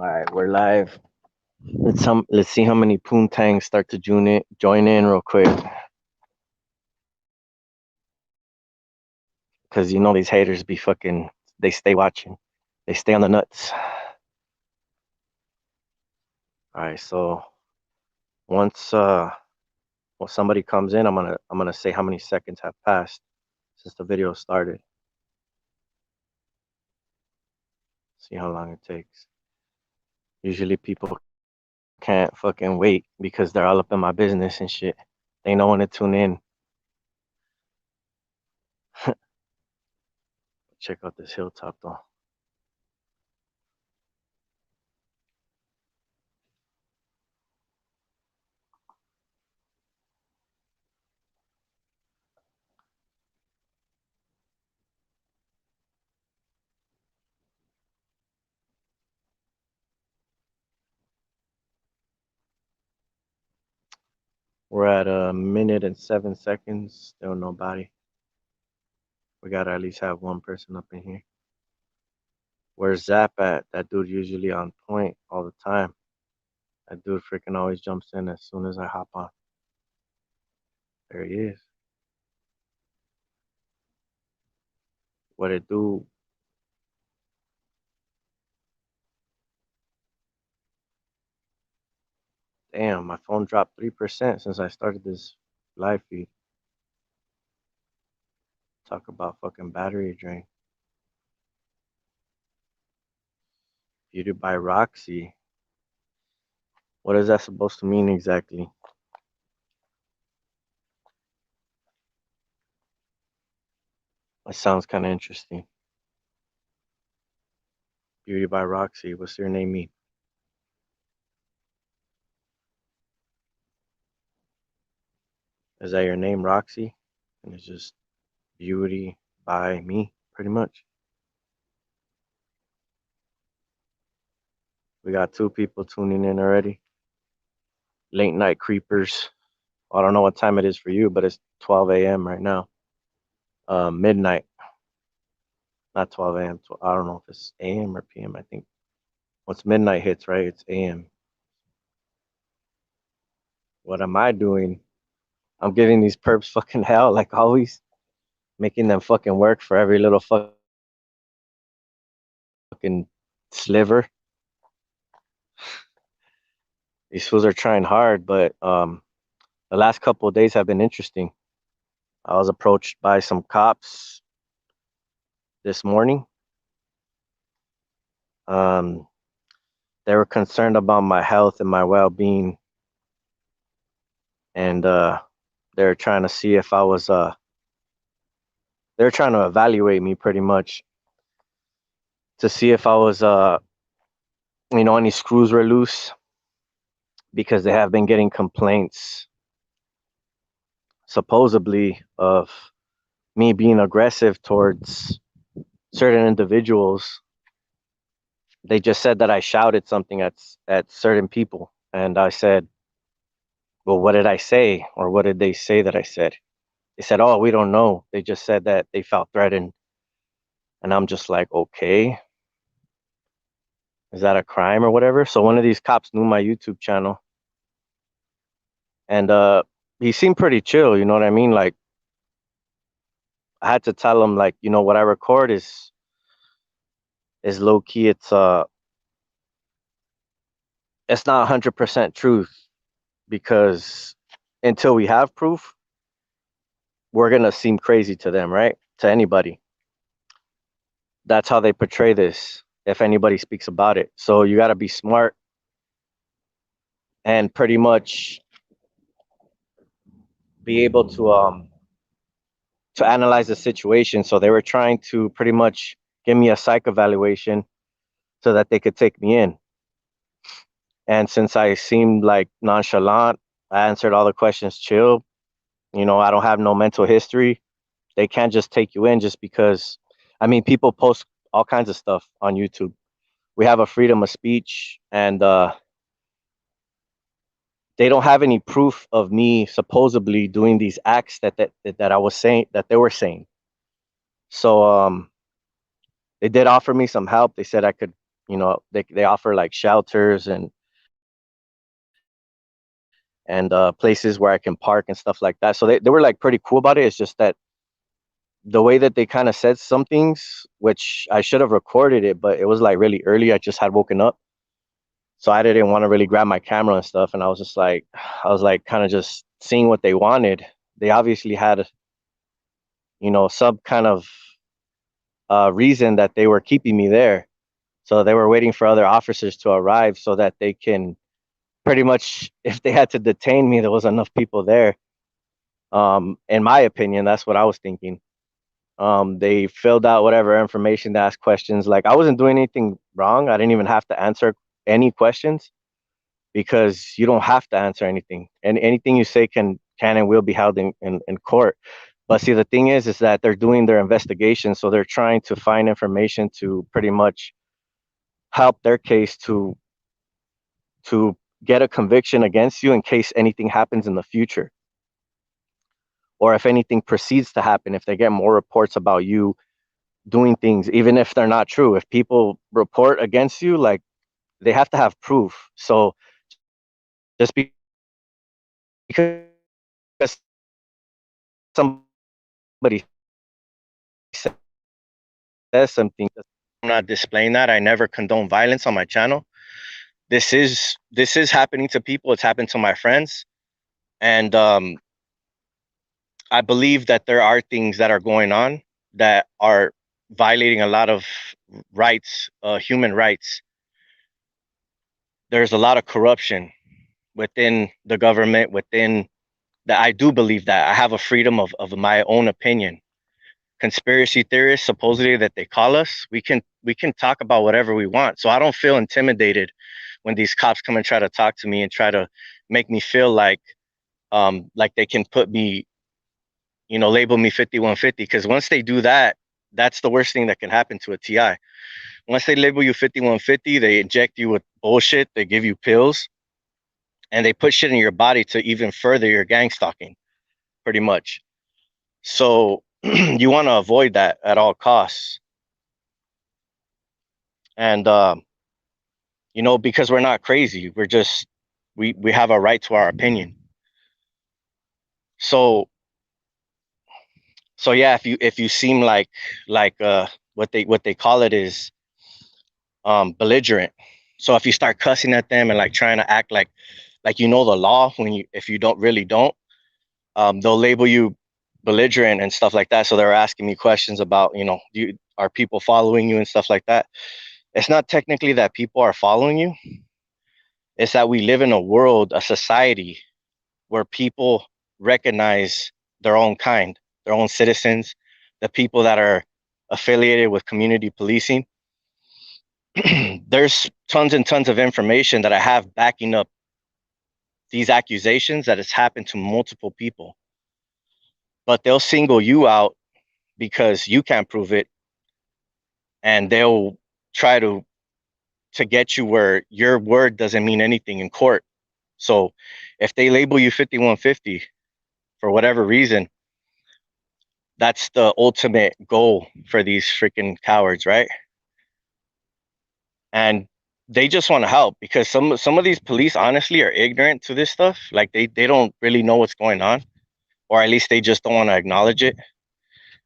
All right, we're live. Let's see how many poontangs start to join in real quick. Cause you know these haters be fucking. They stay watching. They stay on the nuts. All right, so once when somebody comes in, I'm gonna say how many seconds have passed since the video started. See how long it takes. Usually people can't fucking wait because they're all up in my business and shit. They know when to tune in. Check out this hilltop though. We're at a minute and 7 seconds. Still nobody. We gotta at least have one person up in here. Where's Zap at? That dude usually on point all the time. That dude freaking always jumps in as soon as I hop on. There he is. What it do? Damn, my phone dropped 3% since I started this live feed. Talk about fucking battery drain. Beauty by Roxy. What is that supposed to mean exactly? That sounds kind of interesting. Beauty by Roxy. What's your name mean? Is that your name, Roxy? And it's just beauty by me, pretty much. We got 2 people tuning in already. Late night creepers. I don't know what time it is for you, but it's 12 a.m. right now. Midnight. Not 12 a.m. I don't know if it's a.m. or p.m. I think once midnight hits, right, it's a.m. What am I doing? I'm giving these perps fucking hell, like always, making them fucking work for every little fucking sliver. These fools are trying hard, but the last couple of days have been interesting. I was approached by some cops this morning. Um, they were concerned about my health and my well-being, and they're trying to see if I was they're trying to evaluate me pretty much to see if I was any screws were loose, because they have been getting complaints supposedly of me being aggressive towards certain individuals. They just said that I shouted something at certain people, and I said, well, what did I say, or what did they say that I said? They said, oh, we don't know. They just said that they felt threatened. And I'm just like, okay, is that a crime or whatever? So one of these cops knew my YouTube channel, and he seemed pretty chill, you know what I mean? Like, I had to tell him, like, what I record is low key. It's not 100% truth, because until we have proof, we're gonna seem crazy to them, right? To anybody. That's how they portray this if anybody speaks about it. So you got to be smart and pretty much be able to analyze the situation. So they were trying to pretty much give me a psych evaluation so that they could take me in. And since I seemed like nonchalant, I answered all the questions chill. I don't have no mental history. They can't just take you in just because. I mean, people post all kinds of stuff on YouTube. We have a freedom of speech, and they don't have any proof of me supposedly doing these acts that I was saying, that they were saying. So they did offer me some help. They said I could, They offer like shelters and places where I can park and stuff like that. So they were like pretty cool about it. It's just that the way that they kind of said some things, which I should have recorded it, but it was like really early. I just had woken up, so I didn't want to really grab my camera and stuff. And I was just like, I was like kind of just seeing what they wanted. They obviously had, some kind of reason that they were keeping me there. So they were waiting for other officers to arrive so that they can pretty much, if they had to detain me, there was enough people there. In my opinion, that's what I was thinking. They filled out whatever information to ask questions. Like I wasn't doing anything wrong. I didn't even have to answer any questions because you don't have to answer anything. And anything you say can and will be held in court. But see, the thing is that they're doing their investigation, so they're trying to find information to pretty much help their case to get a conviction against you in case anything happens in the future, or if anything proceeds to happen, if they get more reports about you doing things, even if they're not true. If people report against you, like they have to have proof. So just because somebody says something, I'm not displaying that. I never condone violence on my channel. This is happening to people. It's happened to my friends, and I believe that there are things that are going on that are violating a lot of rights, human rights. There's a lot of corruption within the government, within that. I do believe that I have a freedom of my own opinion. Conspiracy theorists, supposedly, that they call us, we can talk about whatever we want. So I don't feel intimidated when these cops come and try to talk to me and try to make me feel like they can put me, label me 5150. Because once they do that, that's the worst thing that can happen to a TI. Once they label you 5150, they inject you with bullshit, they give you pills, and they put shit in your body to even further your gang stalking, pretty much. So you want to avoid that at all costs. And because we're not crazy, we have a right to our opinion. So yeah, if you seem like what they call it is belligerent. So if you start cussing at them and like trying to act like the law, when you if you don't, they'll label you belligerent and stuff like that. So they're asking me questions about, are people following you and stuff like that. It's not technically that people are following you. It's that we live in a world, a society where people recognize their own kind, their own citizens, the people that are affiliated with community policing. There's tons and tons of information that I have backing up these accusations that has happened to multiple people, but they'll single you out because you can't prove it, and they'll try to get you where your word doesn't mean anything in court. So if they label you 5150 for whatever reason, that's the ultimate goal for these freaking cowards, right? And they just want to help because some of these police honestly are ignorant to this stuff. Like they don't really know what's going on, or at least they just don't want to acknowledge it,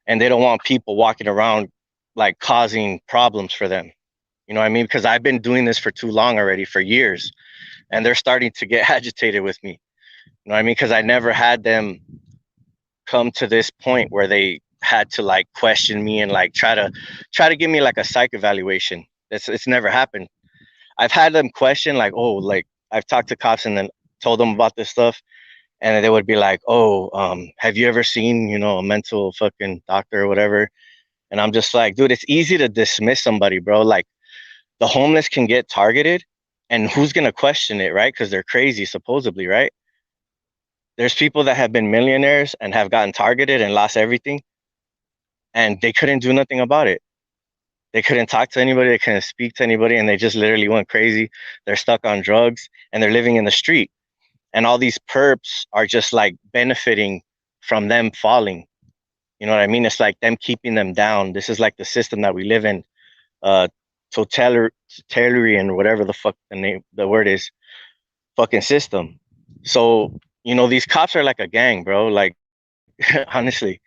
and they don't want people walking around like causing problems for them. You know what I mean? Because I've been doing this for too long already, for years, and they're starting to get agitated with me. You know what I mean? Because I never had them come to this point where they had to like question me and like try to give me like a psych evaluation. It's never happened. I've had them question like, oh, like I've talked to cops and then told them about this stuff, and they would be like, oh, have you ever seen, a mental fucking doctor or whatever? And I'm just like, dude, it's easy to dismiss somebody, bro. Like the homeless can get targeted, and who's gonna question it, right? Because they're crazy, supposedly, right? There's people that have been millionaires and have gotten targeted and lost everything, and they couldn't do nothing about it. They couldn't talk to anybody, they couldn't speak to anybody, and they just literally went crazy. They're stuck on drugs and they're living in the street. And all these perps are just like benefiting from them falling. You know what I mean? It's like them keeping them down. This is like the system that we live in, uh, totalitarian, whatever the fuck the word is, fucking system. So, these cops are like a gang, bro. Like, honestly,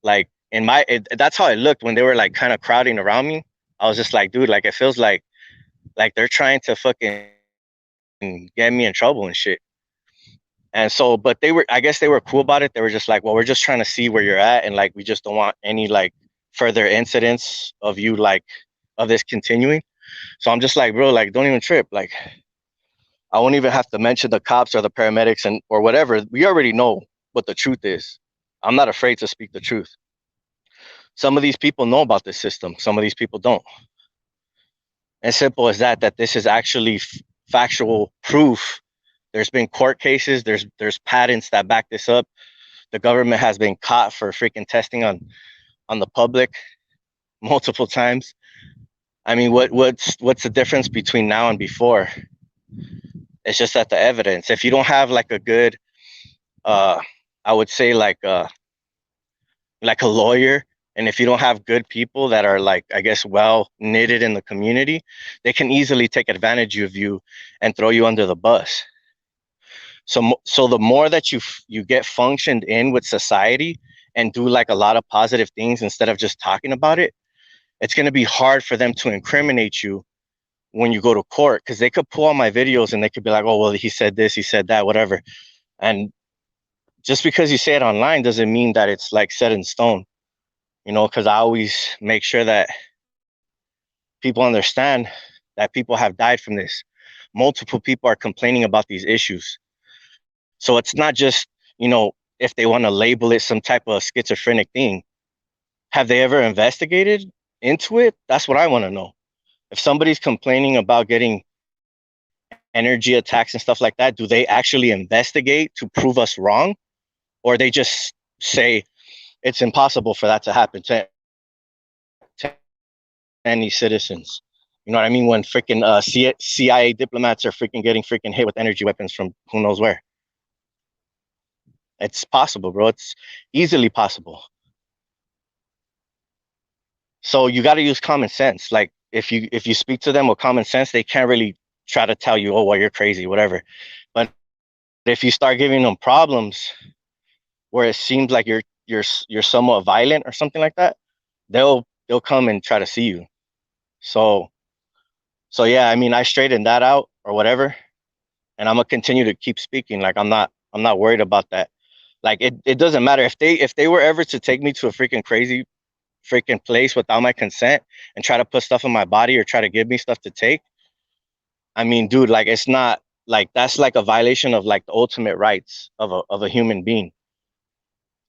like that's how it looked when they were like kind of crowding around me. I was just like, dude, like it feels like they're trying to fucking get me in trouble and shit. And so, but I guess they were cool about it. They were just like, well, we're just trying to see where you're at, and like, we just don't want any like further incidents of you like of this continuing. So I'm just like, bro, like, don't even trip. Like, I won't even have to mention the cops or the paramedics and or whatever. We already know what the truth is. I'm not afraid to speak the truth. Some of these people know about this system. Some of these people don't. As simple as that. That this is actually factual proof. There's been court cases. There's patents that back this up. The government has been caught for freaking testing on the public multiple times. I mean, what's the difference between now and before? It's just that the evidence. If you don't have like a good, uh, I would say like a lawyer, and if you don't have good people that are like, I guess, well knitted in the community, they can easily take advantage of you and throw you under the bus. So the more that you get functioned in with society and do like a lot of positive things instead of just talking about it, it's going to be hard for them to incriminate you when you go to court, because they could pull all my videos and they could be like, oh, well, he said this, he said that, whatever. And just because you say it online doesn't mean that it's like set in stone, because I always make sure that people understand that people have died from this. Multiple people are complaining about these issues. So it's not just, if they want to label it some type of schizophrenic thing. Have they ever investigated into it? That's what I want to know. If somebody's complaining about getting energy attacks and stuff like that, do they actually investigate to prove us wrong? Or they just say it's impossible for that to happen to any citizens? You know what I mean? When freaking CIA diplomats are freaking getting freaking hit with energy weapons from who knows where. It's possible, bro. It's easily possible. So you got to use common sense. Like if you speak to them with common sense, they can't really try to tell you, oh, well, you're crazy, whatever. But if you start giving them problems where it seems like you're somewhat violent or something like that, they'll come and try to see you. So so yeah, I mean, I straightened that out or whatever, and I'm gonna continue to keep speaking. Like I'm not worried about that. Like it doesn't matter if they were ever to take me to a freaking crazy freaking place without my consent and try to put stuff in my body or try to give me stuff to take. I mean, dude, like it's not like that's like a violation of like the ultimate rights of a human being.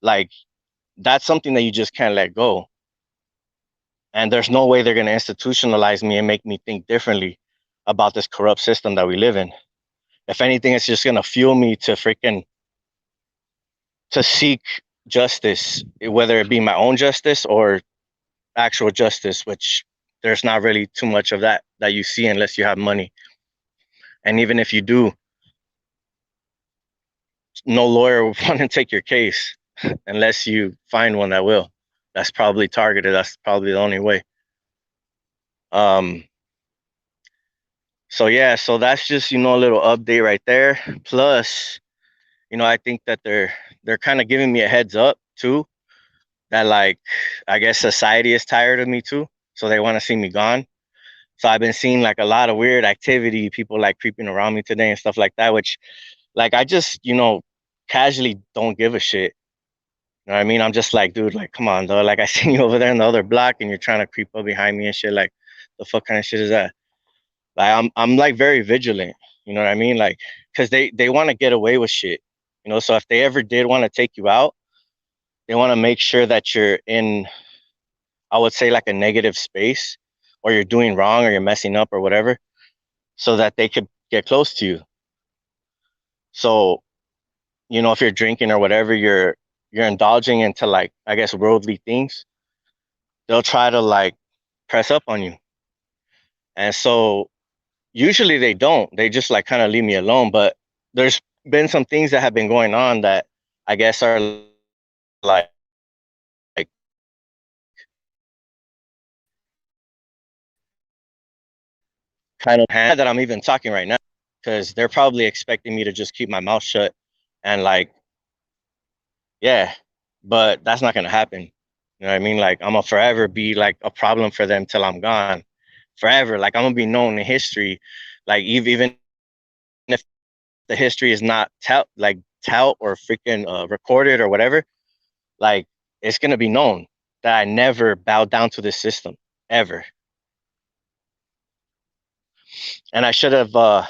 Like that's something that you just can't let go. And there's no way they're gonna institutionalize me and make me think differently about this corrupt system that we live in. If anything, it's just gonna fuel me to freaking to seek justice, whether it be my own justice or actual justice, which there's not really too much of that you see unless you have money. And even if you do, no lawyer will want to take your case unless you find one that will. That's probably targeted. That's probably the only way. Um, so yeah, so that's just a little update right there. Plus, I think that they're kind of giving me a heads up too, that like I guess society is tired of me too, so they want to see me gone. So I've been seeing like a lot of weird activity, people like creeping around me today and stuff like that, which like I just casually don't give a shit. You know what I mean? I'm just like, dude, like, come on, though. Like, I seen you over there in the other block, and you're trying to creep up behind me and shit. Like, the fuck kind of shit is that? Like, I'm like very vigilant. You know what I mean? Like, cause they want to get away with shit. So if they ever did want to take you out, they want to make sure that you're in, I would say, like a negative space, or you're doing wrong, or you're messing up, or whatever, so that they could get close to you. So, if you're drinking or whatever, you're indulging into like, I guess, worldly things, they'll try to like press up on you. And so usually they don't. They just like kind of leave me alone. But there's been some things that have been going on that I guess are like kind of hand that I'm even talking right now, because they're probably expecting me to just keep my mouth shut and like, yeah, but that's not gonna happen. You know what I mean? Like I'm gonna forever be like a problem for them till I'm gone, forever. Like I'm gonna be known in history, like even if the history is not tout or freaking recorded or whatever, like it's gonna be known that I never bowed down to this system ever, and I should have, I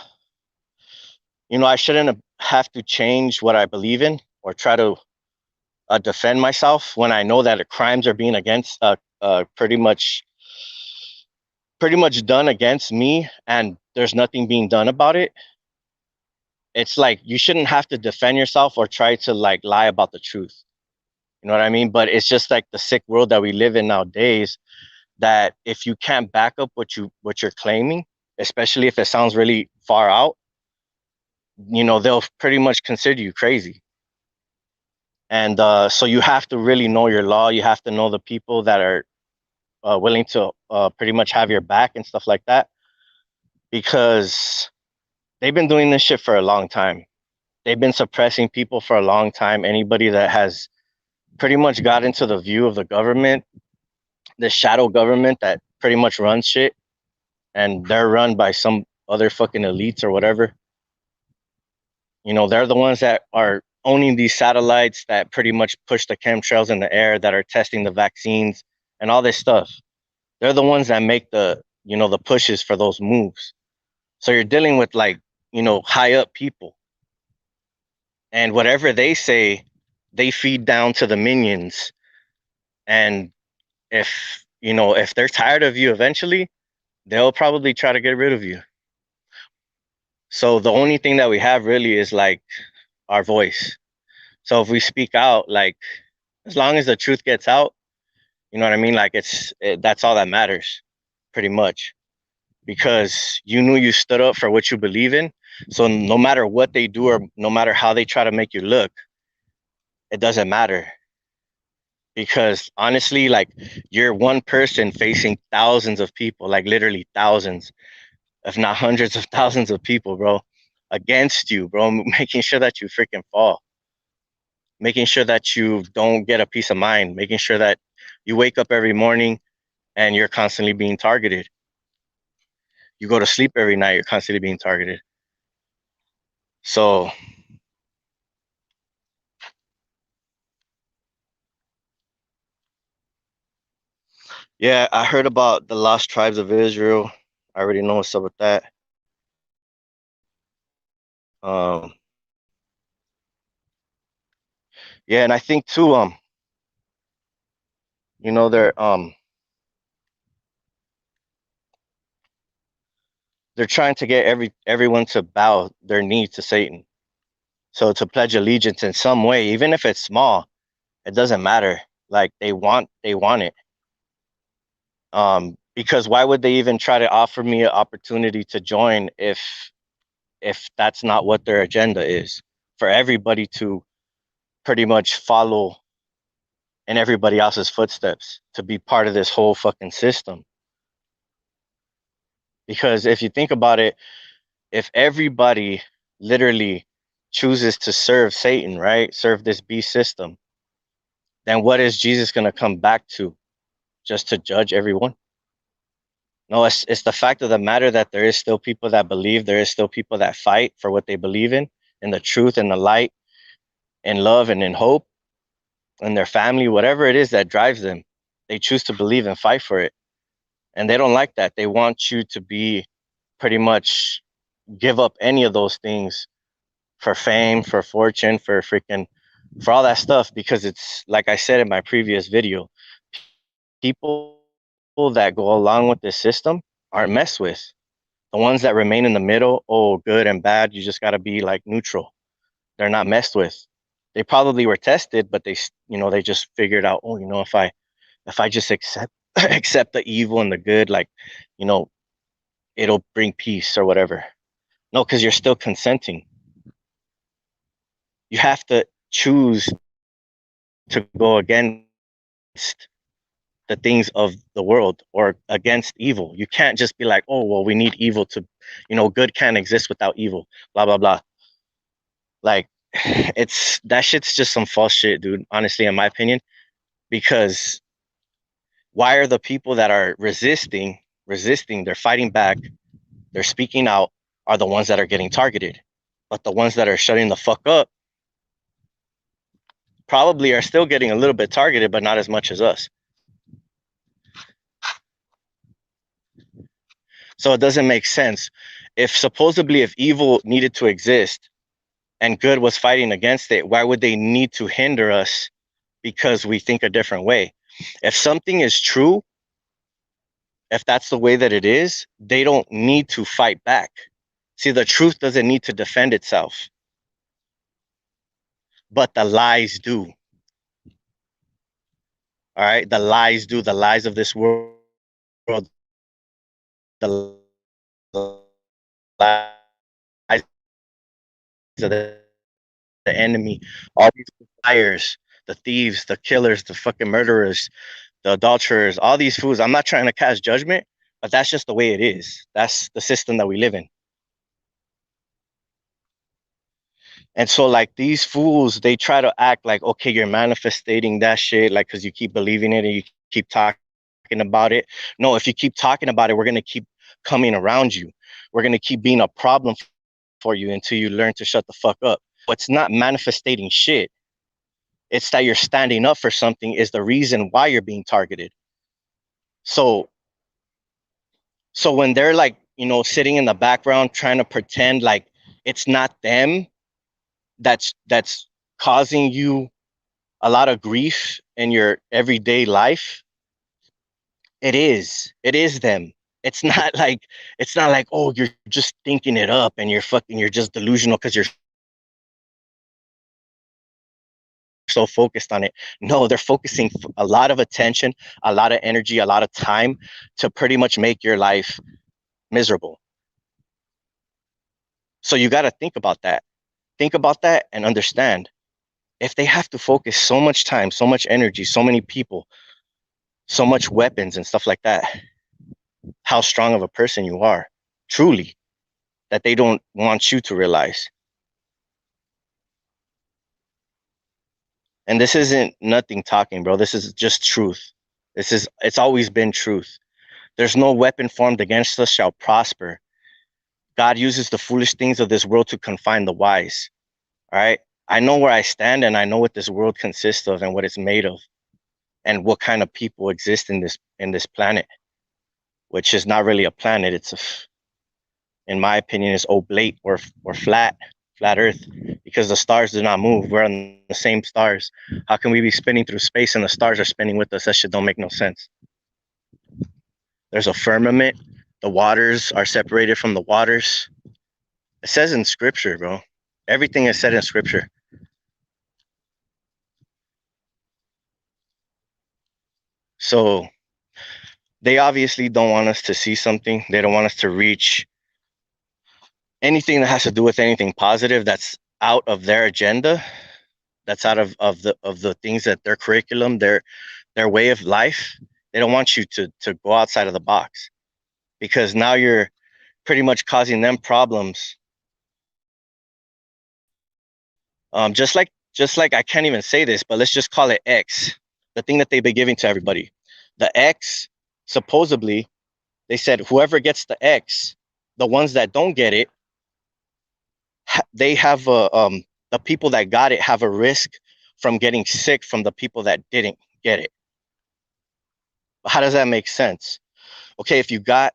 shouldn't have to change what I believe in or try to defend myself when I know that crimes are being against, pretty much done against me, and there's nothing being done about it. It's like you shouldn't have to defend yourself or try to like lie about the truth. You know what I mean? But it's just like the sick world that we live in nowadays, that if you can't back up what you're claiming, especially if it sounds really far out, they'll pretty much consider you crazy. And so you have to really know your law. You have to know the people that are willing to pretty much have your back and stuff like that, because they've been doing this shit for a long time. They've been suppressing people for a long time. Anybody that has pretty much got into the view of the government, the shadow government that pretty much runs shit, and they're run by some other fucking elites or whatever. They're the ones that are owning these satellites that pretty much push the chemtrails in the air, that are testing the vaccines and all this stuff. They're the ones that make the pushes for those moves. So you're dealing with like, high up people, and whatever they say, they feed down to the minions. And if they're tired of you eventually, they'll probably try to get rid of you. So the only thing that we have really is like our voice. So if we speak out, like as long as the truth gets out, you know what I mean? Like that's all that matters, pretty much, because you stood up for what you believe in. So no matter what they do or no matter how they try to make you look, it doesn't matter, because honestly, like you're one person facing thousands of people, like literally thousands, if not hundreds of thousands of people, bro, against you, bro, making sure that you freaking fall, making sure that you don't get a peace of mind, making sure that you wake up every morning and you're constantly being targeted. You go to sleep every night, you're constantly being targeted. So yeah, I heard about the lost tribes of Israel. I already know what's up with that. Um, yeah, and I think too, they're trying to get everyone to bow their knee to Satan. So to pledge allegiance in some way, even if it's small, it doesn't matter. Like they want it. Because why would they even try to offer me an opportunity to join if that's not what their agenda is? For everybody to pretty much follow in everybody else's footsteps, to be part of this whole fucking system. Because if you think about it, if everybody literally chooses to serve Satan, right? Serve this beast system, then what is Jesus going to come back to? Just to judge everyone? No, it's the fact of the matter that there is still people that believe, there is still people that fight for what they believe in the truth and the light, in love and in hope, and their family, whatever it is that drives them. They choose to believe and fight for it. And they don't like that. They want you to be pretty much give up any of those things for fame, for fortune, for all that stuff, because it's like I said in my previous video, people that go along with this system aren't messed with. The ones that remain in the middle, oh, good and bad, you just got to be like neutral. They're not messed with. They probably were tested, but they just figured out, oh, if I just accept accept the evil and the good, like, you know, it'll bring peace or whatever. No, because you're still consenting. You have to choose to go against the things of the world or against evil. You can't just be like, oh, well, we need evil to, good can't exist without evil, blah, blah, blah. Like, it's that shit's just some false shit, dude, honestly, in my opinion, because why are the people that are resisting, they're fighting back, they're speaking out, are the ones that are getting targeted? But the ones that are shutting the fuck up probably are still getting a little bit targeted, but not as much as us. So it doesn't make sense. If evil needed to exist and good was fighting against it, why would they need to hinder us because we think a different way? If something is true, if that's the way that it is, they don't need to fight back. See, the truth doesn't need to defend itself, but the lies do. All right, the lies do. The lies of this world, the lies of the enemy, all these liars, the thieves, the killers, the fucking murderers, the adulterers, all these fools. I'm not trying to cast judgment, but that's just the way it is. That's the system that we live in. And so, like, these fools, they try to act like, okay, you're manifesting that shit, like, because you keep believing it and you keep talking about it. No, if you keep talking about it, we're going to keep coming around you. We're going to keep being a problem for you until you learn to shut the fuck up. So it's not manifesting shit. It's that you're standing up for something is the reason why you're being targeted. So, so when they're like, sitting in the background trying to pretend like it's not them that's causing you a lot of grief in your everyday life, it is them. It's not like oh, you're just thinking it up and you're just delusional because you're so focused on it. No, they're focusing a lot of attention, a lot of energy, a lot of time to pretty much make your life miserable. So you got to think about that and understand, if they have to focus so much time, so much energy, so many people, so much weapons and stuff like that, how strong of a person you are, truly, that they don't want you to realize. And this isn't nothing talking, bro. This is just truth. It's always been truth. There's no weapon formed against us shall prosper. God uses the foolish things of this world to confine the wise. All right. I know where I stand and I know what this world consists of and what it's made of and what kind of people exist in this planet, which is not really a planet. In my opinion, is oblate or flat Earth, because the stars do not move. We're on the same stars. How can we be spinning through space and the stars are spinning with us? That shit don't make no sense. There's a firmament. The waters are separated from the waters. It says in scripture, bro. Everything is said in scripture. So they obviously don't want us to see something. They don't want us to reach anything that has to do with anything positive that's out of their agenda, that's out of the things that their curriculum, their way of life. They don't want you to go outside of the box, because now you're pretty much causing them problems. Just like I can't even say this, but let's just call it X, the thing that they've been giving to everybody. The X, supposedly, they said whoever gets the X, the ones that don't get it, they have the people that got it have a risk from getting sick from the people that didn't get it. How does that make sense? Okay, if you got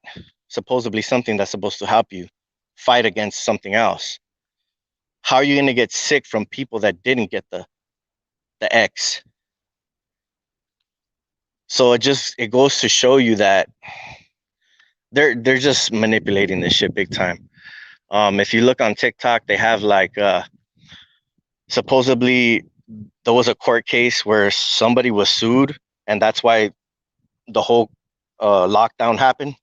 supposedly something that's supposed to help you fight against something else, how are you going to get sick from people that didn't get the X? So it goes to show you that they're just manipulating this shit big time. If you look on TikTok, they have like supposedly there was a court case where somebody was sued, and that's why the whole lockdown happened.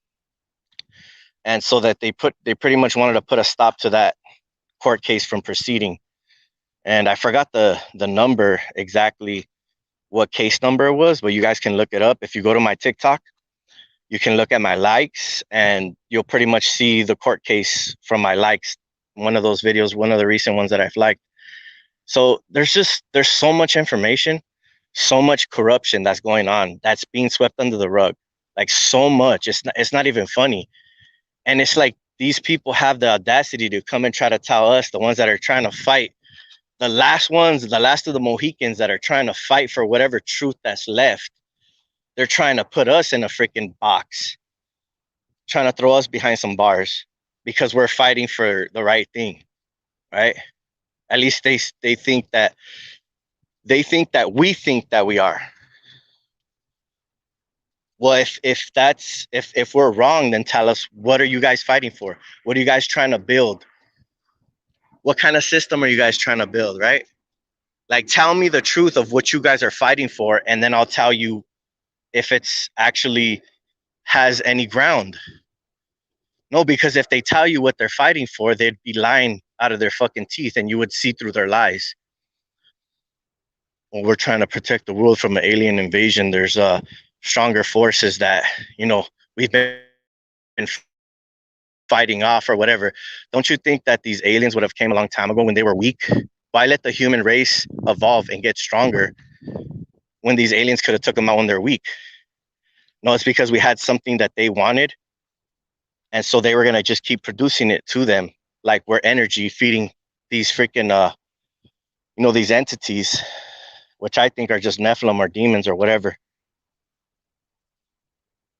And so that they pretty much wanted to put a stop to that court case from proceeding. And I forgot the number exactly what case number it was, but you guys can look it up. If you go to my TikTok, you can look at my likes and you'll pretty much see the court case from my likes. One of those videos, one of the recent ones that I've liked. So there's so much information, so much corruption that's going on that's being swept under the rug. Like so much. It's not even funny. And it's like these people have the audacity to come and try to tell us, the ones that are trying to fight, the last ones, the last of the Mohicans that are trying to fight for whatever truth that's left. They're trying to put us in a freaking box, trying to throw us behind some bars because we're fighting for the right thing, right? At least they think that we think that we are. Well, if we're wrong, then tell us, what are you guys fighting for? What are you guys trying to build? What kind of system are you guys trying to build, right? Like, tell me the truth of what you guys are fighting for, and then I'll tell you if it's actually has any ground. No, because if they tell you what they're fighting for, they'd be lying out of their fucking teeth and you would see through their lies. Well, we're trying to protect the world from an alien invasion. There's stronger forces that, we've been fighting off or whatever. Don't you think that these aliens would have came a long time ago when they were weak? Why let the human race evolve and get stronger when these aliens could have took them out when they're weak? No, it's because we had something that they wanted, and so they were gonna just keep producing it to them, like we're energy feeding these freaking these entities, which I think are just Nephilim or demons or whatever.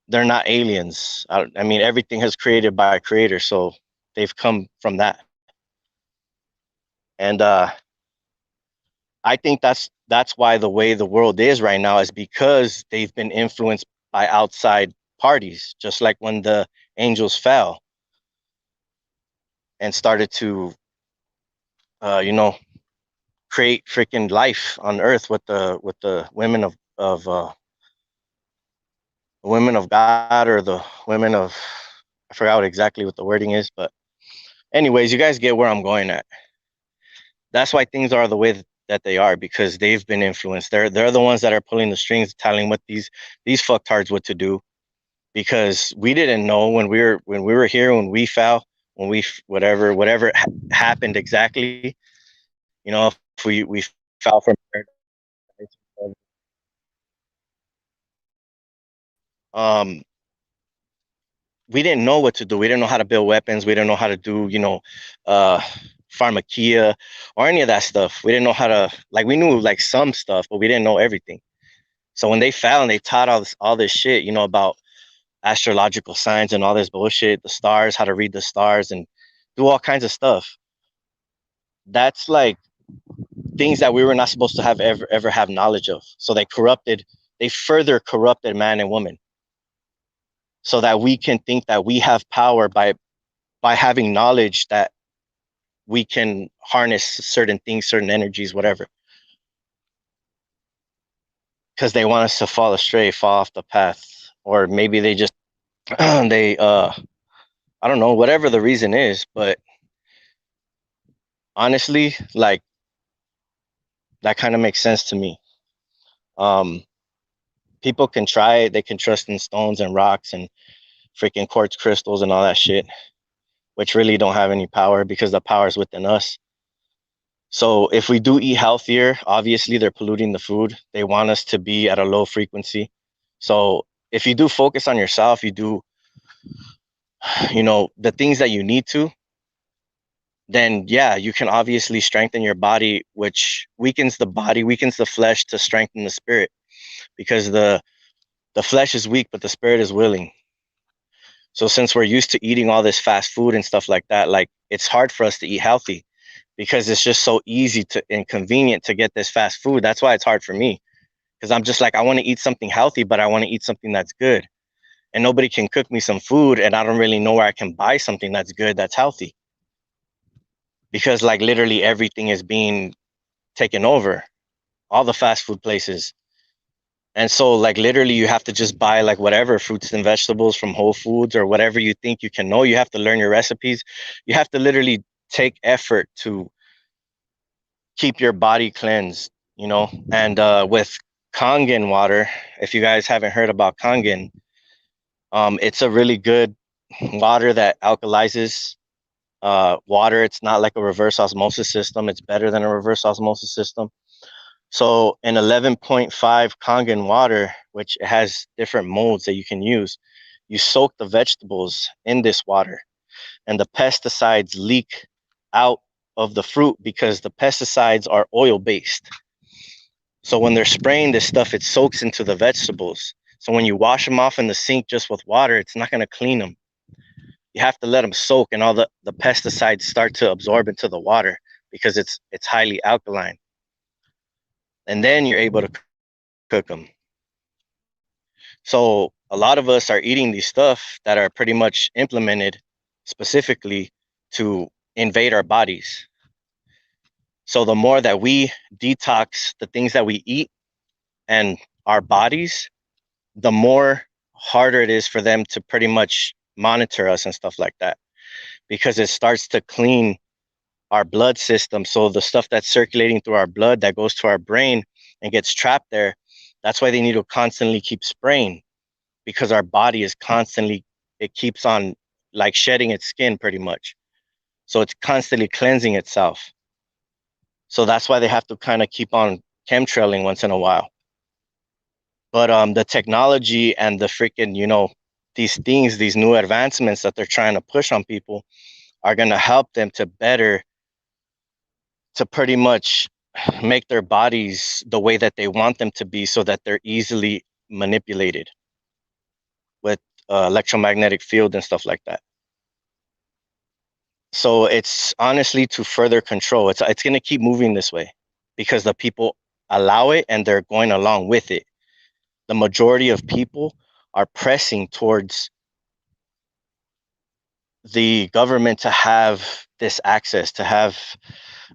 They're not aliens. I mean, everything is created by a creator, so they've come from that. And I think that's why the way the world is right now is because they've been influenced by outside parties, just like when the angels fell and started to, create freaking life on Earth with the women of God, or the women of, I forgot exactly what the wording is, but anyways, you guys get where I'm going at. That's why things are the way that they are, because they've been influenced. They're the ones that are pulling the strings, telling what these fucktards what to do, because we didn't know when we were here, when we fell, when we whatever happened exactly. If we fell from um we didn't know what to do. We didn't know how to build weapons. We didn't know how to do, uh, pharmakia or any of that stuff. We didn't know how to, like, we knew like some stuff, but we didn't know everything. So when they fell and they taught all this shit, about astrological signs and all this bullshit, the stars, how to read the stars and do all kinds of stuff. That's like things that we were not supposed to have ever have knowledge of. So they further corrupted man and woman, so that we can think that we have power by having knowledge that we can harness certain things, certain energies, whatever. Because they want us to fall astray, fall off the path, or maybe they just they I don't know, whatever the reason is. But honestly, like, that kind of makes sense to me. Um, People can try it; they can trust in stones and rocks and freaking quartz crystals and all that shit, which really don't have any power because the power is within us. So if we do eat healthier, obviously they're polluting the food. They want us to be at a low frequency. So if you do focus on yourself, you do, the things that you need to, then yeah, you can obviously strengthen your body, which weakens the body, weakens the flesh to strengthen the spirit, because the flesh is weak, but the spirit is willing. So since we're used to eating all this fast food and stuff like that, like, it's hard for us to eat healthy because it's just so easy to and convenient to get this fast food. That's why it's hard for me, because I'm just like, I want to eat something healthy, but I want to eat something that's good. And nobody can cook me some food, and I don't really know where I can buy something that's good, that's healthy. Because like literally everything is being taken over, all the fast food places. And so like literally you have to just buy like whatever fruits and vegetables from Whole Foods or whatever you think you can know. You have to learn your recipes. You have to literally take effort to keep your body cleansed, and with Kangen water. If you guys haven't heard about Kangen, it's a really good water that alkalizes water. It's not like a reverse osmosis system. It's better than a reverse osmosis system. So in 11.5 Kangen water, which has different modes that you can use, you soak the vegetables in this water, and the pesticides leak out of the fruit because the pesticides are oil based. So when they're spraying this stuff, it soaks into the vegetables. So when you wash them off in the sink just with water, it's not going to clean them. You have to let them soak, and all the pesticides start to absorb into the water because it's highly alkaline. And then you're able to cook them. So a lot of us are eating these stuff that are pretty much implemented specifically to invade our bodies. So the more that we detox the things that we eat and our bodies, the more harder it is for them to pretty much monitor us and stuff like that, because it starts to clean our blood system. So the stuff that's circulating through our blood that goes to our brain and gets trapped there, that's why they need to constantly keep spraying, because our body is constantly, it keeps on like shedding its skin pretty much. So it's constantly cleansing itself. So that's why they have to kind of keep on chemtrailing once in a while. But the technology and the freaking, these things, these new advancements that they're trying to push on people are going to help them to better, to pretty much make their bodies the way that they want them to be, so that they're easily manipulated with electromagnetic field and stuff like that. So it's honestly to further control. It's going to keep moving this way because the people allow it and they're going along with it. The majority of people are pressing towards the government to have this access, to have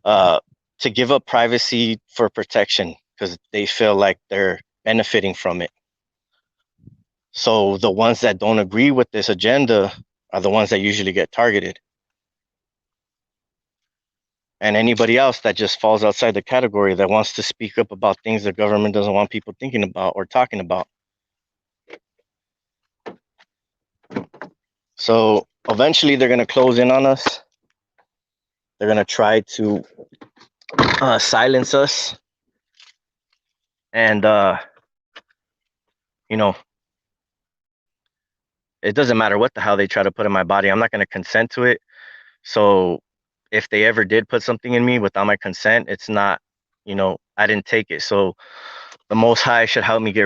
to give up privacy for protection, because they feel like they're benefiting from it. So the ones that don't agree with this agenda are the ones that usually get targeted. And anybody else that just falls outside the category, that wants to speak up about things the government doesn't want people thinking about or talking about. So eventually they're going to close in on us. They're going to try to silence us. And, you know, it doesn't matter what the hell they try to put in my body. I'm not going to consent to it. So if they ever did put something in me without my consent, it's not, I didn't take it. So the Most High should help me get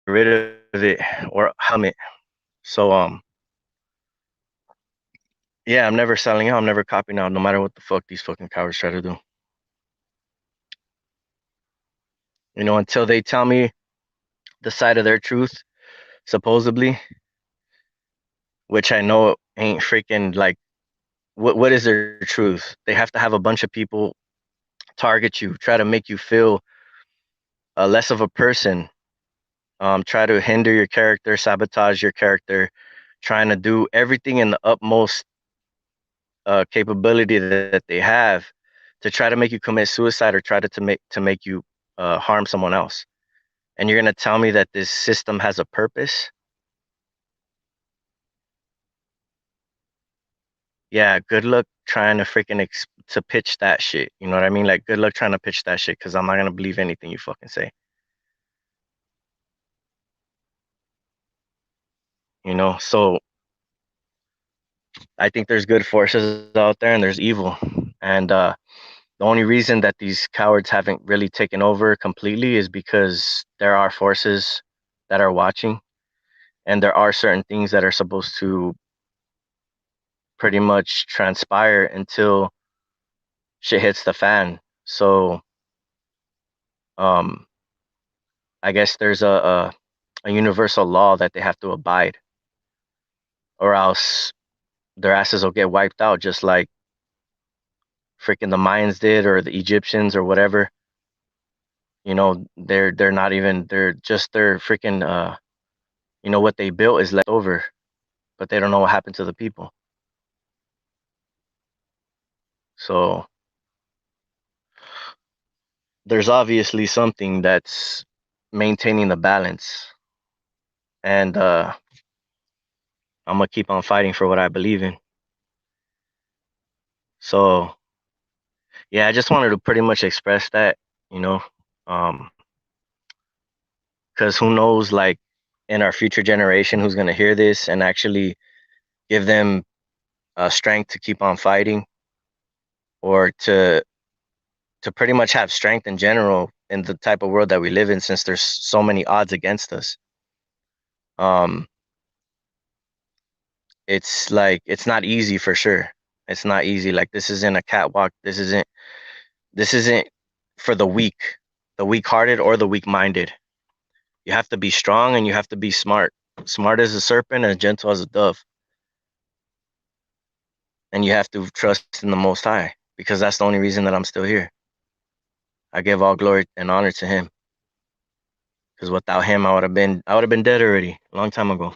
rid of it or hum it. So, yeah, I'm never selling out. I'm never copying out, no matter what the fuck these fucking cowards try to do. Until they tell me the side of their truth, supposedly, which I know ain't freaking like, what is their truth? They have to have a bunch of people target you, try to make you feel less of a person, try to hinder your character, sabotage your character, trying to do everything in the utmost capability that they have to try to make you commit suicide or try to make you harm someone else. And you're gonna tell me that this system has a purpose? Yeah, good luck trying to freaking to pitch that shit. You know what I mean? Like, good luck trying to pitch that shit, because I'm not gonna believe anything you fucking say. So I think there's good forces out there and there's evil. And the only reason that these cowards haven't really taken over completely is because there are forces that are watching, and there are certain things that are supposed to pretty much transpire until shit hits the fan. So um I guess there's a universal law that they have to abide, or else their asses will get wiped out, just like freaking the Mayans did, or the Egyptians, or whatever. They're not even, they're just, their freaking what they built is left over, but they don't know what happened to the people. So there's obviously something that's maintaining the balance. And I'm gonna keep on fighting for what I believe in. So yeah, I just wanted to pretty much express that, you know, um, because who knows, like in our future generation, who's gonna hear this and actually give them strength to keep on fighting, or to pretty much have strength in general in the type of world that we live in, since there's so many odds against us. Um, it's like it's not easy for sure. It's not easy. Like this isn't a catwalk. This isn't for the weak-hearted or the weak-minded. You have to be strong and you have to be smart. Smart as a serpent and gentle as a dove. And you have to trust in the Most High, because that's the only reason that I'm still here. I give all glory and honor to Him, because without Him, I would have been dead already, a long time ago.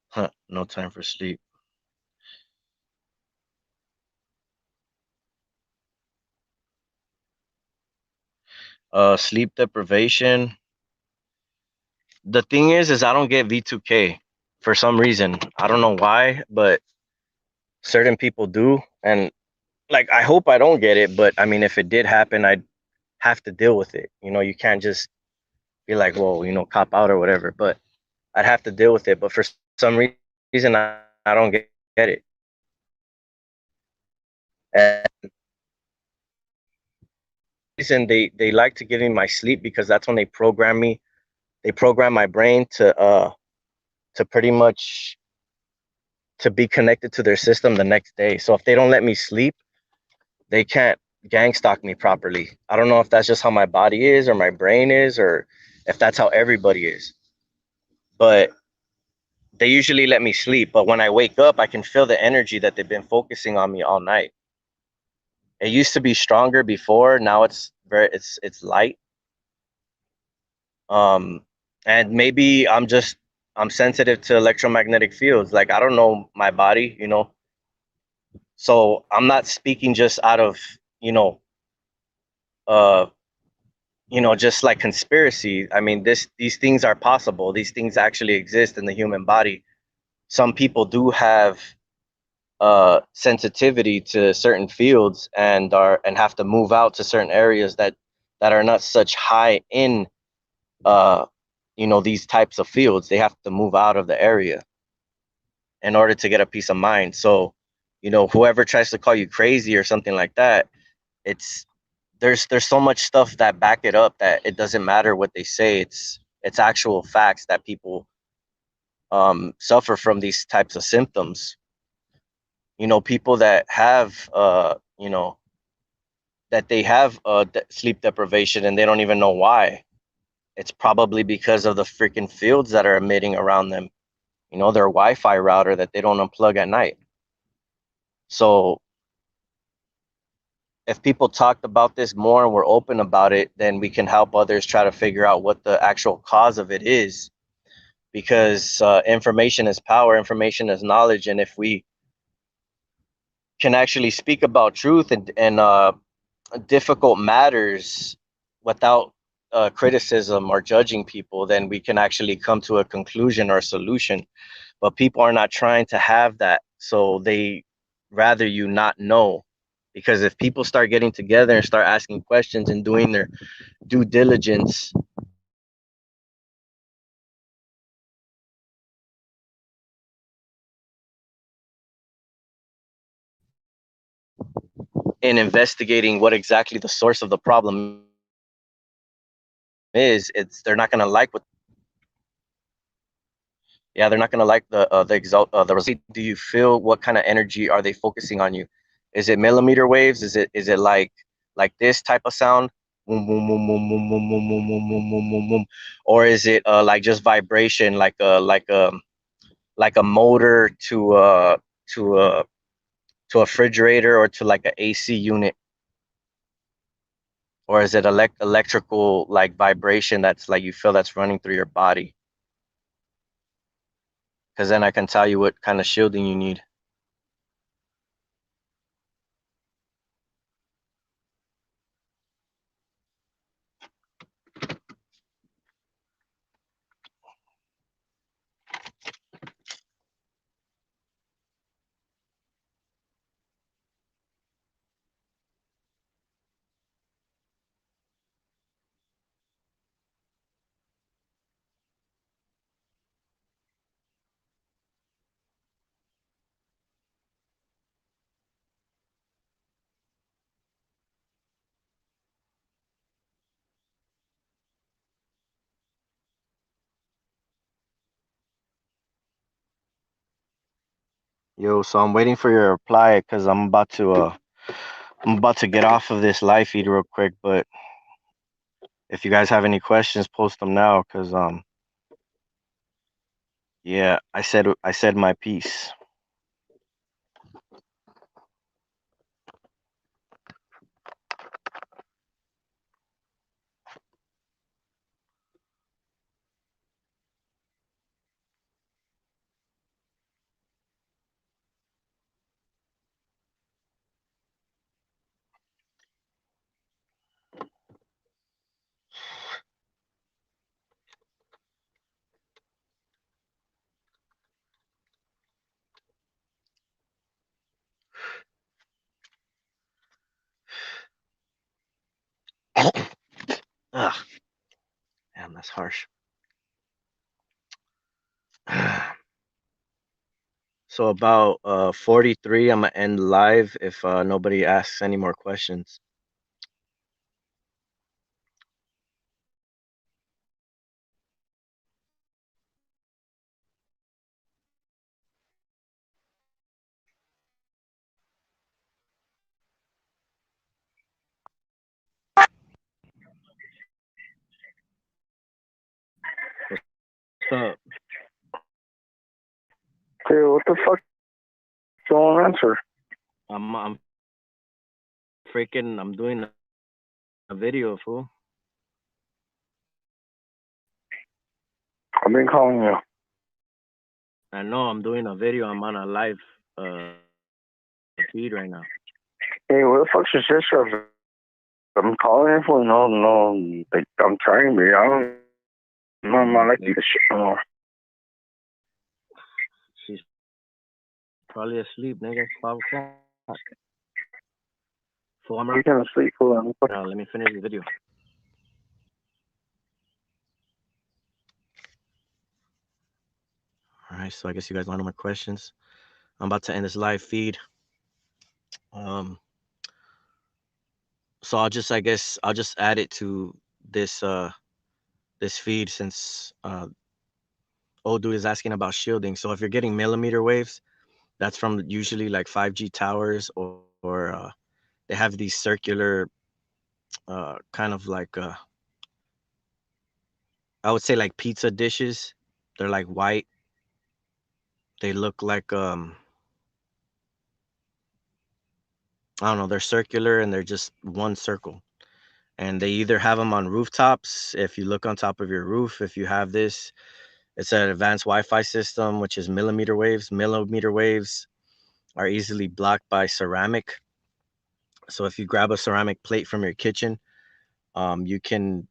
Huh, no time for sleep. Sleep deprivation. The thing is I don't get V2K for some reason. I don't know why, but certain people do, and like I hope I don't get it. But I mean, if it did happen, I'd have to deal with it. You can't just be like, well, cop out or whatever. But I'd have to deal with it. But for some reason, I don't get it. And reason they like to give me my sleep, because that's when they program me. They program my brain to pretty much to be connected to their system the next day. So if they don't let me sleep, they can't gang stalk me properly. I don't know if that's just how my body is or my brain is, or if that's how everybody is. But they usually let me sleep. But when I wake up, I can feel the energy that they've been focusing on me all night. It used to be stronger before. Now it's light. Um, and maybe I'm sensitive to electromagnetic fields. Like I don't know my body. So I'm not speaking just out of you know uh just like conspiracy. I mean, these things are possible. These things actually exist in the human body. Some people do have sensitivity to certain fields, and have to move out to certain areas that are not such high in uh these types of fields. They have to move out of the area in order to get a peace of mind. So whoever tries to call you crazy or something like that, it's there's so much stuff that back it up that it doesn't matter what they say. It's actual facts that people suffer from these types of symptoms. People that have that they have sleep deprivation and they don't even know why. It's probably because of the freaking fields that are emitting around them. Their Wi-Fi router that they don't unplug at night. So if people talked about this more and were open about it, then we can help others try to figure out what the actual cause of it is. Because information is power, information is knowledge, and if we can actually speak about truth and difficult matters without criticism or judging people, then we can actually come to a conclusion or a solution. But people are not trying to have that, so they rather you not know. Because if people start getting together and start asking questions and doing their due diligence in investigating what exactly the source of the problem is, it's they're not going to like what yeah, they're not going to like the result. Do you feel, what kind of energy are they focusing on you? Is it millimeter waves? Is it like this type of sound? Boom, boom, boom, boom, boom, boom, boom, boom, boom, boom, boom, boom, boom. Or is it like just vibration, like a motor to a refrigerator, or to like an AC unit? Or is it electrical, like vibration, that's like you feel that's running through your body? because then I can tell you what kind of shielding you need. Yo, so I'm waiting for your reply because I'm about to get off of this live feed real quick. But if you guys have any questions, post them now because yeah, I said my piece. Ugh, damn, that's harsh. So about 43, I'm gonna end live if nobody asks any more questions. What's up? Dude, what the fuck? Don't answer. I'm freaking I'm doing a video, fool. I've been calling you. I know I'm doing a video. I'm on a live feed right now. Hey, what the fuck's your sister? I'm calling you for no. Like, I'm trying, but I don't. I'm not like you to shit no more. She's probably asleep, nigga. It's 5 o'clock. So I'm You can sleep, fool. let me finish the video. All right, so I guess you guys want no more questions. I'm about to end this live feed. Um, so I guess I'll just add it to this this feed since old dude is asking about shielding. So if you're getting millimeter waves, that's from usually like 5G towers or they have these circular kind of like I would say like pizza dishes. They're like white. They look like I don't know, they're circular and they're just one circle. And they either have them on rooftops. If you look on top of your roof, if you have this, it's an advanced Wi-Fi system, which is millimeter waves. Millimeter waves are easily blocked by ceramic. So if you grab a ceramic plate from your kitchen, you can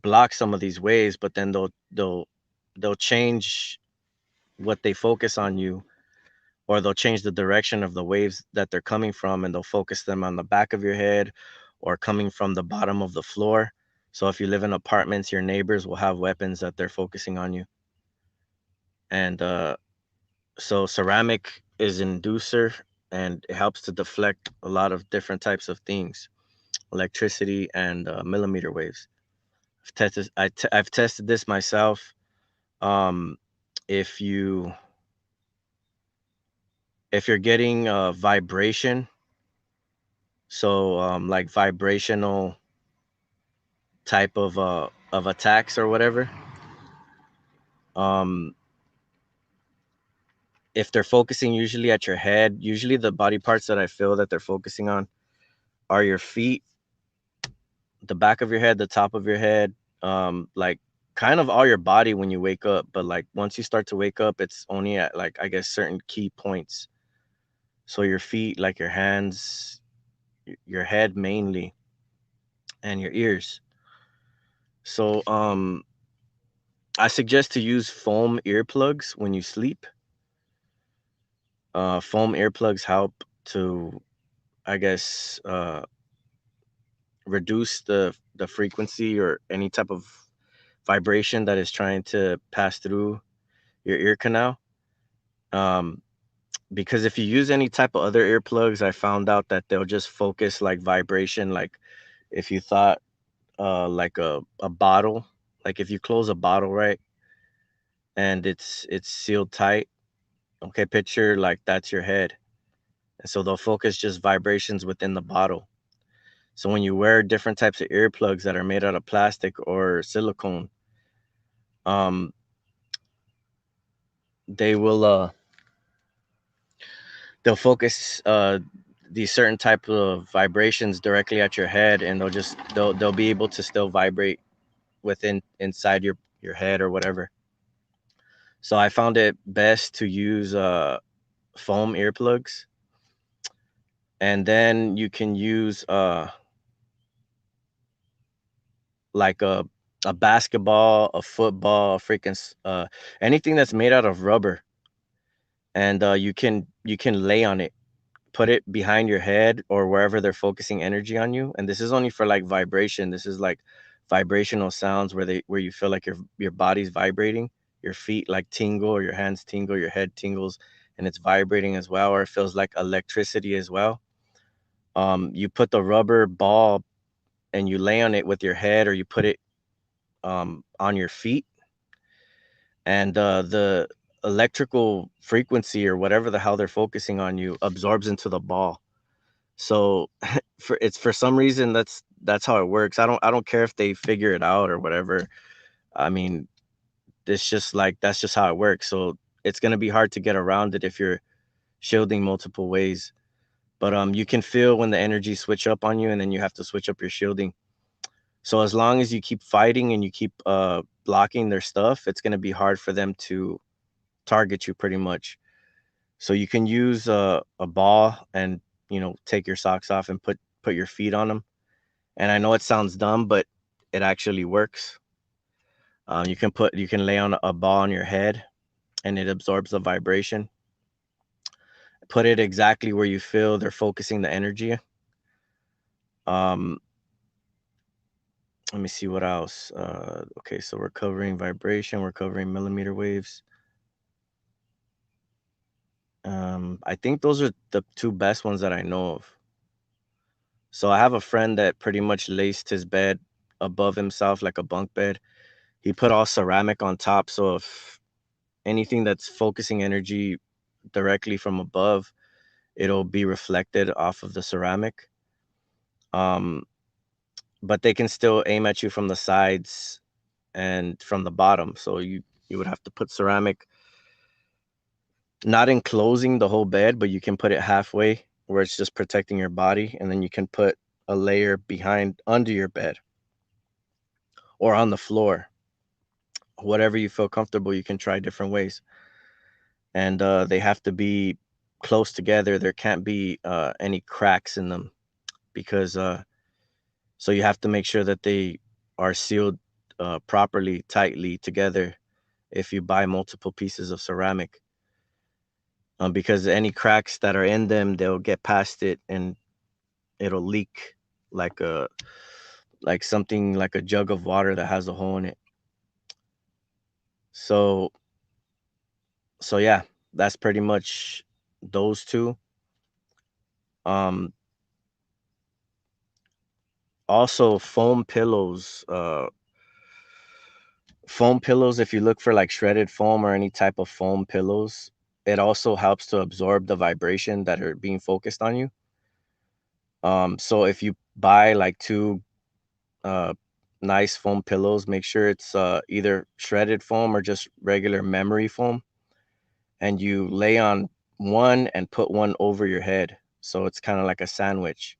block some of these waves, but then they'll change what they focus on you, or they'll change the direction of the waves that they're coming from, and they'll focus them on the back of your head or coming from the bottom of the floor. So if you live in apartments, your neighbors will have weapons that they're focusing on you. And so ceramic is an inducer, and it helps to deflect a lot of different types of things, electricity and millimeter waves. I've tested this myself. Um, if you if you're getting vibration, so like vibrational type of attacks or whatever, um, if they're focusing usually at your head, usually the body parts that I feel that they're focusing on are your feet, the back of your head, the top of your head, like kind of all your body when you wake up, but like once you start to wake up, it's only at like I guess certain key points. So your feet, like your hands, your head mainly, and your ears. So I suggest to use foam earplugs when you sleep. Foam earplugs help to, I guess, reduce the frequency or any type of vibration that is trying to pass through your ear canal. Um, because if you use any type of other earplugs, I found out that they'll just focus like vibration. Like if you thought like a bottle, like if you close a bottle, right, and it's sealed tight. Okay, picture like that's your head. And so they'll focus just vibrations within the bottle. So when you wear different types of earplugs that are made out of plastic or silicone, um, they will they'll focus these certain type of vibrations directly at your head, and they'll be able to still vibrate within inside your head or whatever. So I found it best to use foam earplugs, and then you can use like a basketball, a football, anything that's made out of rubber, and you can lay on it, put it behind your head or wherever they're focusing energy on you. And this is only for like vibration. This is like vibrational sounds where you feel like your body's vibrating, your feet like tingle or your hands tingle, your head tingles, and it's vibrating as well, or it feels like electricity as well. You put the rubber ball and you lay on it with your head, or you put it on your feet, and the electrical frequency or whatever the hell they're focusing on you absorbs into the ball. So for some reason that's how it works. I don't care if they figure it out or whatever. I mean, it's just like that's just how it works. So it's gonna be hard to get around it if you're shielding multiple ways. But you can feel when the energy switch up on you, and then you have to switch up your shielding. So as long as you keep fighting and you keep blocking their stuff, it's gonna be hard for them to target you pretty much. So you can use a ball and take your socks off and put your feet on them. And I know it sounds dumb, but it actually works. You can lay on a ball on your head, and it absorbs the vibration. Put it exactly where you feel they're focusing the energy. Um, Let me see what else. Okay, so we're covering vibration. We're covering millimeter waves. I think those are the two best ones that I know of. So I have a friend that pretty much laced his bed above himself like a bunk bed. He put all ceramic on top, so if anything that's focusing energy directly from above, it'll be reflected off of the ceramic. Um, but they can still aim at you from the sides and from the bottom. So you would have to put ceramic, not enclosing the whole bed, but you can put it halfway where it's just protecting your body, and then you can put a layer behind under your bed or on the floor. Whatever you feel comfortable, you can try different ways. And they have to be close together. There can't be any cracks in them, because so you have to make sure that they are sealed properly, tightly together if you buy multiple pieces of ceramic. Because any cracks that are in them, they'll get past it and it'll leak like a like something like a jug of water that has a hole in it. So yeah, that's pretty much those two. Um, Also foam pillows, if you look for like shredded foam or any type of foam pillows, it also helps to absorb the vibration that are being focused on you. So if you buy like two uh nice foam pillows, make sure it's either shredded foam or just regular memory foam, and you lay on one and put one over your head, so it's kind of like a sandwich,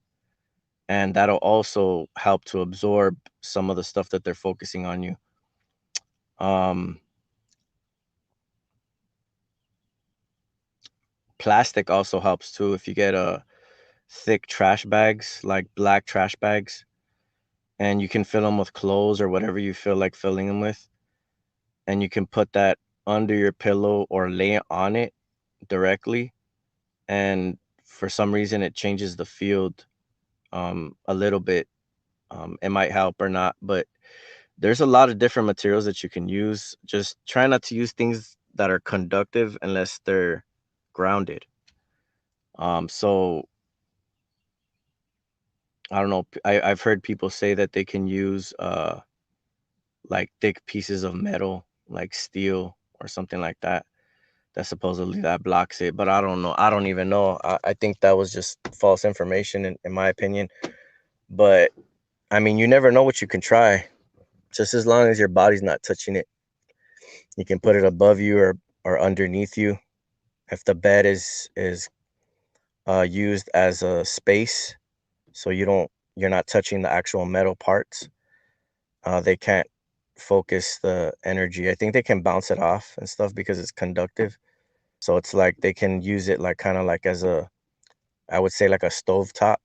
and that'll also help to absorb some of the stuff that they're focusing on you. Um, Plastic also helps too. If you get thick trash bags, like black trash bags, and you can fill them with clothes or whatever you feel like filling them with, and you can put that under your pillow or lay on it directly, and for some reason it changes the field a little bit. It might help or not, but there's a lot of different materials that you can use. Just try not to use things that are conductive unless they're grounded. So I don't know. I've heard people say that they can use like thick pieces of metal, like steel or something like that. That supposedly that blocks it, but I don't know. I don't even know. I think that was just false information in my opinion. But I mean, you never know what you can try. Just as long as your body's not touching it, you can put it above you or underneath you. If the bed is used as a space, so you're not touching the actual metal parts, they can't focus the energy. I think they can bounce it off and stuff because it's conductive. So it's like they can use it like kind of like as a, I would say like a stove top,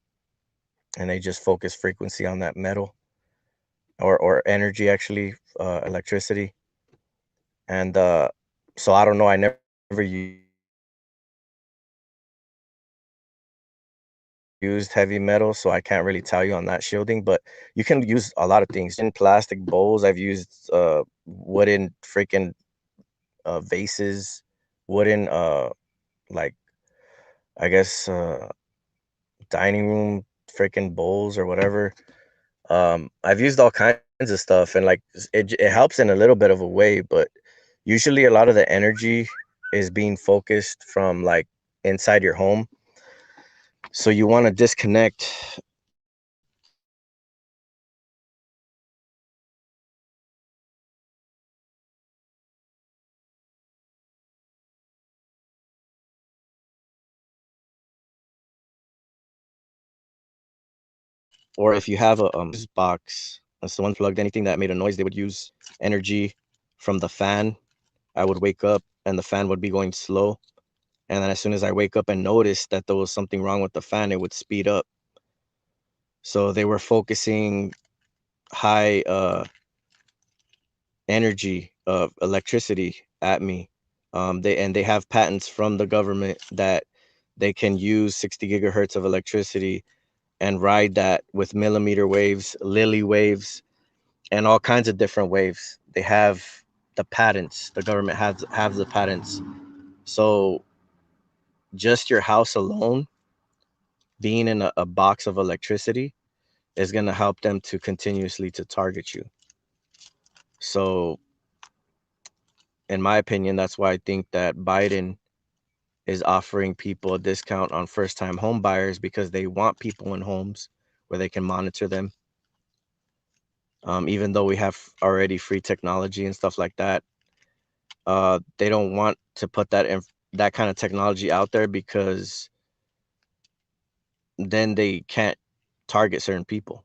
and they just focus frequency on that metal or energy actually, electricity. And so I don't know. I never used heavy metal, so I can't really tell you on that shielding. But you can use a lot of things in plastic bowls. I've used wooden freaking vases, wooden like I guess dining room freaking bowls or whatever. I've used all kinds of stuff, and like it helps in a little bit of a way, but usually a lot of the energy is being focused from like inside your home. So you want to disconnect or if you have a box that's the one plugged anything that made a noise, they would use energy from the fan. I would wake up and the fan would be going slow, and then as soon as I wake up and notice that there was something wrong with the fan, it would speed up. So they were focusing high energy of electricity at me. They have patents from the government that they can use 60 gigahertz of electricity and ride that with millimeter waves, Lily waves, and all kinds of different waves. They have the patents. The government has the patents. So just your house alone being in a box of electricity is going to help them to continuously to target you. So in my opinion, that's why I think that Biden is offering people a discount on first time home buyers because they want people in homes where they can monitor them. Even though we have already free technology and stuff like that, they don't want to put that kind of technology out there because then they can't target certain people.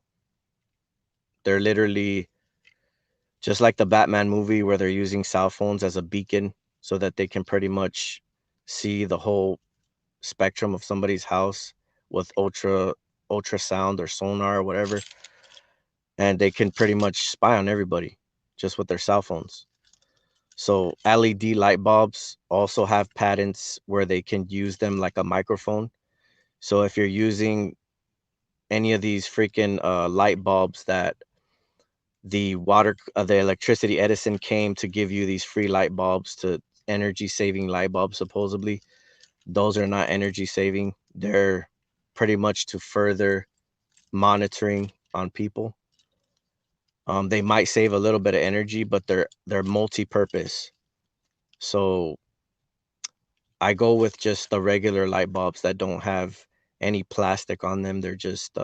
They're literally just like the Batman movie where they're using cell phones as a beacon so that they can pretty much see the whole spectrum of somebody's house with ultrasound or sonar or whatever, and they can pretty much spy on everybody just with their cell phones. So LED light bulbs also have patents where they can use them like a microphone. So if you're using any of these freaking light bulbs that the electricity Edison came to give you these free light bulbs to energy saving light bulbs supposedly, those are not energy saving. They're pretty much to further monitoring on people. They might save a little bit of energy, but they're multi-purpose. So I go with just the regular light bulbs that don't have any plastic on them. They're just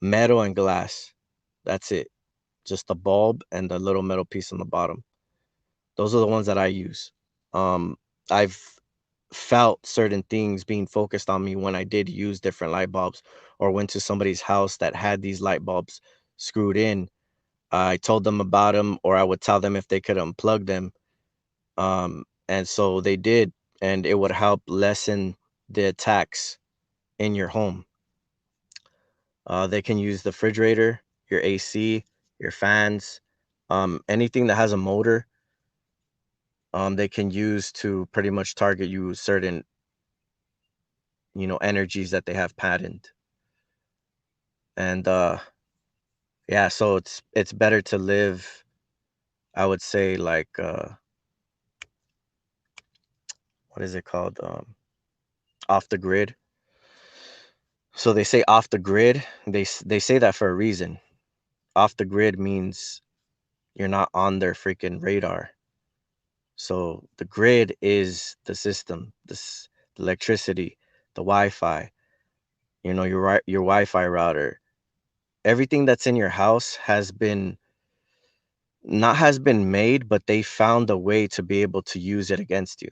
metal and glass. That's it. Just the bulb and the little metal piece on the bottom. Those are the ones that I use. Um, I've felt certain things being focused on me when I did use different light bulbs or went to somebody's house that had these light bulbs screwed in. I told them about them, or I would tell them if they could unplug them. And so they did, and it would help lessen the attacks in your home. They can use the refrigerator, your AC, your fans, anything that has a motor. They can use to pretty much target you certain, energies that they have patented. And yeah, so it's better to live, I would say, like what is it called? Off the grid. So they say off the grid. They say that for a reason. Off the grid means you're not on their freaking radar. So the grid is the system, the electricity, the Wi-Fi, your Wi-Fi router. Everything that's in your house has been not has been made, but they found a way to be able to use it against you.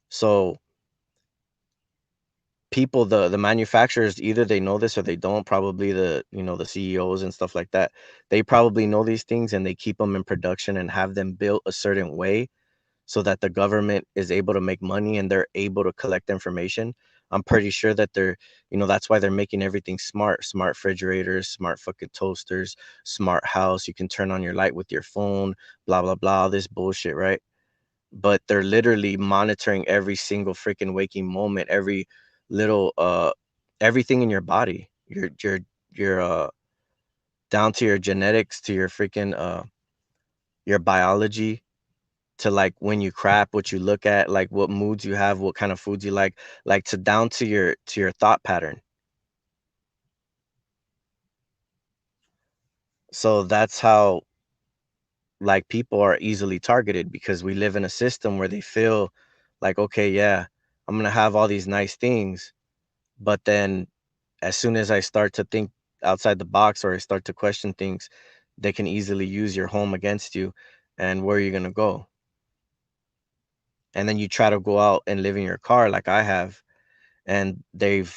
So people, the manufacturers, either they know this or they don't. Probably the CEOs and stuff like that, they probably know these things, and they keep them in production and have them built a certain way so that the government is able to make money and they're able to collect information. I'm pretty sure that that's why they're making everything smart refrigerators, smart fucking toasters, smart house. You can turn on your light with your phone, blah blah blah, all this bullshit, right? But they're literally monitoring every single freaking waking moment, every little everything in your body, your down to your genetics, to your freaking your biology, to like when you crap, what you look at, like what moods you have, what kind of foods you like to down to your thought pattern. So that's how like people are easily targeted, because we live in a system where they feel like, okay, yeah, I'm gonna have all these nice things, but then as soon as I start to think outside the box, or I start to question things, they can easily use your home against you. And where are you gonna go? And then you try to go out and live in your car like I have, and they've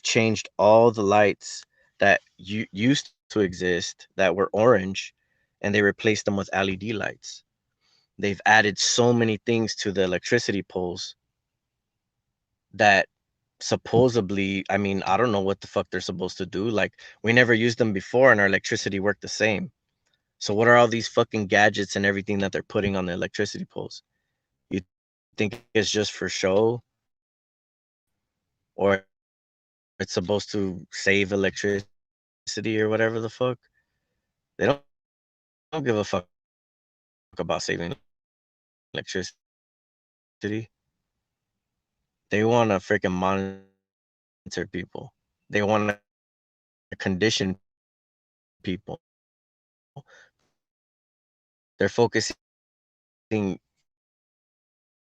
changed all the lights that used to exist that were orange, and they replaced them with LED lights. They've added so many things to the electricity poles that supposedly, I mean, I don't know what the fuck they're supposed to do. Like, we never used them before and our electricity worked the same. So what are all these fucking gadgets and everything that they're putting on the electricity poles? You think it's just for show, or it's supposed to save electricity or whatever the fuck? They don't give a fuck about saving electricity. They want to freaking monitor people. They want to condition people. They're focusing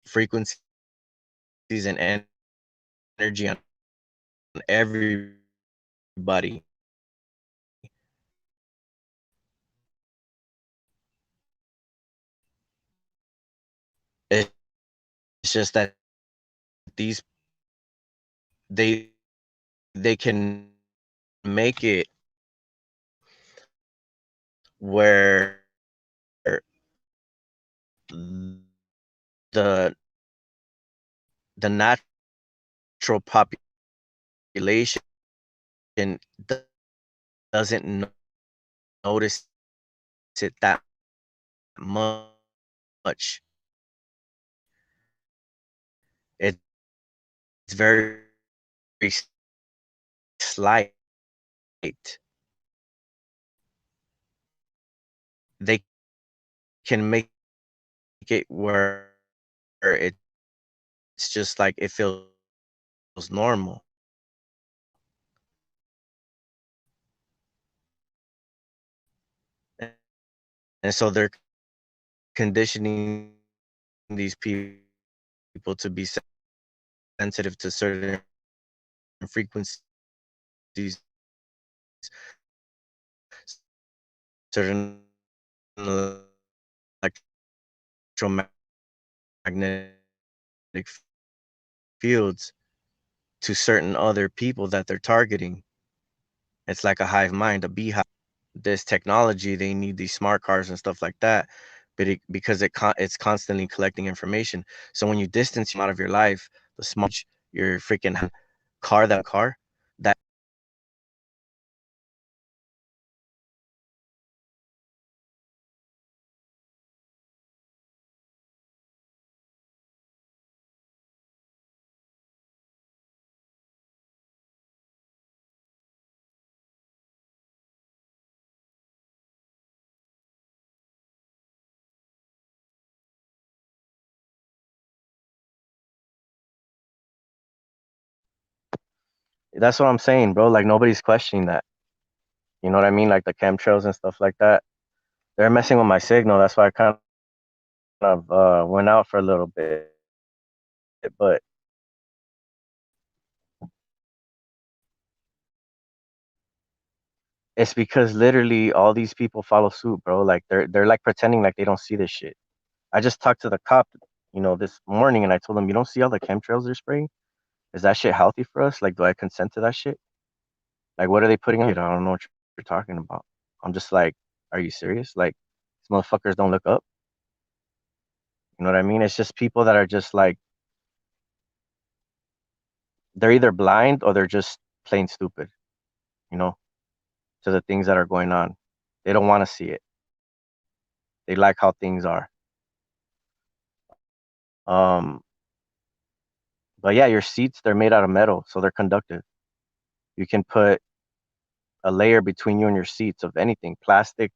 frequencies and energy on everybody. It's just that these they can make it where the the natural population doesn't notice it that much. It's very slight. They can make it where it's just like it feels normal. And so they're conditioning these people to be sensitive to certain frequencies, certain electromagnetic fields to certain other people that they're targeting. It's like a hive mind, a beehive. This technology, they need these smart cars and stuff like that, but because it's constantly collecting information. So when you distance out of your life, the smart your freaking car, that that's what I'm saying, bro. Like nobody's questioning that. You know what I mean? Like the chemtrails and stuff like that. They're messing with my signal. That's why I kind of went out for a little bit. But it's because literally all these people follow suit, bro. Like they're like pretending like they don't see this shit. I just talked to the cop, this morning, and I told him, you don't see all the chemtrails they're spraying? Is that shit healthy for us? Like, do I consent to that shit? Like, what are they putting on it? I don't know what you're talking about. I'm just like, are you serious? Like, these motherfuckers don't look up. You know what I mean? It's just people that are just like, they're either blind or they're just plain stupid, you know, to the things that are going on. They don't want to see it. They like how things are. Um, but yeah, your seats, they're made out of metal, so they're conductive. You can put a layer between you and your seats of anything, plastic,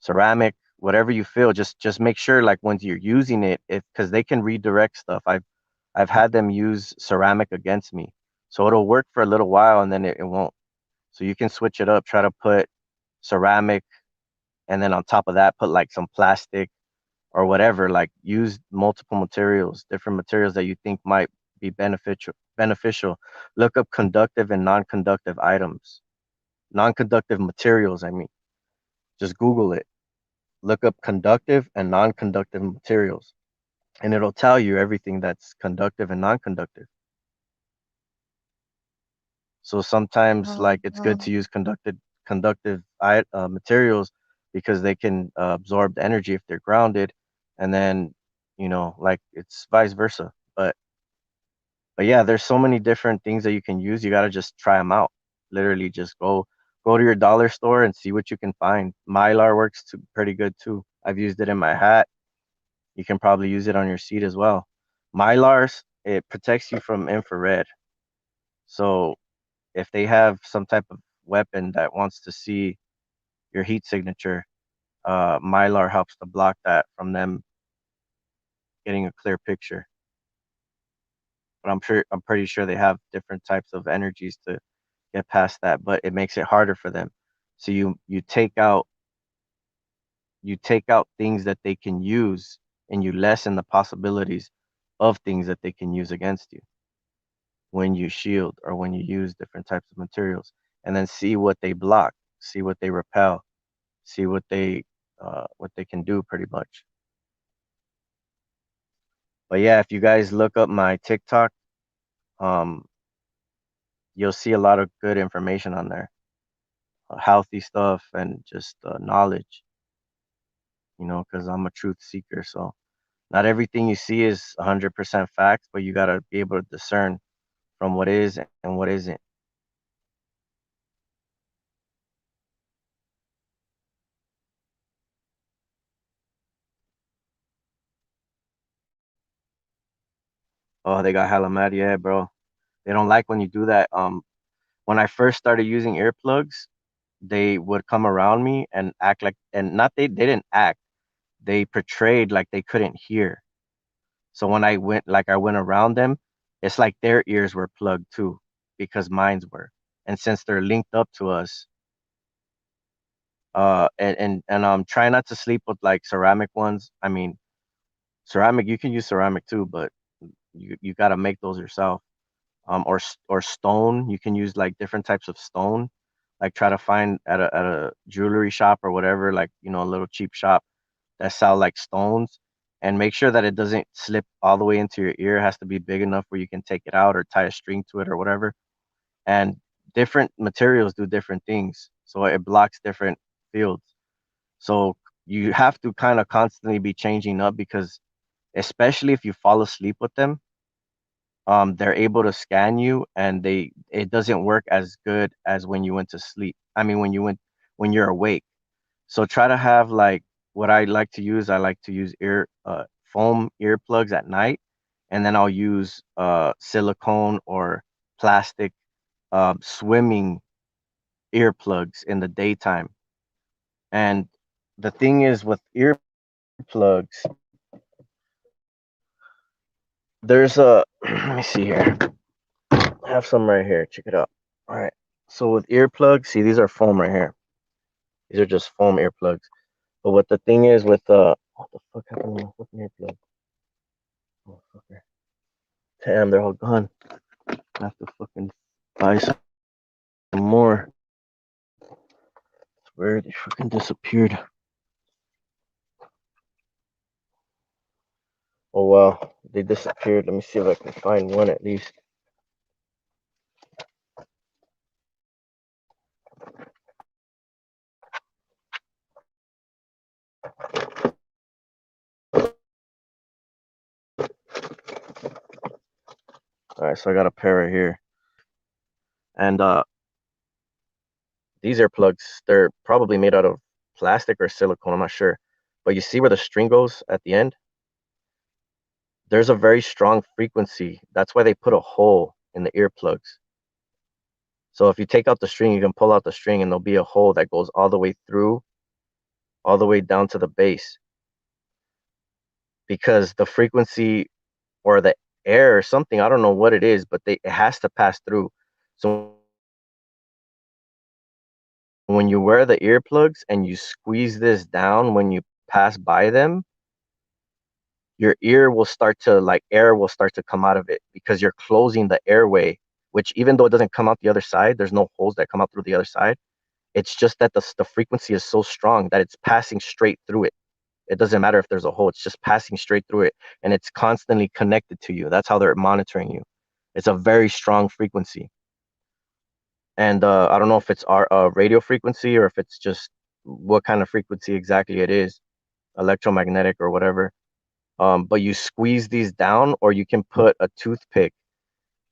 ceramic, whatever you feel. Just make sure like when you're using it, if because they can redirect stuff. I've had them use ceramic against me. So it'll work for a little while and then it won't. So you can switch it up, try to put ceramic and then on top of that put like some plastic or whatever, like use multiple materials, different materials that you think might be beneficial. Look up conductive and non-conductive items. Non-conductive materials, I mean. Just Google it. Look up conductive and non-conductive materials, and it'll tell you everything that's conductive and non-conductive. So sometimes, like, it's good to use conductive materials because they can absorb the energy if they're grounded, and then like it's vice versa. But yeah, there's so many different things that you can use. You gotta just try them out. Literally, just go to your dollar store and see what you can find. Mylar works pretty good too. I've used it in my hat. You can probably use it on your seat as well. Mylars, it protects you from infrared. So if they have some type of weapon that wants to see your heat signature, Mylar helps to block that from them getting a clear picture. But I'm pretty sure they have different types of energies to get past that, but it makes it harder for them. So you take out things that they can use and you lessen the possibilities of things that they can use against you when you shield or when you use different types of materials, and then see what they block, see what they repel, see what they can do pretty much. But yeah, if you guys look up my TikTok, um you'll see a lot of good information on there, healthy stuff and just knowledge, because I'm a truth seeker. So not everything you see is 100% fact, but you got to be able to discern from what is and what isn't. Oh, they got hella mad. Yeah, bro. They don't like when you do that. When I first started using earplugs, they would come around me and act like, and not they didn't act, they portrayed like they couldn't hear. So when I went around them, it's like their ears were plugged too, because mine's were. And since they're linked up to us, and try not to sleep with like ceramic ones. I mean, ceramic, you can use ceramic too, but you got to make those yourself. Or stone, you can use like different types of stone. Like try to find at a jewelry shop or whatever, like a little cheap shop that sell like stones, and make sure that it doesn't slip all the way into your ear. It has to be big enough where you can take it out or tie a string to it or whatever. And different materials do different things, so it blocks different fields. So you have to kind of constantly be changing up because especially if you fall asleep with them, they're able to scan you and it doesn't work as good as when you went to sleep. I mean, when you're awake. So try to have like what I like to use foam earplugs at night, and then I'll use silicone or plastic swimming earplugs in the daytime. And the thing is with earplugs, there's a let me see here. I have some right here. Check it out. All right. So with earplugs, see these are foam right here. These are just foam earplugs. But what the thing is with what the fuck happened to my fucking earplug? Oh fucker. Damn, they're all gone. I have to fucking buy some more. Where they fucking disappeared. Oh wow, they disappeared. Let me see if I can find one at least. All right, so I got a pair right here, and these earplugs, they're probably made out of plastic or silicone. I'm not sure, but you see where the string goes at the end? There's a very strong frequency. That's why they put a hole in the earplugs. So if you take out the string, you can pull out the string, and there'll be a hole that goes all the way through, all the way down to the base, because the frequency or the air or something, I don't know what it is, but it has to pass through. So when you wear the earplugs and you squeeze this down when you pass by them, your ear will start to like air will start to come out of it because you're closing the airway, which even though it doesn't come out the other side, there's no holes that come out through the other side. It's just that the frequency is so strong that it's passing straight through it. It doesn't matter if there's a hole, it's just passing straight through it and it's constantly connected to you. That's how they're monitoring you. It's a very strong frequency. And I don't know if it's our radio frequency or if it's just what kind of frequency exactly it is, electromagnetic or whatever. But you squeeze these down, or you can put a toothpick.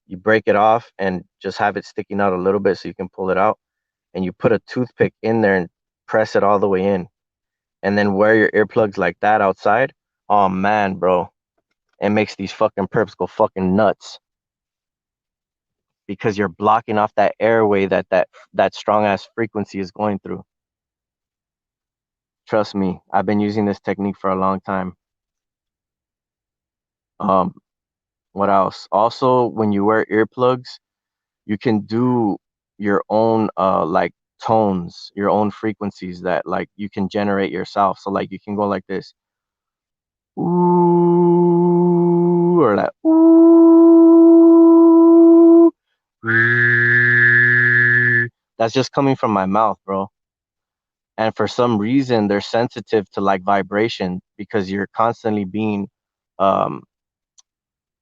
You break it off and just have it sticking out a little bit so you can pull it out. And you put a toothpick in there and press it all the way in. And then wear your earplugs like that outside. Oh man, bro. It makes these fucking perps go fucking nuts because you're blocking off that airway that strong ass frequency is going through. Trust me, I've been using this technique for a long time. Um, what else? Also, when you wear earplugs, you can do your own like tones, your own frequencies that like you can generate yourself. So like you can go like this, ooh, or like ooh. That's just coming from my mouth, bro. And for some reason, they're sensitive to like vibration because you're constantly being um,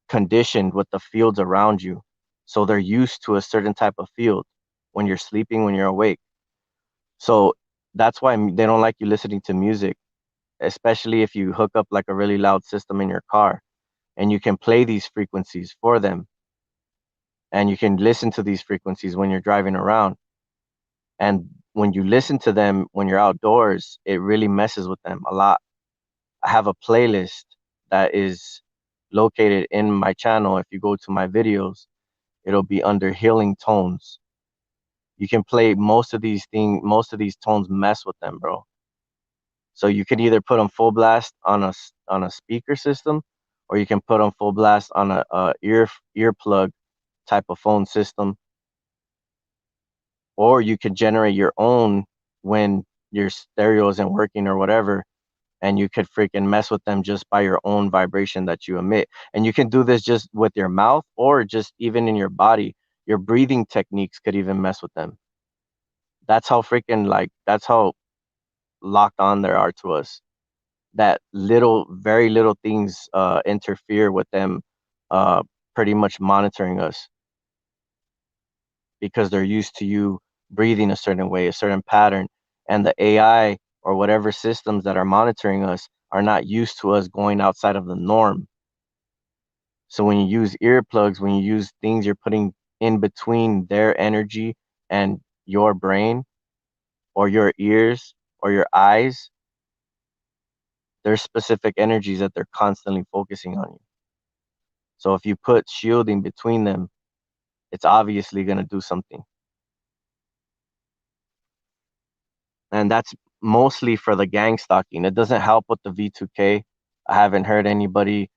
conditioned with the fields around you. So they're used to a certain type of field when you're sleeping, when you're awake. So that's why they don't like you listening to music, especially if you hook up like a really loud system in your car and you can play these frequencies for them and you can listen to these frequencies when you're driving around. And when you listen to them when you're outdoors, it really messes with them a lot. I have a playlist that is located in my channel. If you go to my videos, it'll be under healing tones. You can play most of these tones mess with them, bro. So you can either put them full blast on a speaker system, or you can put them full blast on a earplug type of phone system, or you could generate your own when your stereo isn't working or whatever, and you could freaking mess with them just by your own vibration that you emit. And you can do this just with your mouth or just even in your body. Your breathing techniques could even mess with them. That's how freaking like that's how locked on they are to us. That very little things interfere with them pretty much monitoring us. because they're used to you breathing a certain way, a certain pattern, and the AI or whatever systems that are monitoring us are not used to us going outside of the norm. So when you use earplugs, when you use things you're putting in between their energy and your brain or your ears or your eyes, there's specific energies that they're constantly focusing on you. So if you put shielding between them, it's obviously going to do something. And that's mostly for the gang stalking. It doesn't help with the V2K. I haven't heard anybody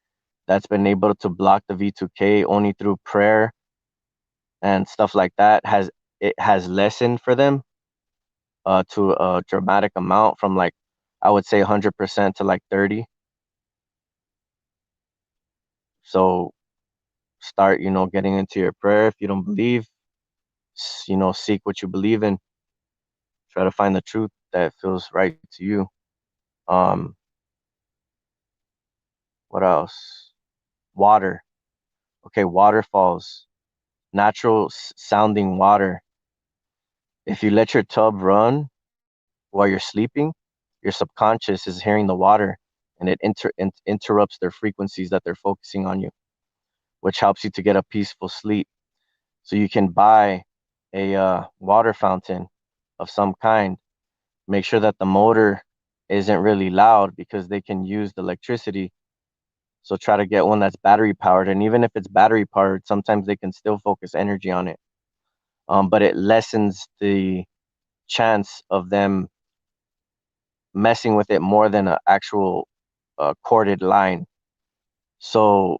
that's been able to block the V2K only through prayer and stuff like that. Has lessened for them to a dramatic amount from like I would say 100% to like 30. So start, getting into your prayer. If you don't believe, seek what you believe in. Try to find the truth that feels right to you. Um, what else? Water. Okay, waterfalls, natural sounding water. If you let your tub run while you're sleeping, your subconscious is hearing the water and it interrupts their frequencies that they're focusing on you, which helps you to get a peaceful sleep. So you can buy a water fountain of some kind. Make sure that the motor isn't really loud because they can use the electricity. So try to get one that's battery powered. And even if it's battery powered, sometimes they can still focus energy on it. But it lessens the chance of them messing with it more than an actual corded line. So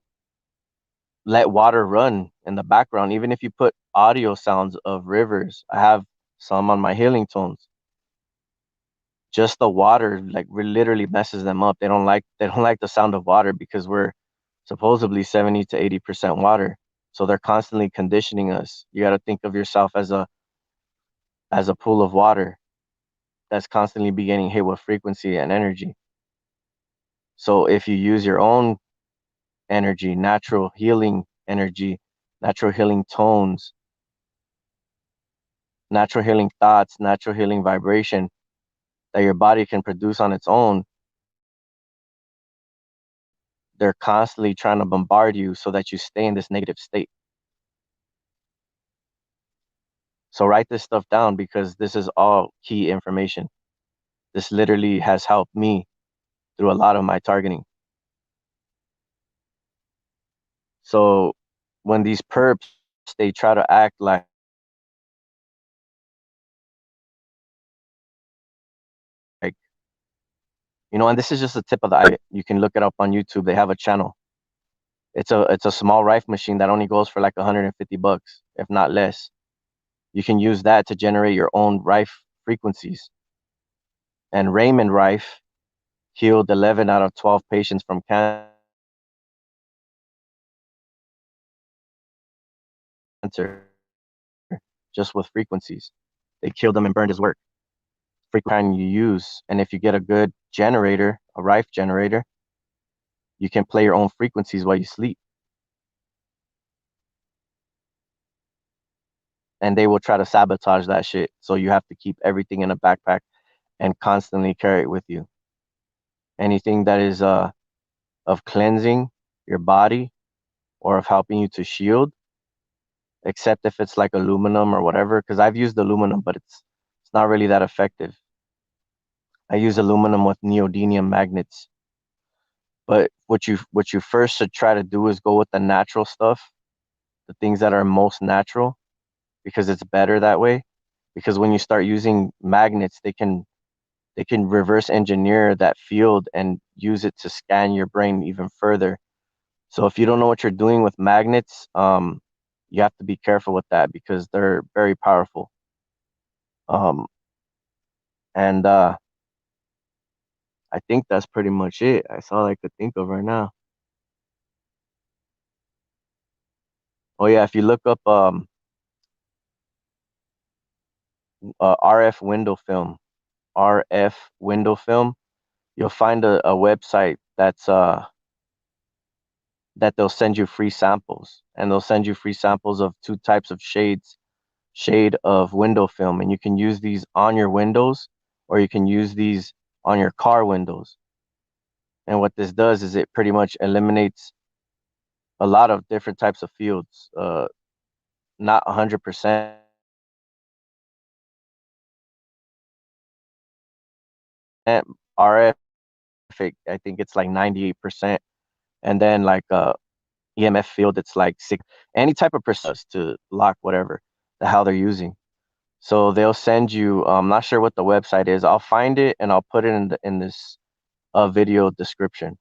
let water run in the background. Even if you put audio sounds of rivers, I have some on my healing tones. Just the water like literally messes them up. They don't like the sound of water because we're supposedly 70 to 80% water. So they're constantly conditioning us. You got to think of yourself as a pool of water that's constantly be getting hit with frequency and energy. So if you use your own energy, natural healing energy, natural healing tones, natural healing thoughts, natural healing vibration that your body can produce on its own, they're constantly trying to bombard you so that you stay in this negative state. So write this stuff down because this is all key information. This literally has helped me through a lot of my targeting. So when these perps they try to act like and this is just the tip of the iceberg. You can look it up on YouTube. They have a channel. It's a small rife machine that only goes for like $150, if not less. You can use that to generate your own rife frequencies. And Raymond Rife healed 11 out of 12 patients from cancer just with frequencies. They killed them and burned his work. Frequency kind you use, and if you get a good generator, a rife generator, you can play your own frequencies while you sleep. And they will try to sabotage that shit. So you have to keep everything in a backpack and constantly carry it with you. Anything that is of cleansing your body or of helping you to shield, except if it's like aluminum or whatever, because I've used aluminum, but it's not really that effective. I use aluminum with neodymium magnets. But what you first should try to do is go with the natural stuff, the things that are most natural, because it's better that way. Because when you start using magnets, they can reverse engineer that field and use it to scan your brain even further. So if you don't know what you're doing with magnets, you have to be careful with that because they're very powerful. Um, and I think that's pretty much it. That's all I could think of right now. Oh yeah, if you look up RF window film, RF window film, you'll find a website that they'll send you free samples, and they'll send you free samples of two types of shades shade of window film, and you can use these on your windows, or you can use these on your car windows. And what this does is it pretty much eliminates a lot of different types of fields. Not 100%, RF, I think it's like 98%. And then like EMF field, it's like six. Any type of to lock whatever the hell they're using. So they'll send you. I'm not sure what the website is. I'll find it and I'll put it in this video description.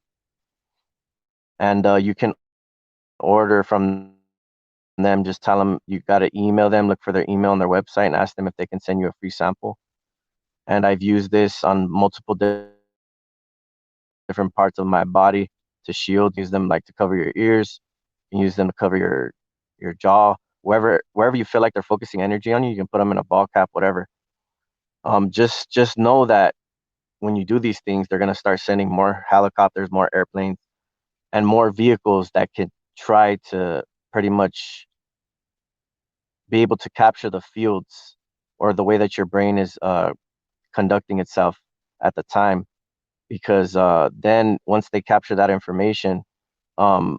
And you can order from them. Just tell them you got to email them, look for their email on their website, and ask them if they can send you a free sample. And I've used this on multiple different parts of my body to shield. Use them like to cover your ears. You can use them to cover your jaw. Wherever you feel like they're focusing energy on you, you can put them in a ball cap, whatever. Just know that when you do these things, they're gonna start sending more helicopters, more airplanes, and more vehicles that can try to pretty much be able to capture the fields or the way that your brain is conducting itself at the time. Because then once they capture that information, um,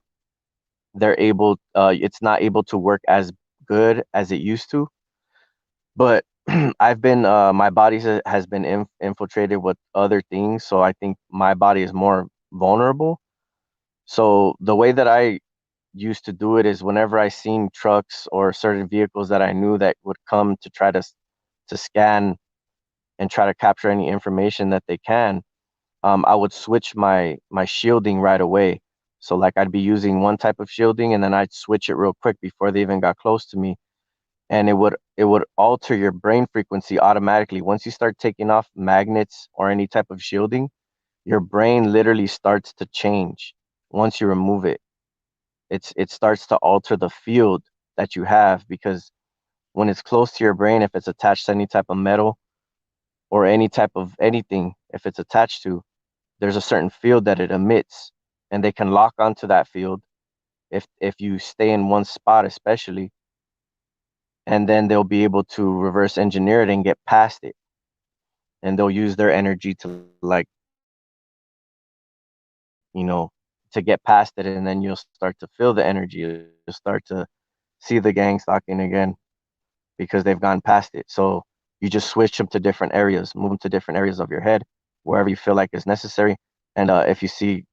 they're able, it's not able to work as good as it used to. But I've been, my body has been infiltrated with other things, so I think my body is more vulnerable. So the way that I used to do it is whenever I seen trucks or certain vehicles that I knew that would come to try to scan and try to capture any information that they can, I would switch my shielding right away. So like I'd be using one type of shielding and then I'd switch it real quick before they even got close to me. And it would alter your brain frequency automatically. Once you start taking off magnets or any type of shielding, your brain literally starts to change once you remove it. It starts to alter the field that you have, because when it's close to your brain, if it's attached to any type of metal or any type of anything, if it's attached to, there's a certain field that it emits, and they can lock onto that field if you stay in one spot especially, and then they'll be able to reverse engineer it and get past it, and they'll use their energy to like, you know, to get past it, and then you'll start to feel the energy. You'll start to see the gang stalking again because they've gone past it. So you just switch them to different areas, move them to different areas of your head, wherever you feel like is necessary. And if you see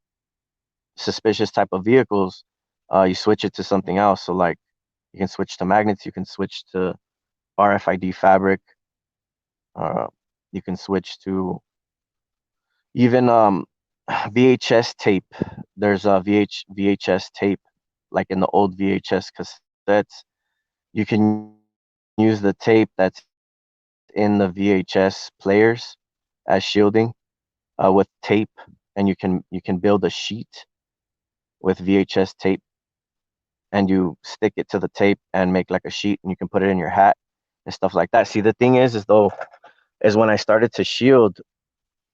suspicious type of vehicles, you switch it to something else. So like you can switch to magnets, you can switch to RFID fabric, uh, you can switch to even VHS tape. There's a VHS tape, like in the old VHS cassettes. You can use the tape that's in the VHS players as shielding with tape, and you can build a sheet with VHS tape, and you stick it to the tape and make like a sheet, and you can put it in your hat and stuff like that. See, the thing is though, is when I started to shield,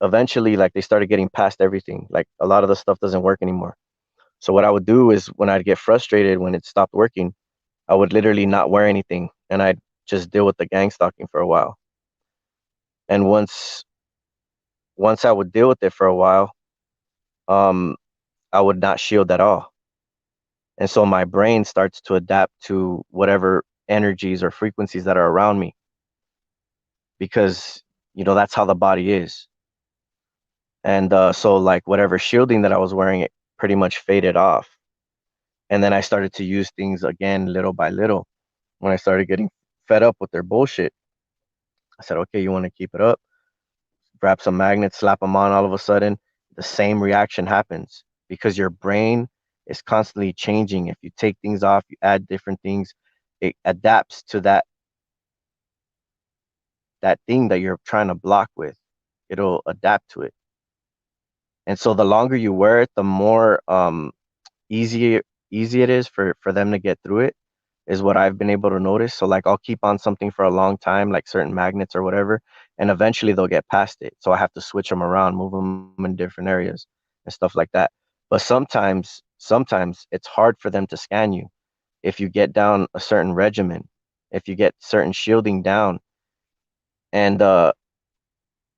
eventually, like they started getting past everything. Like a lot of the stuff doesn't work anymore. So what I would do is when I'd get frustrated when it stopped working, I would literally not wear anything, and I'd just deal with the gang stalking for a while. And once I would deal with it for a while, um, I would not shield at all. And so my brain starts to adapt to whatever energies or frequencies that are around me, because that's how the body is. And so like whatever shielding that I was wearing, it pretty much faded off. And then I started to use things again little by little. When I started getting fed up with their bullshit, I said, okay, you want to keep it up? Grab some magnets, slap them on. All of a sudden, the same reaction happens because your brain is constantly changing. If you take things off, you add different things, it adapts to that thing that you're trying to block with. It'll adapt to it. And so the longer you wear it, the more easy easy it is for them to get through it, is what I've been able to notice. So like I'll keep on something for a long time, like certain magnets or whatever, and eventually they'll get past it. So I have to switch them around, move them in different areas and stuff like that. But sometimes it's hard for them to scan you if you get down a certain regimen. if you get certain shielding down. And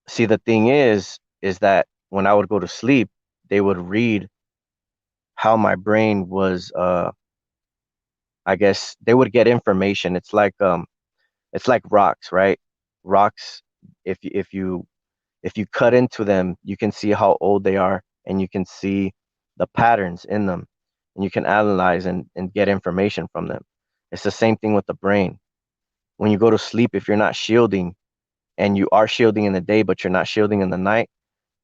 see, the thing is that when I would go to sleep, they would read how my brain was. I guess they would get information. It's like rocks, right? Rocks. If you cut into them, you can see how old they are, and you can see the patterns in them, and you can analyze and get information from them. It's the same thing with the brain. When you go to sleep, if you're not shielding, and you are shielding in the day, but you're not shielding in the night,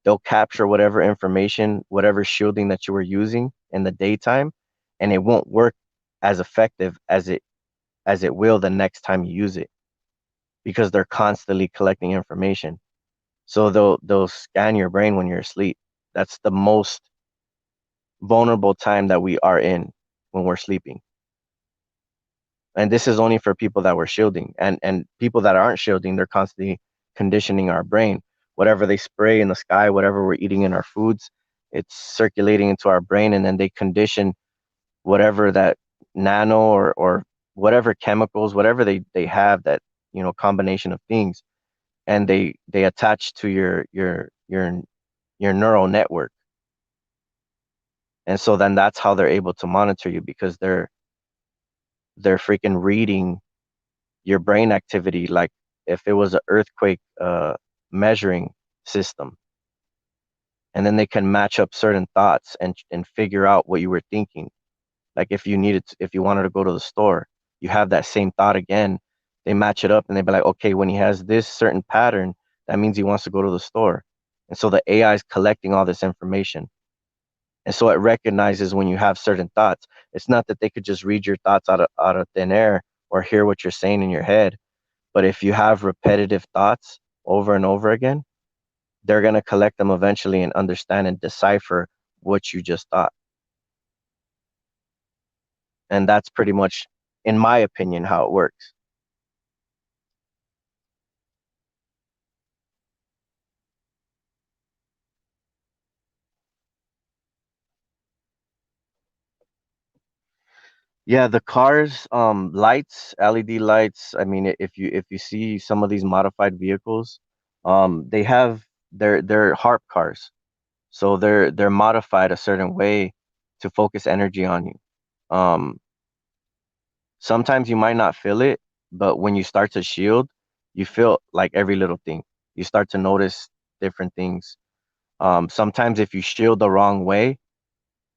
they'll capture whatever information, whatever shielding that you were using in the daytime, and it won't work as effective as it will the next time you use it because they're constantly collecting information. So they'll scan your brain when you're asleep. That's the most vulnerable time that we are in when we're sleeping. And this is only for people that were shielding. And people that aren't shielding, they're constantly conditioning our brain. Whatever they spray in the sky, whatever we're eating in our foods, it's circulating into our brain, and then they condition whatever that nano or whatever chemicals, whatever they have, that combination of things, and they attach to your neural network. And so then that's how they're able to monitor you, because they're freaking reading your brain activity, like if it was an earthquake measuring system. And then they can match up certain thoughts and figure out what you were thinking. Like if you wanted to go to the store, you have that same thought again. They match it up and they be like, okay, when he has this certain pattern, that means he wants to go to the store. And so the AI is collecting all this information. And so it recognizes when you have certain thoughts. It's not that they could just read your thoughts out of thin air or hear what you're saying in your head. But if you have repetitive thoughts over and over again, they're going to collect them eventually and understand and decipher what you just thought. And that's pretty much, in my opinion, how it works. Yeah, the cars, lights, LED lights. I mean, if you see some of these modified vehicles, they have they're HARP cars. So they're modified a certain way to focus energy on you. Um, Sometimes you might not feel it, but when you start to shield, you feel like every little thing. You start to notice different things. Sometimes if you shield the wrong way,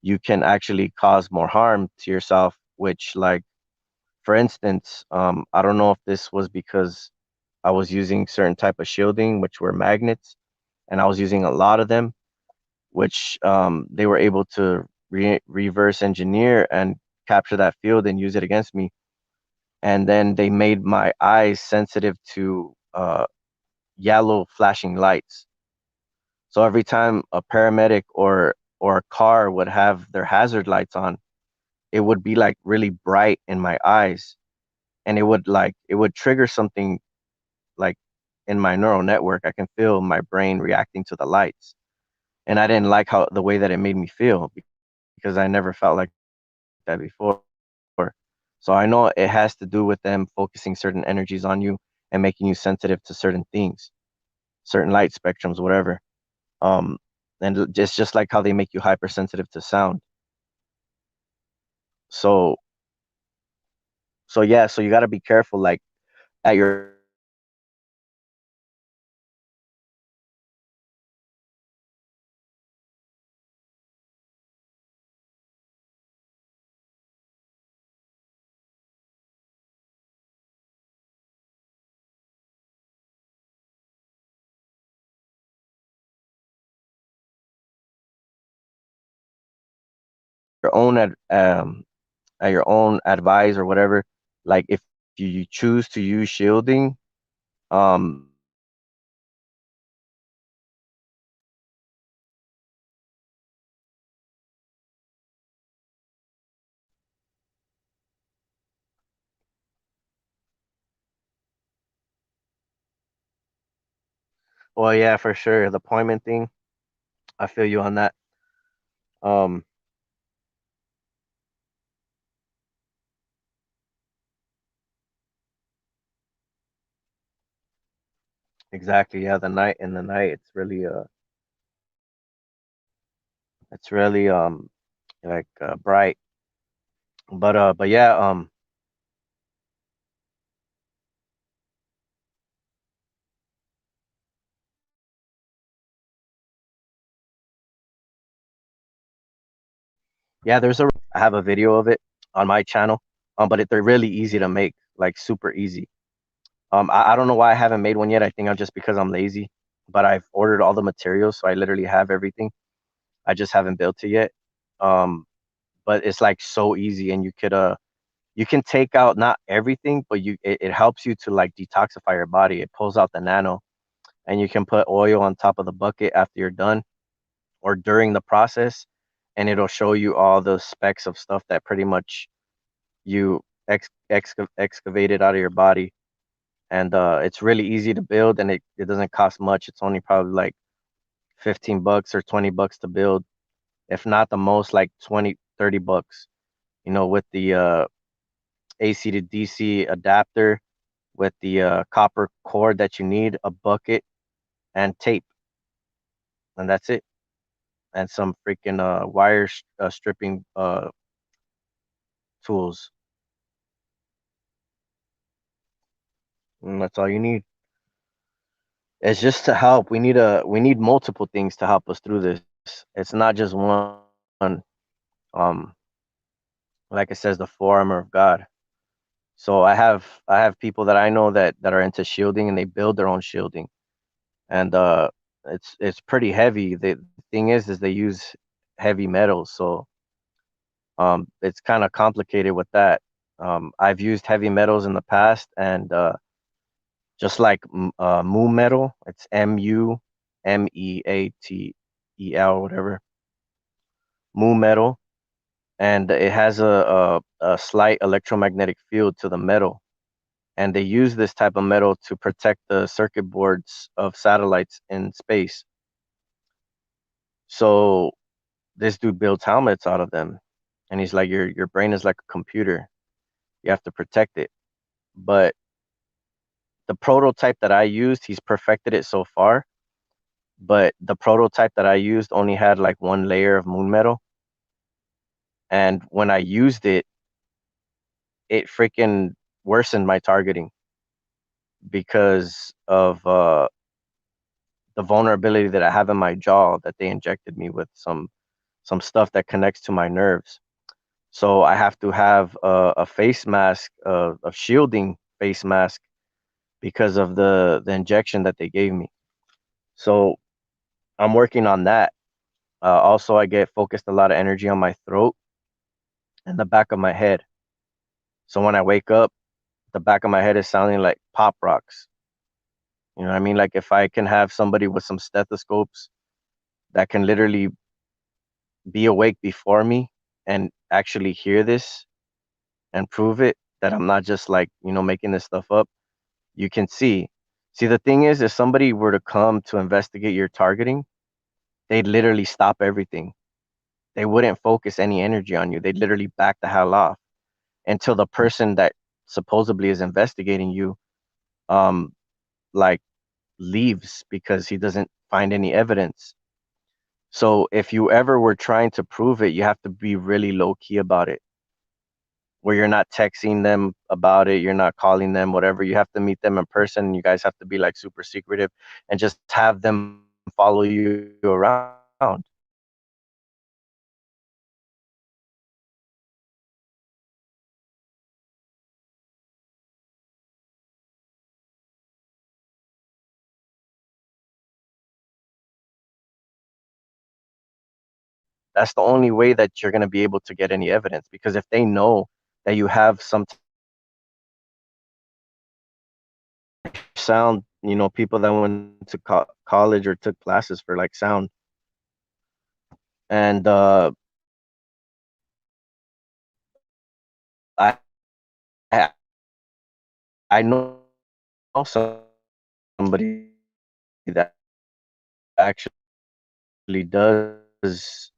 you can actually cause more harm to yourself, which, like, for instance, I don't know if this was because I was using certain type of shielding, which were magnets, and I was using a lot of them, which they were able to reverse engineer and capture that field and use it against me. And then they made my eyes sensitive to yellow flashing lights. So every time a paramedic or a car would have their hazard lights on, it would be like really bright in my eyes, and it would trigger something like in my neural network. I can feel my brain reacting to the lights, and I didn't like how the way that it made me feel because I never felt like that before. So I know it has to do with them focusing certain energies on you and making you sensitive to certain things, certain light spectrums, whatever. Um, and just like how they make you hypersensitive to sound. So yeah, so you got to be careful, like at your own advice or whatever. Like if you choose to use shielding, you got to be careful because at your own advice or whatever, like if you choose to use shielding, you got to be careful because well, yeah, for sure, the appointment thing, I feel you on that. um Exactly. Yeah, the night in the night, it's really like bright. But yeah, yeah. I have a video of it on my channel. But they're really easy to make, like super easy. I don't know why I haven't made one yet. I think I'm just because I'm lazy. But I've ordered all the materials, so I literally have everything. I just haven't built it yet. Um, but it's like so easy, and you can take out not everything, but it helps you to like detoxify your body. It pulls out the nano, and you can put oil on top of the bucket after you're done or during the process, and it'll show you all the specks of stuff that pretty much you excavated out of your body. And it's really easy to build, and it doesn't cost much. It's only probably like 15 bucks or 20 bucks to build, if not the most, like 20, 30 bucks, with the AC to DC adapter, with the copper cord that you need, a bucket, and tape, and that's it. And some freaking stripping tools. And that's all you need. It's just to help. We need multiple things to help us through this. It's not just one. Um, like it says, the forearmor of God. So I have people that I know that are into shielding, and they build their own shielding, and it's pretty heavy. The thing is they use heavy metals, so it's kind of complicated with that. I've used heavy metals in the past, and just like mu metal, it's Mumeatel, whatever, mu metal, and it has a slight electromagnetic field to the metal, and they use this type of metal to protect the circuit boards of satellites in space. So this dude builds helmets out of them, and he's like, your brain is like a computer. You have to protect it. But the prototype that I used, he's perfected it so far. But the prototype that I used only had like one layer of moon metal, and when I used it, it freaking worsened my targeting because of the vulnerability that I have in my jaw that they injected me with some stuff that connects to my nerves. So I have to have a face mask, a shielding face mask, because of the injection that they gave me. So I'm working on that. Also, I get focused a lot of energy on my throat and the back of my head. So when I wake up, the back of my head is sounding like pop rocks. You know what I mean? Like if I can have somebody with some stethoscopes that can literally be awake before me and actually hear this and prove it, that I'm not just like, making this stuff up, you can see. See, the thing is, if somebody were to come to investigate your targeting, they'd literally stop everything. They wouldn't focus any energy on you. They'd literally back the hell off until the person that supposedly is investigating you, um, like leaves because he doesn't find any evidence. So if you ever were trying to prove it, you have to be really low key about it, where you're not texting them about it, you're not calling them, whatever. You have to meet them in person. And you guys have to be like super secretive and just have them follow you around. That's the only way that you're going to be able to get any evidence, because if they know that you have some sound, people that went to college or took classes for like sound, and I know somebody that actually does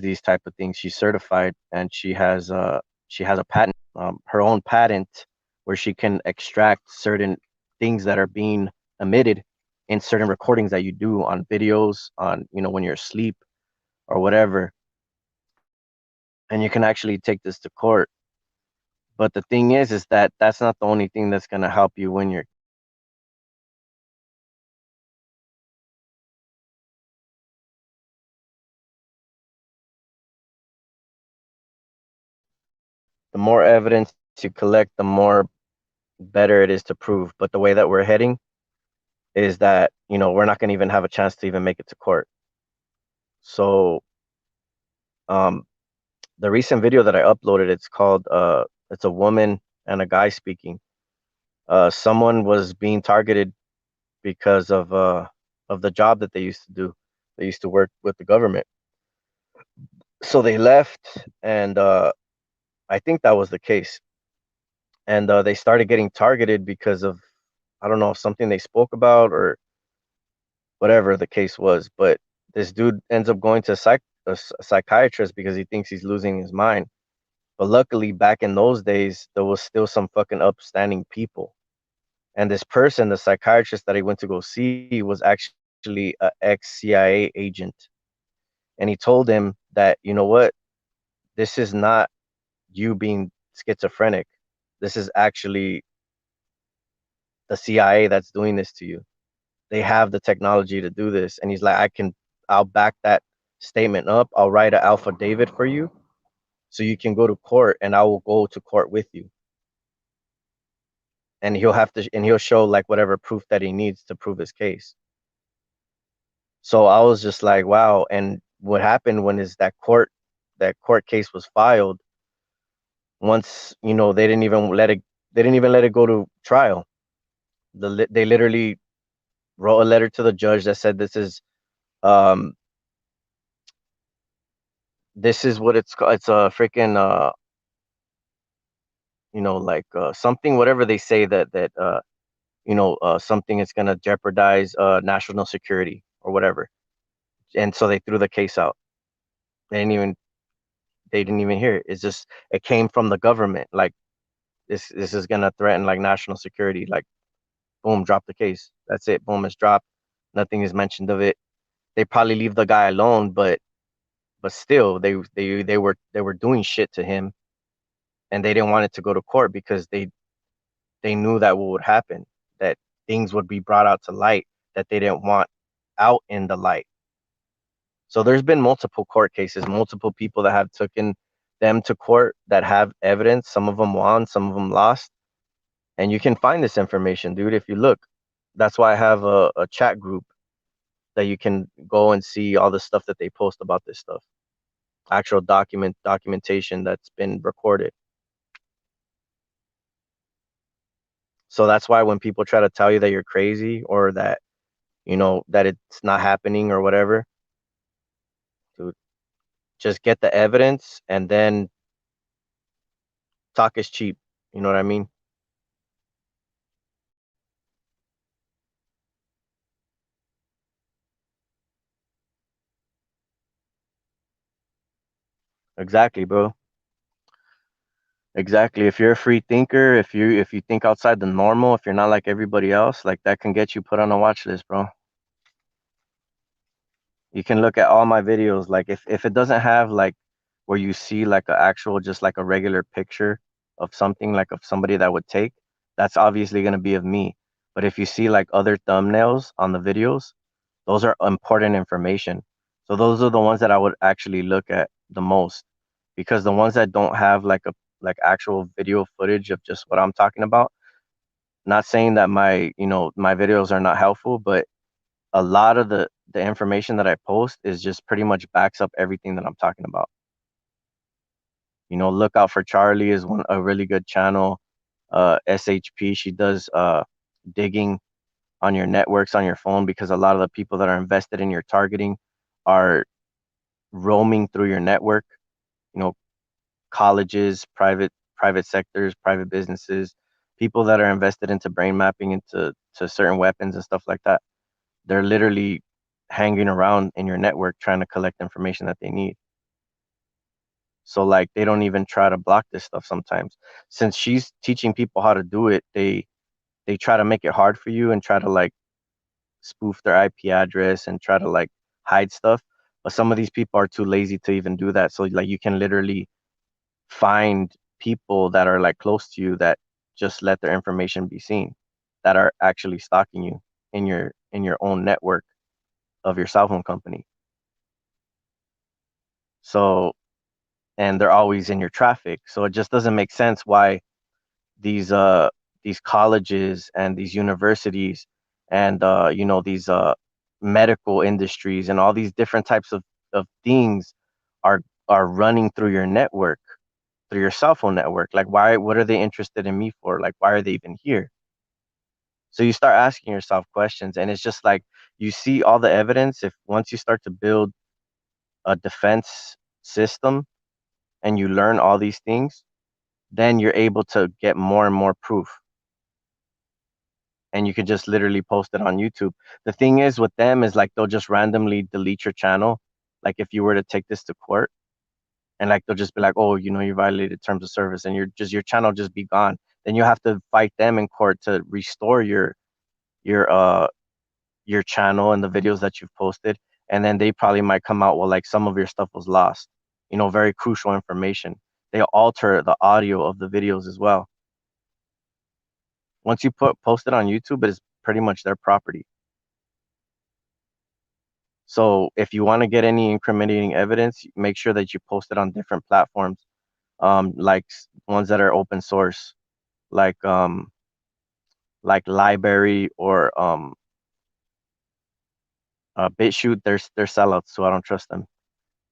these type of things. She's certified, and she has a patent, her own patent where she can extract certain things that are being emitted in certain recordings that you do on videos, on, when you're asleep or whatever. And you can actually take this to court. But the thing is that that's not the only thing that's going to help you win your case. The more evidence you collect, the more better it is to prove. But the way that we're heading is that, we're not going to even have a chance to even make it to court. So, um, the recent video that I uploaded, it's called, it's a woman and a guy speaking. Someone was being targeted because of the job that they used to do. They used to work with the government. So they left, and I think that was the case. And they started getting targeted because of, I don't know, if something they spoke about or whatever the case was. But this dude ends up going to a psychiatrist because he thinks he's losing his mind. But luckily, back in those days, there was still some fucking upstanding people. And this person, the psychiatrist that he went to go see, was actually a ex-CIA agent. And he told him that, you know what, this is not you being schizophrenic. This is actually the CIA that's doing this to you. They have the technology to do this. And he's like, I'll back that statement up. I'll write an alpha David for you so you can go to court, and I will go to court with you. And he'll show like whatever proof that he needs to prove his case. So I was just like, wow. And what happened when is that court case was filed, once, they didn't even let it go to trial. They literally wrote a letter to the judge that said um this is what it's called. It's a freaking like something, whatever they say, that something is going to jeopardize national security or whatever. And so they threw the case out. They didn't even they didn't even hear it. It's just, it came from the government, like, this is going to threaten like national security, like, boom, drop the case. That's it. Boom, it's dropped. Nothing is mentioned of it. They probably leave the guy alone, but still, they were doing shit to him, and they didn't want it to go to court because they knew that what would happen, that things would be brought out to light that they didn't want out in the light. So there's been multiple court cases, multiple people that have taken them to court that have evidence. Some of them won, some of them lost. And you can find this information, dude, if you look. That's why I have a chat group that you can go and see all the stuff that they post about this stuff. Actual documentation that's been recorded. So that's why when people try to tell you that you're crazy, or that, that it's not happening or whatever, dude, just get the evidence, and then talk is cheap. You know what I mean? Exactly, bro. Exactly. If you're a free thinker, if you think outside the normal, if you're not like everybody else, like, that can get you put on a watch list, bro. You can look at all my videos. Like, if it doesn't have like where you see like a actual, just like a regular picture of something, like of somebody that would take, that's obviously gonna be of me. But if you see like other thumbnails on the videos, those are important information. So those are the ones that I would actually look at the most, because the ones that don't have like actual video footage of just what I'm talking about, not saying that my videos are not helpful, but a lot of the information that I post is just pretty much backs up everything that I'm talking about. Look out for Charlie, is a really good channel. SHP, she does digging on your networks on your phone, because a lot of the people that are invested in your targeting are roaming through your network. You know, colleges, private sectors, private businesses, people that are invested into brain mapping, into certain weapons and stuff like that. They're literally hanging around in your network trying to collect information that they need. So like they don't even try to block this stuff sometimes. Since she's teaching people how to do it, they try to make it hard for you and try to like spoof their IP address and try to like hide stuff. But some of these people are too lazy to even do that. So like you can literally find people that are like close to you that just let their information be seen, that are actually stalking you in your own network of your cell phone company. So and they're always in your traffic. So it just doesn't make sense why these uh these colleges and these universities and these medical industries and all these different types of things are are running through your network, through your cell phone network. Like why, what are they interested in me for? Like why are they even here? So you start asking yourself questions, and it's just like you see all the evidence. If once you start to build a defense system and you learn all these things, then you're able to get more and more proof, and you could just literally post it on YouTube. The thing is with them is like they'll just randomly delete your channel. Like if you were to take this to court, and like they'll just be like, oh, you violated terms of service, and your channel just be gone. Then you have to fight them in court to restore your your channel and the videos that you've posted. And then they probably might come out, well, like some of your stuff was lost, very crucial information. They alter the audio of the videos as well. Once you post it on YouTube, it is pretty much their property. So if you want to get any incriminating evidence, make sure that you post it on different platforms, like ones that are open source, like Library or BitChute. They're sellouts, so I don't trust them.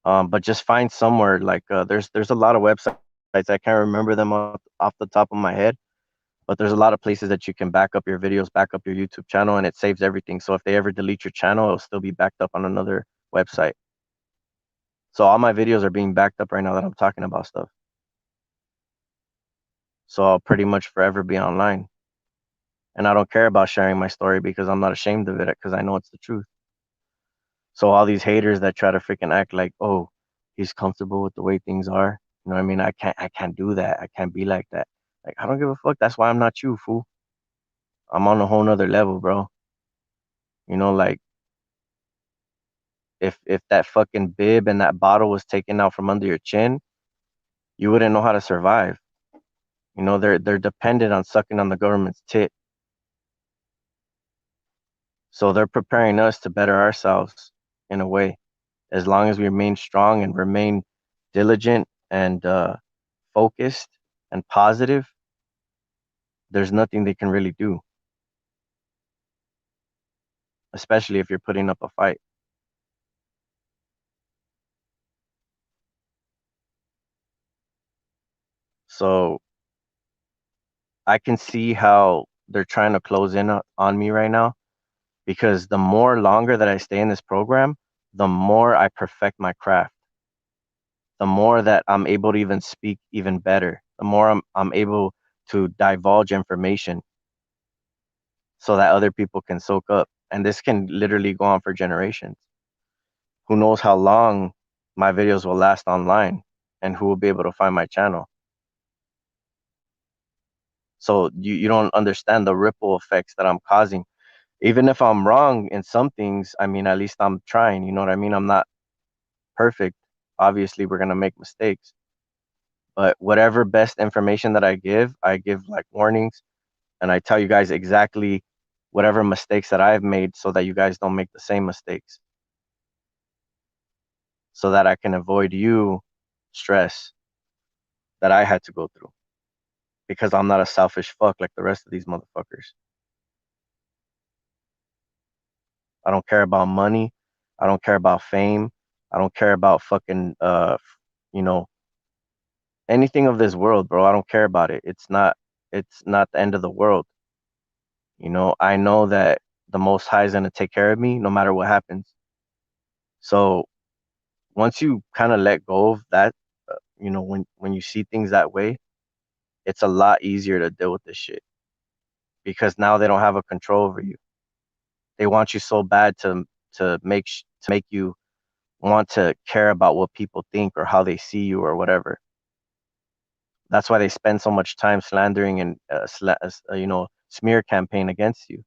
But just find somewhere like there's a lot of websites. I can't remember them off the top of my head, but there's a lot of places that you can back up your videos, back up your YouTube channel, and it saves everything. So if they ever delete your channel, it'll still be backed up on another website. So all my videos are being backed up right now that I'm talking about stuff. So I'll pretty much forever be online. And I don't care about sharing my story because I'm not ashamed of it because I know it's the truth. So all these haters that try to freaking act like, oh, he's comfortable with the way things are. You know what I mean? I can't do that. I can't be like that. Like I don't give a fuck. That's why I'm not you, fool. I'm on a whole nother level, bro. Like if that fucking bib and that bottle was taken out from under your chin, you wouldn't know how to survive. They're dependent on sucking on the government's tit. So they're preparing us to better ourselves in a way. As long as we remain strong and remain diligent and focused and positive, there's nothing they can really do, especially if you're putting up a fight. So I can see how they're trying to close in on me right now because the more longer that I stay in this program, the more I perfect my craft, the more that I'm able to even speak even better, the more I'm able to divulge information so that other people can soak up. And this can literally go on for generations. Who knows how long my videos will last online and who will be able to find my channel. So you don't understand the ripple effects that I'm causing. Even if I'm wrong in some things, I mean, at least I'm trying. You know what I mean? I'm not perfect. Obviously, we're going to make mistakes. But whatever best information that I give like warnings and I tell you guys exactly whatever mistakes that I've made so that you guys don't make the same mistakes. So that I can avoid you stress that I had to go through because I'm not a selfish fuck like the rest of these motherfuckers. I don't care about money. I don't care about fame. I don't care about fucking you know, anything of this world, bro. I don't care about it. It's not the end of the world. I know that the Most High is gonna take care of me no matter what happens. So once you kind of let go of that, when you see things that way, it's a lot easier to deal with this shit because now they don't have a control over you. They want you so bad to make you want to care about what people think or how they see you or whatever. That's why they spend so much time slandering and smear campaign against you.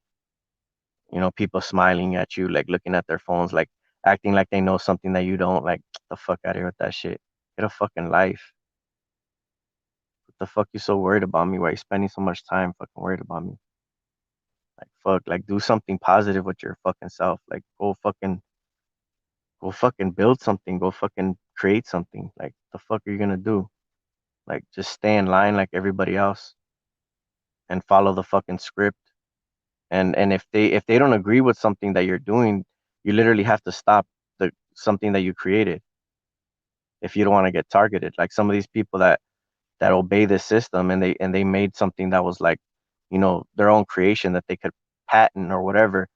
People smiling at you, like looking at their phones, like acting like they know something that you don't. Like, get the fuck out of here with that shit. Get a fucking life. What the fuck you so worried about me? Why you spending so much time fucking worried about me? Like, fuck, like do something positive with your fucking self. Like, go fucking build something. Go fucking create something. Like, the fuck are you gonna do? Like, just stay in line like everybody else and follow the fucking script. And if they don't agree with something that you're doing, you literally have to stop the something that you created if you don't want to get targeted. Like some of these people that obey this system and they made something that was like, their own creation that they could patent or whatever,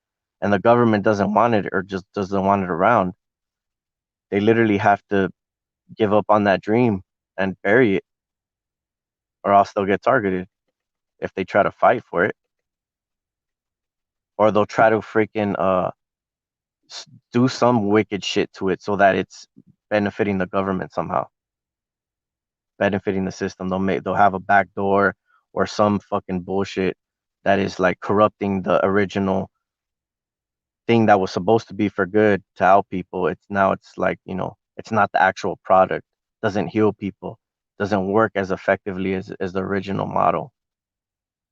and the government doesn't want it or just doesn't want it around. They literally have to give up on that dream and bury it, or else they'll get targeted if they try to fight for it, or they'll try to freaking do some wicked shit to it so that it's benefiting the government somehow, benefiting the system. They'll have a back door or some fucking bullshit that is like corrupting the original thing that was supposed to be for good to help people. It's like, it's not the actual product. Doesn't heal people. Doesn't work as effectively as the original model.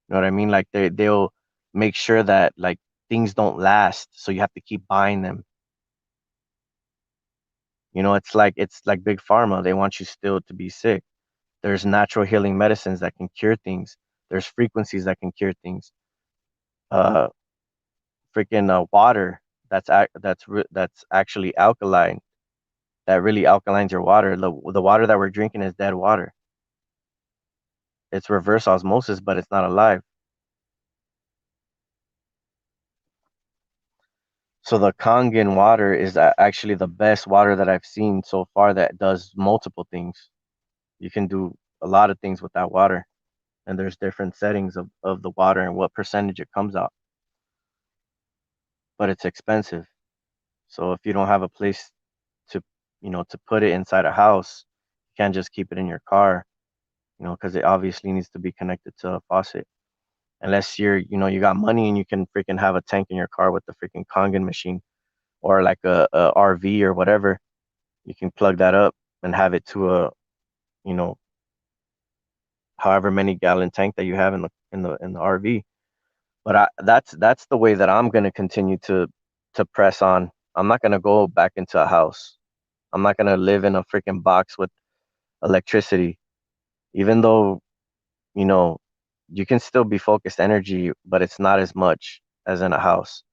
You know what I mean? Like they'll make sure that like things don't last, so you have to keep buying them. It's like big pharma. They want you still to be sick. There's natural healing medicines that can cure things. There's frequencies that can cure things. Uh, freaking water that's actually alkaline. That really alkalines your water. The water that we're drinking is dead water. It's reverse osmosis, but it's not alive. So the Kangen water is actually the best water that I've seen so far that does multiple things. You can do a lot of things with that water, and there's different settings of the water and what percentage it comes out, but it's expensive. So if you don't have a place to, to put it inside a house, you can't just keep it in your car, because it obviously needs to be connected to a faucet. Unless you got money and you can freaking have a tank in your car with the freaking Kangen machine or like a RV or whatever, you can plug that up and have it to you know, however many gallon tank that you have in the RV. But that's the way that I'm gonna continue to press on. I'm not gonna go back into a house. I'm not gonna live in a freaking box with electricity, even though, you know, you can still be focused energy, but it's not as much as in a house.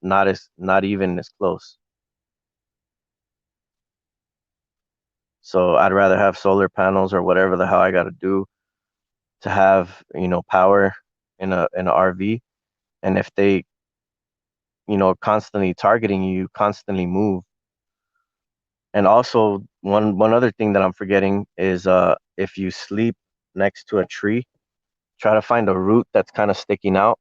Not even as close. So I'd rather have solar panels or whatever the hell I gotta do to have, power in a RV. And if they, constantly targeting you, constantly move. And also one other thing that I'm forgetting is if you sleep next to a tree, try to find a root that's kind of sticking out.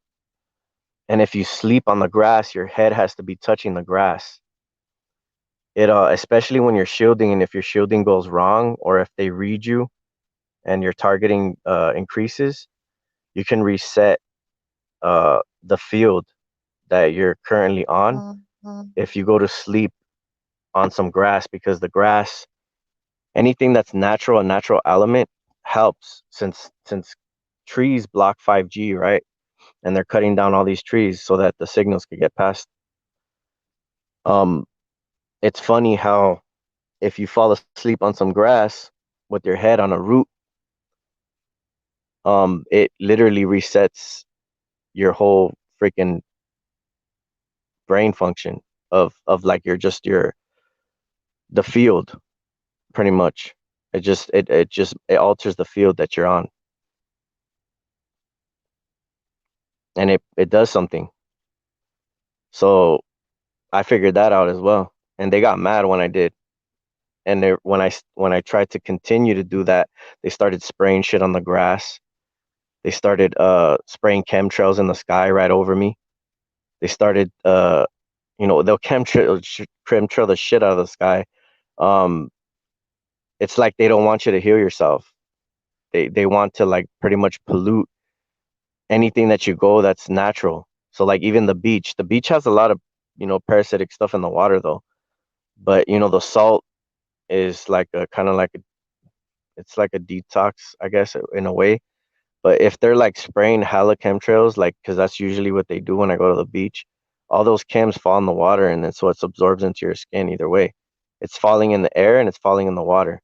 And if you sleep on the grass, your head has to be touching the grass. It especially when you're shielding, and if your shielding goes wrong or if they read you and your targeting increases, you can reset the field that you're currently on if you go to sleep on some grass, because the grass, anything that's natural, a natural element, helps, since trees block 5G, right? And they're cutting down all these trees so that the signals could get past. Um, it's funny how if you fall asleep on some grass with your head on a root, it literally resets your whole freaking brain function of like your the field, pretty much. It alters the field that you're on, and it does something. So I figured that out as well, and they got mad when I did. And when I tried to continue to do that, they started spraying shit on the grass. They started spraying chemtrails in the sky right over me. They started They'll chemtrail the shit out of the sky. Um, it's like they don't want you to heal yourself. They want to like pretty much pollute anything that you go that's natural. So like even the beach has a lot of parasitic stuff in the water though. But the salt is like a kind of like it's like a detox, I guess, in a way. But if they're like spraying hella chemtrails, like, because that's usually what they do when I go to the beach, all those chems fall in the water, and then so it absorbs into your skin either way. It's falling in the air and it's falling in the water.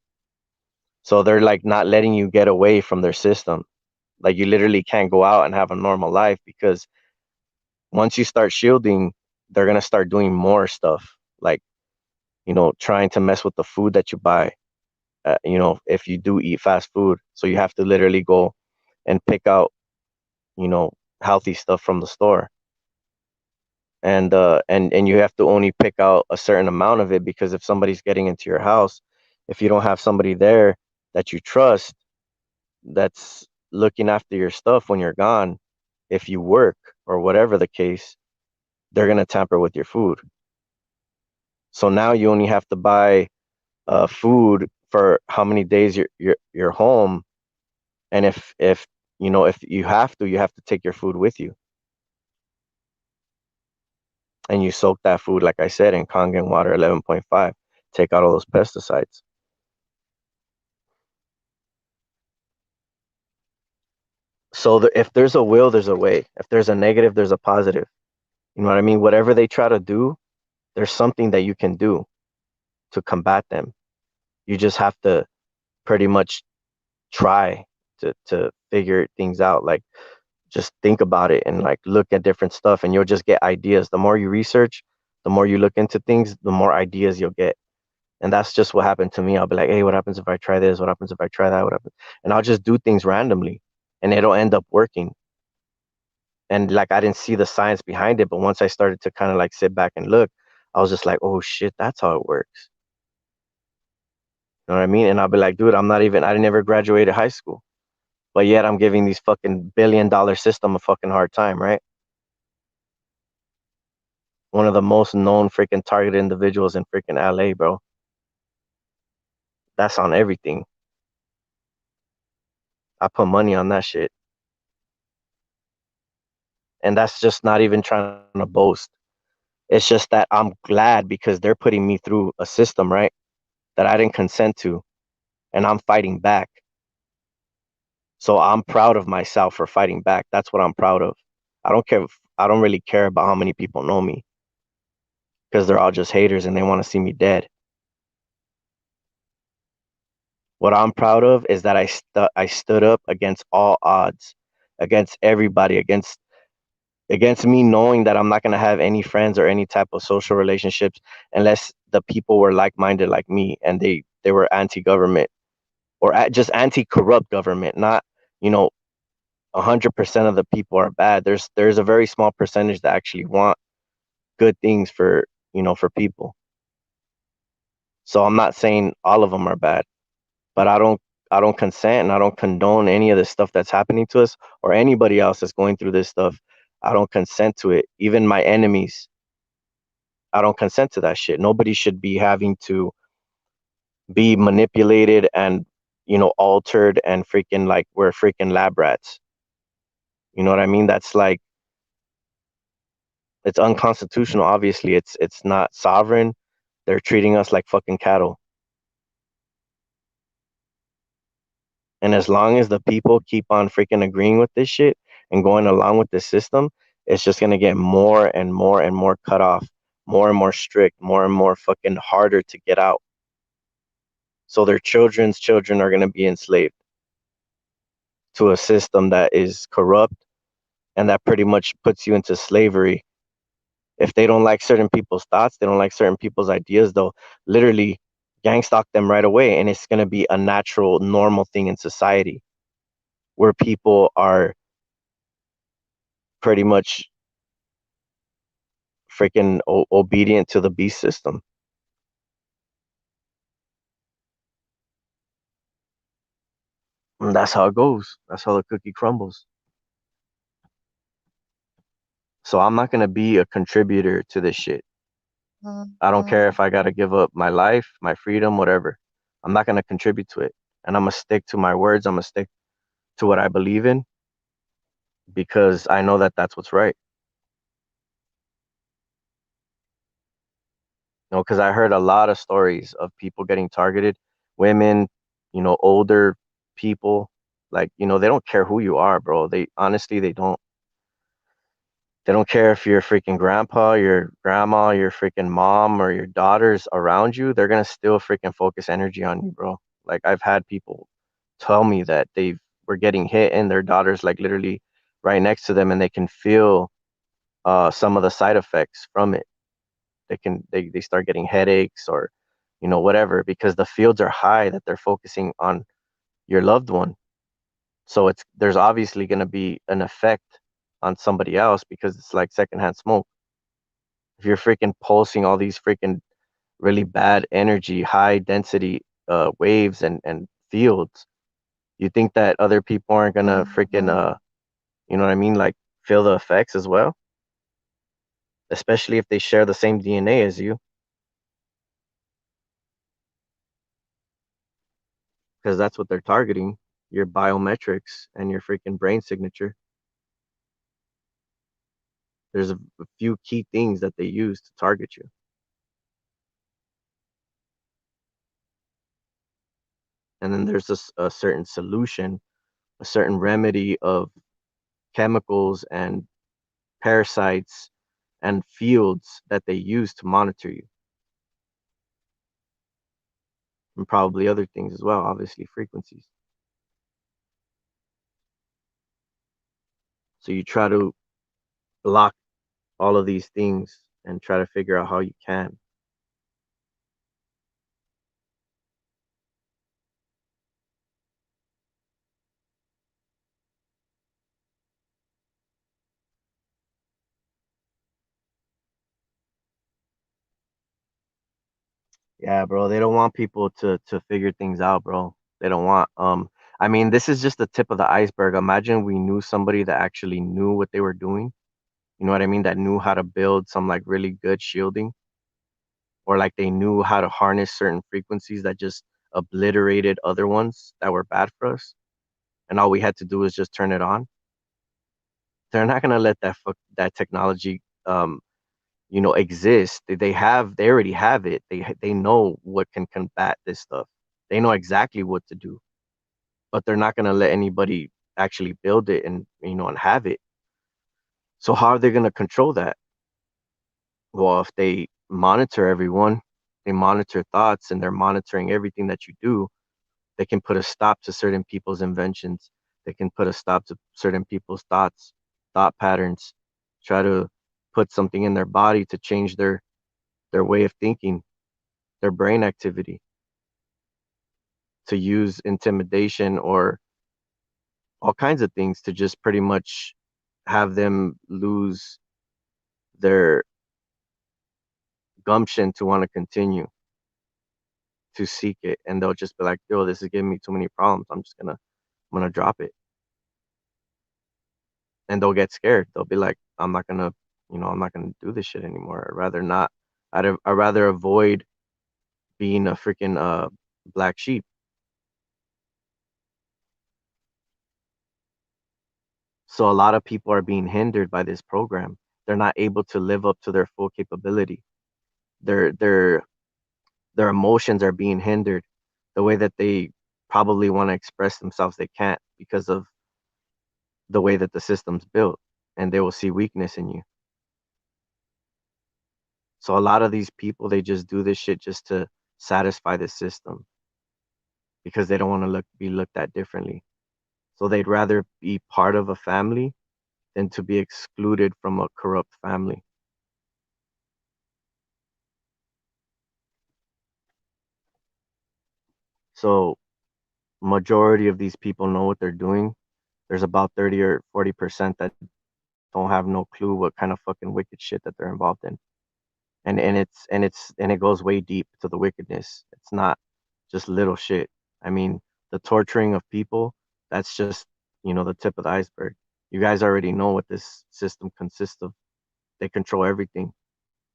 So they're like not letting you get away from their system. Like you literally can't go out and have a normal life because once you start shielding, they're gonna start doing more stuff, like trying to mess with the food that you buy. If you do eat fast food, so you have to literally go and pick out you know healthy stuff from the store, and you have to only pick out a certain amount of it because if somebody's getting into your house, if you don't have somebody there that you trust that's looking after your stuff when you're gone, if you work or whatever the case, they're gonna tamper with your food. So now you only have to buy food for how many days you're home, and if you have to take your food with you, and you soak that food, like I said, in Kangen water 11.5, take out all those pesticides. So if there's a will, there's a way. If there's a negative, there's a positive. You know what I mean? Whatever they try to do, there's something that you can do to combat them. You just have to pretty much try to figure things out. Like just think about it and like look at different stuff, and you'll just get ideas. The more you research, the more you look into things, the more ideas you'll get. And that's just what happened to me. I'll be like, hey, what happens if I try this? What happens if I try that? What happens? And I'll just do things randomly, and it'll end up working. And like I didn't see the science behind it, but once I started to kind of like sit back and look, I was just like, oh shit, that's how it works. You know what I mean? And I'll be like, dude, I never graduated high school, but yet I'm giving these fucking $1 billion system a fucking hard time, right? One of the most known freaking targeted individuals in freaking LA, bro. That's on everything. I put money on that shit. And that's just not even trying to boast. It's just that I'm glad because they're putting me through a system, right? That I didn't consent to, and I'm fighting back. So I'm proud of myself for fighting back. That's what I'm proud of. I don't really care about how many people know me because they're all just haters and they want to see me dead. What I'm proud of is that I stood up against all odds, against everybody, against me knowing that I'm not going to have any friends or any type of social relationships unless the people were like-minded like me and they were anti-government or just anti-corrupt government, not, you know, 100% of the people are bad. There's a very small percentage that actually want good things for, for people. So I'm not saying all of them are bad, but I don't consent and I don't condone any of the stuff that's happening to us or anybody else that's going through this stuff. I don't consent to it. Even my enemies, I don't consent to that shit. Nobody should be having to be manipulated and, altered and freaking like we're freaking lab rats. You know what I mean? That's like it's unconstitutional. Obviously, it's not sovereign. They're treating us like fucking cattle. And as long as the people keep on freaking agreeing with this shit and going along with this system, it's just gonna get more and more and more cut off, more and more strict, more and more fucking harder to get out. So their children's children are gonna be enslaved to a system that is corrupt and that pretty much puts you into slavery. If they don't like certain people's thoughts, they don't like certain people's ideas, they'll literally gang stalk them right away. And it's going to be a natural, normal thing in society where people are pretty much freaking obedient to the beast system. And that's how it goes. That's how the cookie crumbles. So I'm not going to be a contributor to this shit. I don't care if I got to give up my life, my freedom, whatever. I'm not going to contribute to it. And I'm going to stick to my words. I'm going to stick to what I believe in because I know that that's what's right. Because I heard a lot of stories of people getting targeted, women, older people. Like, they don't care who you are, bro. They honestly, they don't care if your freaking grandpa, your grandma, your freaking mom, or your daughters around you. They're gonna still freaking focus energy on you, bro. Like I've had people tell me that they were getting hit and their daughter's like literally right next to them and they can feel some of the side effects from it. They start getting headaches or whatever because the fields are high that they're focusing on your loved one. So there's obviously going to be an effect on somebody else because it's like secondhand smoke. If you're freaking pulsing all these freaking really bad energy, high density waves and fields, you think that other people aren't gonna freaking you know what I mean, like feel the effects as well, especially if they share the same DNA as you, because that's what they're targeting, your biometrics and your freaking brain signature. There's a few key things that they use to target you. And then there's a certain solution, a certain remedy of chemicals and parasites and fields that they use to monitor you, and probably other things as well, obviously frequencies. So you try to block all of these things and try to figure out how you can. Yeah, bro, they don't want people to figure things out, bro. They don't want I mean, this is just the tip of the iceberg. Imagine we knew somebody that actually knew what they were doing. You know what I mean? That knew how to build some like really good shielding, or like they knew how to harness certain frequencies that just obliterated other ones that were bad for us. And all we had to do was just turn it on. They're not gonna let that technology exist. They already have it. They know what can combat this stuff. They know exactly what to do, but they're not gonna let anybody actually build it and have it. So how are they gonna control that? Well, if they monitor everyone, they monitor thoughts and they're monitoring everything that you do, they can put a stop to certain people's inventions. They can put a stop to certain people's thoughts, thought patterns, try to put something in their body to change their way of thinking, their brain activity, to use intimidation or all kinds of things to just pretty much have them lose their gumption to want to continue to seek it. And they'll just be like, yo, this is giving me too many problems. I'm gonna drop it. And they'll get scared. They'll be like, I'm not gonna do this shit anymore. I'd rather not. I'd rather avoid being a freaking black sheep. So a lot of people are being hindered by this program. They're not able to live up to their full capability. Their their their emotions are being hindered. The way that they probably want to express themselves, they can't because of the way that the system's built, and they will see weakness in you. So a lot of these people, they just do this shit just to satisfy the system because they don't want to be looked at differently. So they'd rather be part of a family than to be excluded from a corrupt family. So majority of these people know what they're doing. There's about 30 or 40% that don't have no clue what kind of fucking wicked shit that they're involved in. And it goes way deep to the wickedness. It's not just little shit. I mean, the torturing of people, that's just, the tip of the iceberg. You guys already know what this system consists of. They control everything.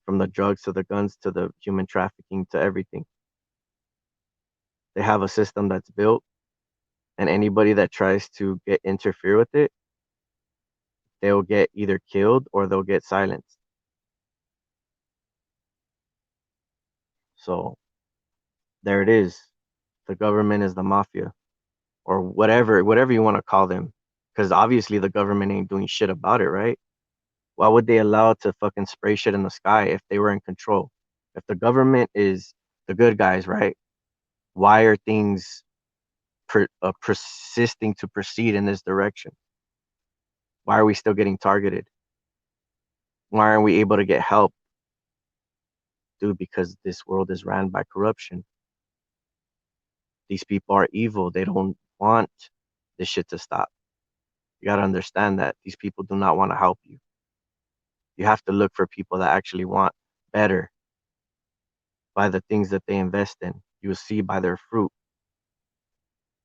from the drugs to the guns to the human trafficking to everything. They have a system that's built, and anybody that tries to get interfere with it, they'll get either killed or they'll get silenced. So there it is. The government is the mafia, or whatever you want to call them, because obviously the government ain't doing shit about it, right? Why would they allow it to fucking spray shit in the sky if they were in control? If the government is the good guys, right? Why are things persisting to proceed in this direction? Why are we still getting targeted? Why aren't we able to get help? Dude, because this world is ran by corruption. These people are evil. They don't want this shit to stop. You got to understand that these people do not want to help you. You have to look for people that actually want better by the things that they invest in. You will see by their fruit.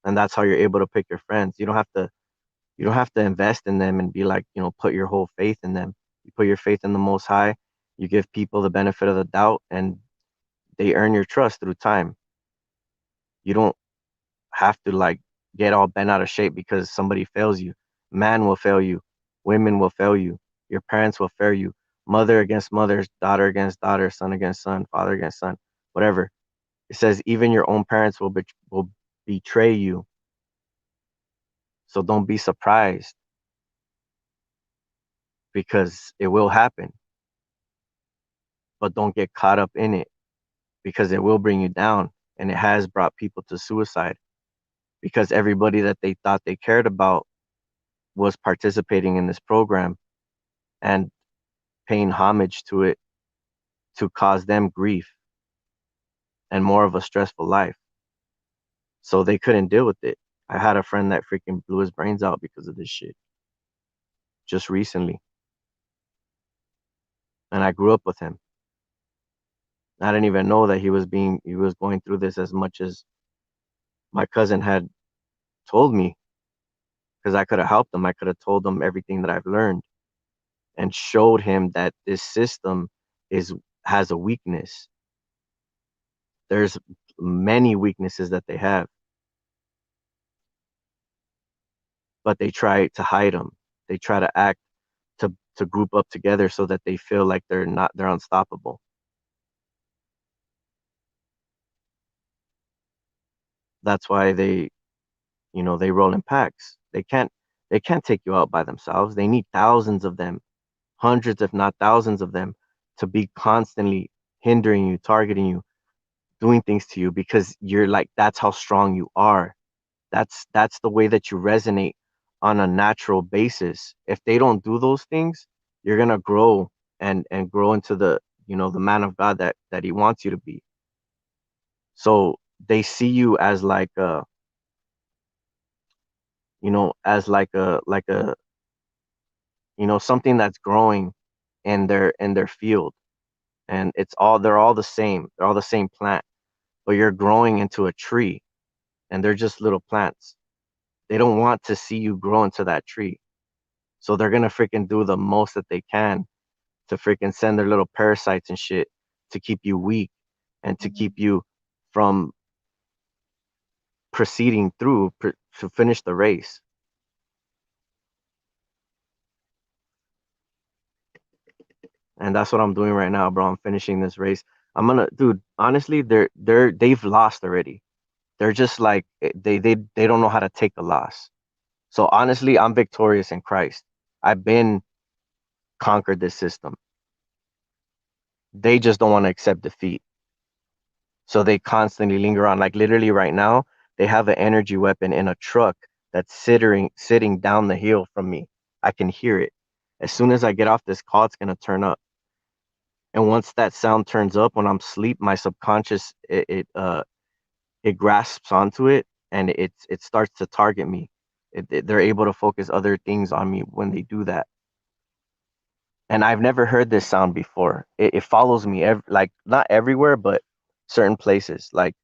And that's how you're able to pick your friends. You don't have to invest in them and be like, put your whole faith in them. You put your faith in the most high, you give people the benefit of the doubt, and they earn your trust through time. You don't have to like get all bent out of shape because somebody fails you. Man will fail you, women will fail you, your parents will fail you, mother against mother, daughter against daughter, son against son, father against son, whatever. It says even your own parents will betray you. So don't be surprised because it will happen, but don't get caught up in it because it will bring you down. And it has brought people to suicide because everybody that they thought they cared about was participating in this program and paying homage to it to cause them grief and more of a stressful life. So they couldn't deal with it. I had a friend that freaking blew his brains out because of this shit just recently. And I grew up with him. I didn't even know that he was going through this as much as my cousin had told me because I could have helped him. I could have told him everything that I've learned and showed him that this system is has a weakness. There's many weaknesses that they have, but they try to hide them. They try to act to group up together so that they feel like they're unstoppable. That's why they roll in packs. They can't take you out by themselves. They need thousands of them, hundreds if not thousands of them to be constantly hindering you, targeting you, doing things to you because you're like that's how strong you are. That's the way that you resonate on a natural basis. If they don't do those things, you're gonna grow and grow into the man of God that he wants you to be. So they see you as like a something that's growing in their field, and they're all the same. They're all the same plant, but you're growing into a tree, and they're just little plants. They don't want to see you grow into that tree. So they're gonna freaking do the most that they can to freaking send their little parasites and shit to keep you weak and to keep you from proceeding through to finish the race. And that's what I'm doing right now, bro. I'm finishing this race. Dude, honestly, they've lost already. They're just like they don't know how to take the loss. So honestly, I'm victorious in Christ. I've been conquered this system. They just don't want to accept defeat. So they constantly linger on. Like literally right now, they have an energy weapon in a truck that's sitting down the hill from me. I can hear it. As soon as I get off this call, it's gonna turn up. And once that sound turns up when I'm asleep, my subconscious it grasps onto it and it starts to target me. They're able to focus other things on me when they do that. And I've never heard this sound before. It follows me like not everywhere, but certain places, like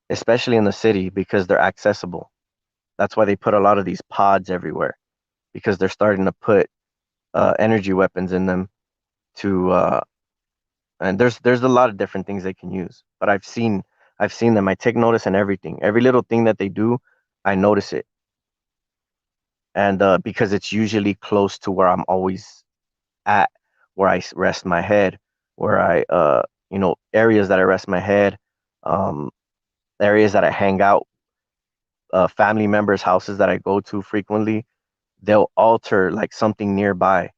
especially in the city because they're accessible. That's why they put a lot of these pods everywhere because they're starting to put energy weapons in them to And there's a lot of different things they can use, but I've seen them. I take notice in everything, every little thing that they do. I notice it, and because it's usually close to where I'm always at, where rest my head, where areas that I rest my head, um, areas that I hang out, family members' houses that I go to frequently. They'll alter like something nearby.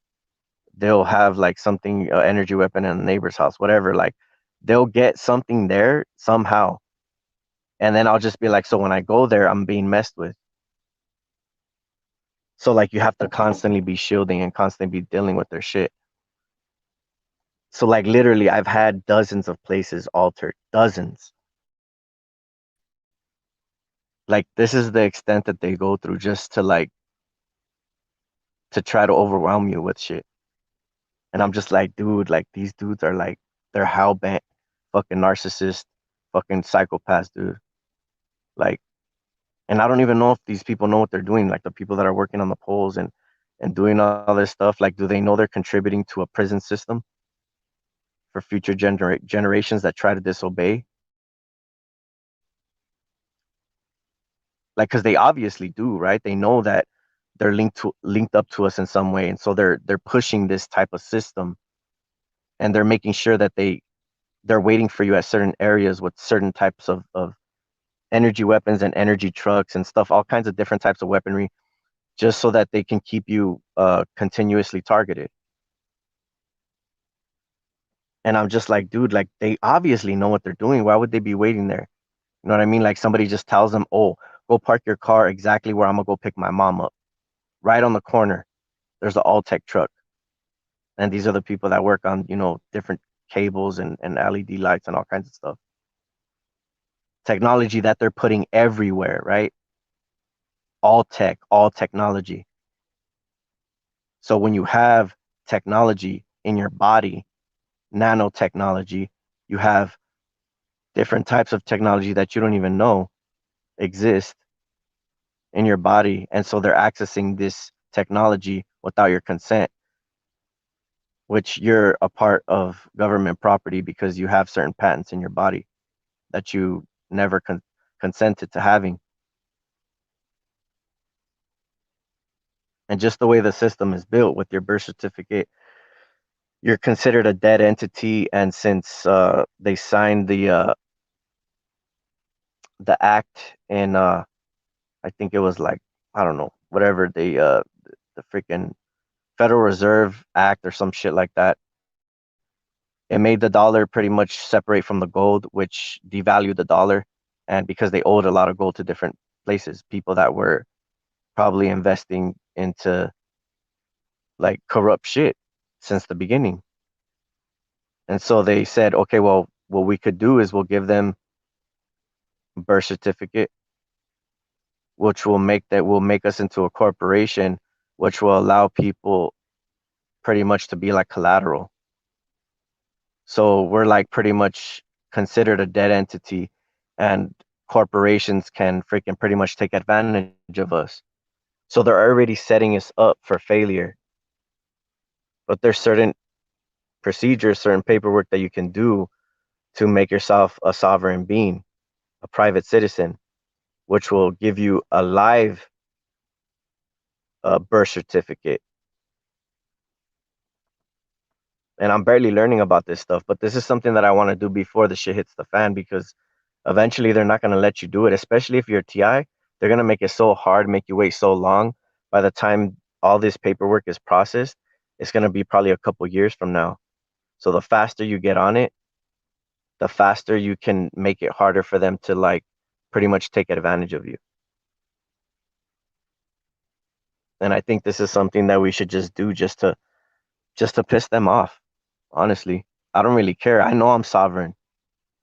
They'll have like something, energy weapon in a neighbor's house, whatever. Like they'll get something there somehow, and then I'll just be like, so when I go there, I'm being messed with. So like you have to constantly be shielding and constantly be dealing with their shit. So like literally, I've had dozens of places altered, dozens. Like this is the extent that they go through just to like to try to overwhelm you with shit. And I'm just like, dude, like these dudes are like they're hell bent, fucking narcissist, fucking psychopaths, dude. Like, and I don't even know if these people know what they're doing. Like the people that are working on the polls and doing all this stuff. Like, do they know they're contributing to a prison system for future generations that try to disobey? Like, because they obviously do, right? They know that they're linked up to us in some way, and so they're pushing this type of system, and they're making sure that they're waiting for you at certain areas with certain types of energy weapons and energy trucks and stuff, all kinds of different types of weaponry, just so that they can keep you continuously targeted. And I'm just like, dude, like they obviously know what they're doing. Why would they be waiting there? You know what I mean? Like somebody just tells them, oh, go park your car exactly where I'm gonna go pick my mom up, right on the corner. There's the Alltech truck, and these are the people that work on different cables and LED lights and all kinds of stuff. Technology that they're putting everywhere, right? All tech, all technology. So when you have technology in your body, nanotechnology, you have different types of technology that you don't even know exist in your body. And so they're accessing this technology without your consent, which you're a part of government property because you have certain patents in your body that you never consented to having. And just the way the system is built with your birth certificate, you're considered a dead entity. And since they signed the act in, I think it was like, I don't know, whatever the freaking Federal Reserve Act or some shit like that. It made the dollar pretty much separate from the gold, which devalued the dollar. And because they owed a lot of gold to different places, people that were probably investing into like corrupt shit since the beginning. And so they said, okay, well, what we could do is we'll give them a birth certificate, which will make us into a corporation, which will allow people pretty much to be like collateral. So we're like pretty much considered a dead entity, and corporations can freaking pretty much take advantage of us. So they're already setting us up for failure. But there's certain procedures, certain paperwork that you can do to make yourself a sovereign being, a private citizen, which will give you a live birth certificate. And I'm barely learning about this stuff, but this is something that I want to do before the shit hits the fan because eventually they're not going to let you do it, especially if you're a TI. They're going to make it so hard, make you wait so long. By the time all this paperwork is processed, it's going to be probably a couple years from now. So the faster you get on it, the faster you can make it harder for them to like pretty much take advantage of you. And I think this is something that we should just do just to piss them off. Honestly, I don't really care. I know I'm sovereign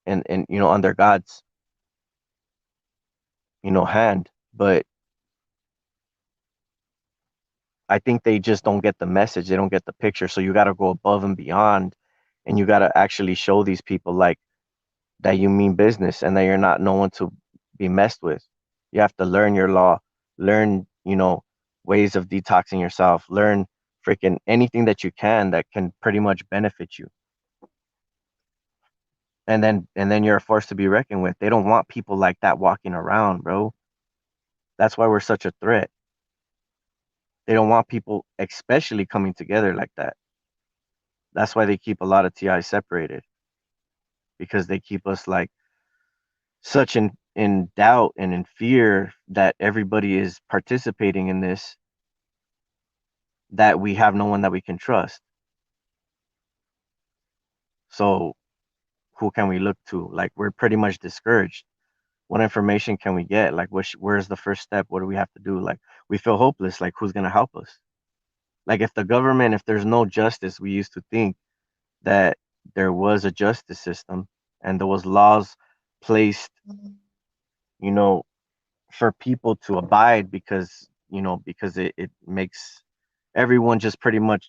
and under God's hand, but I think they just don't get the message. They don't get the picture. So you got to go above and beyond, and you got to actually show these people like that you mean business and that you're not no one to be messed with. You have to learn your law, learn ways of detoxing yourself, learn freaking anything that you can that can pretty much benefit you. and then you're a force to be reckoned with. They don't want people like that walking around, bro. That's why we're such a threat. They don't want people especially coming together like that. That's why they keep a lot of TI separated, because they keep us like such in doubt and in fear that everybody is participating in this, that we have no one that we can trust. So who can we look to? Like, we're pretty much discouraged. What information can we get? Like, where's the first step? What do we have to do? Like, we feel hopeless. Like, who's gonna help us? Like, if there's no justice, we used to think that there was a justice system and there was laws placed, you know, for people to abide, because it makes everyone just pretty much,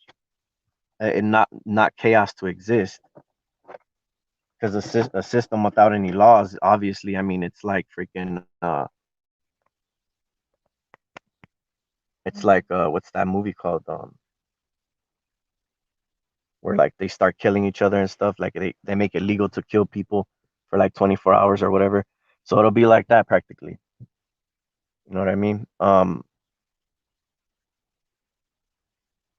not chaos to exist. Because a system without any laws, obviously, I mean, it's like freaking it's like what's that movie called, where like they start killing each other and stuff, like they make it legal to kill people for like 24 hours or whatever. So it'll be like that practically. You know what I mean?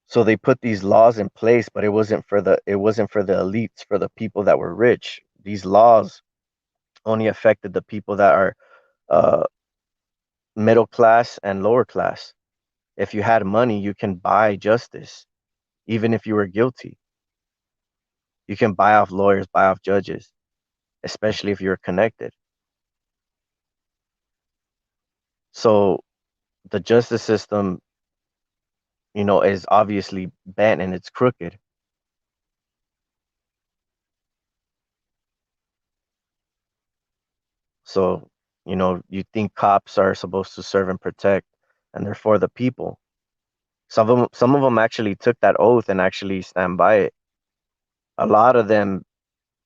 So they put these laws in place, but it wasn't for the elites, for the people that were rich. These laws only affected the people that are uh, middle class and lower class. If you had money, you can buy justice, even if you were guilty. You can buy off lawyers, buy off judges, especially if you're connected. So the justice system, is obviously bent and it's crooked. So, you think cops are supposed to serve and protect, and they're for the people. Some of them actually took that oath and actually stand by it. A lot of them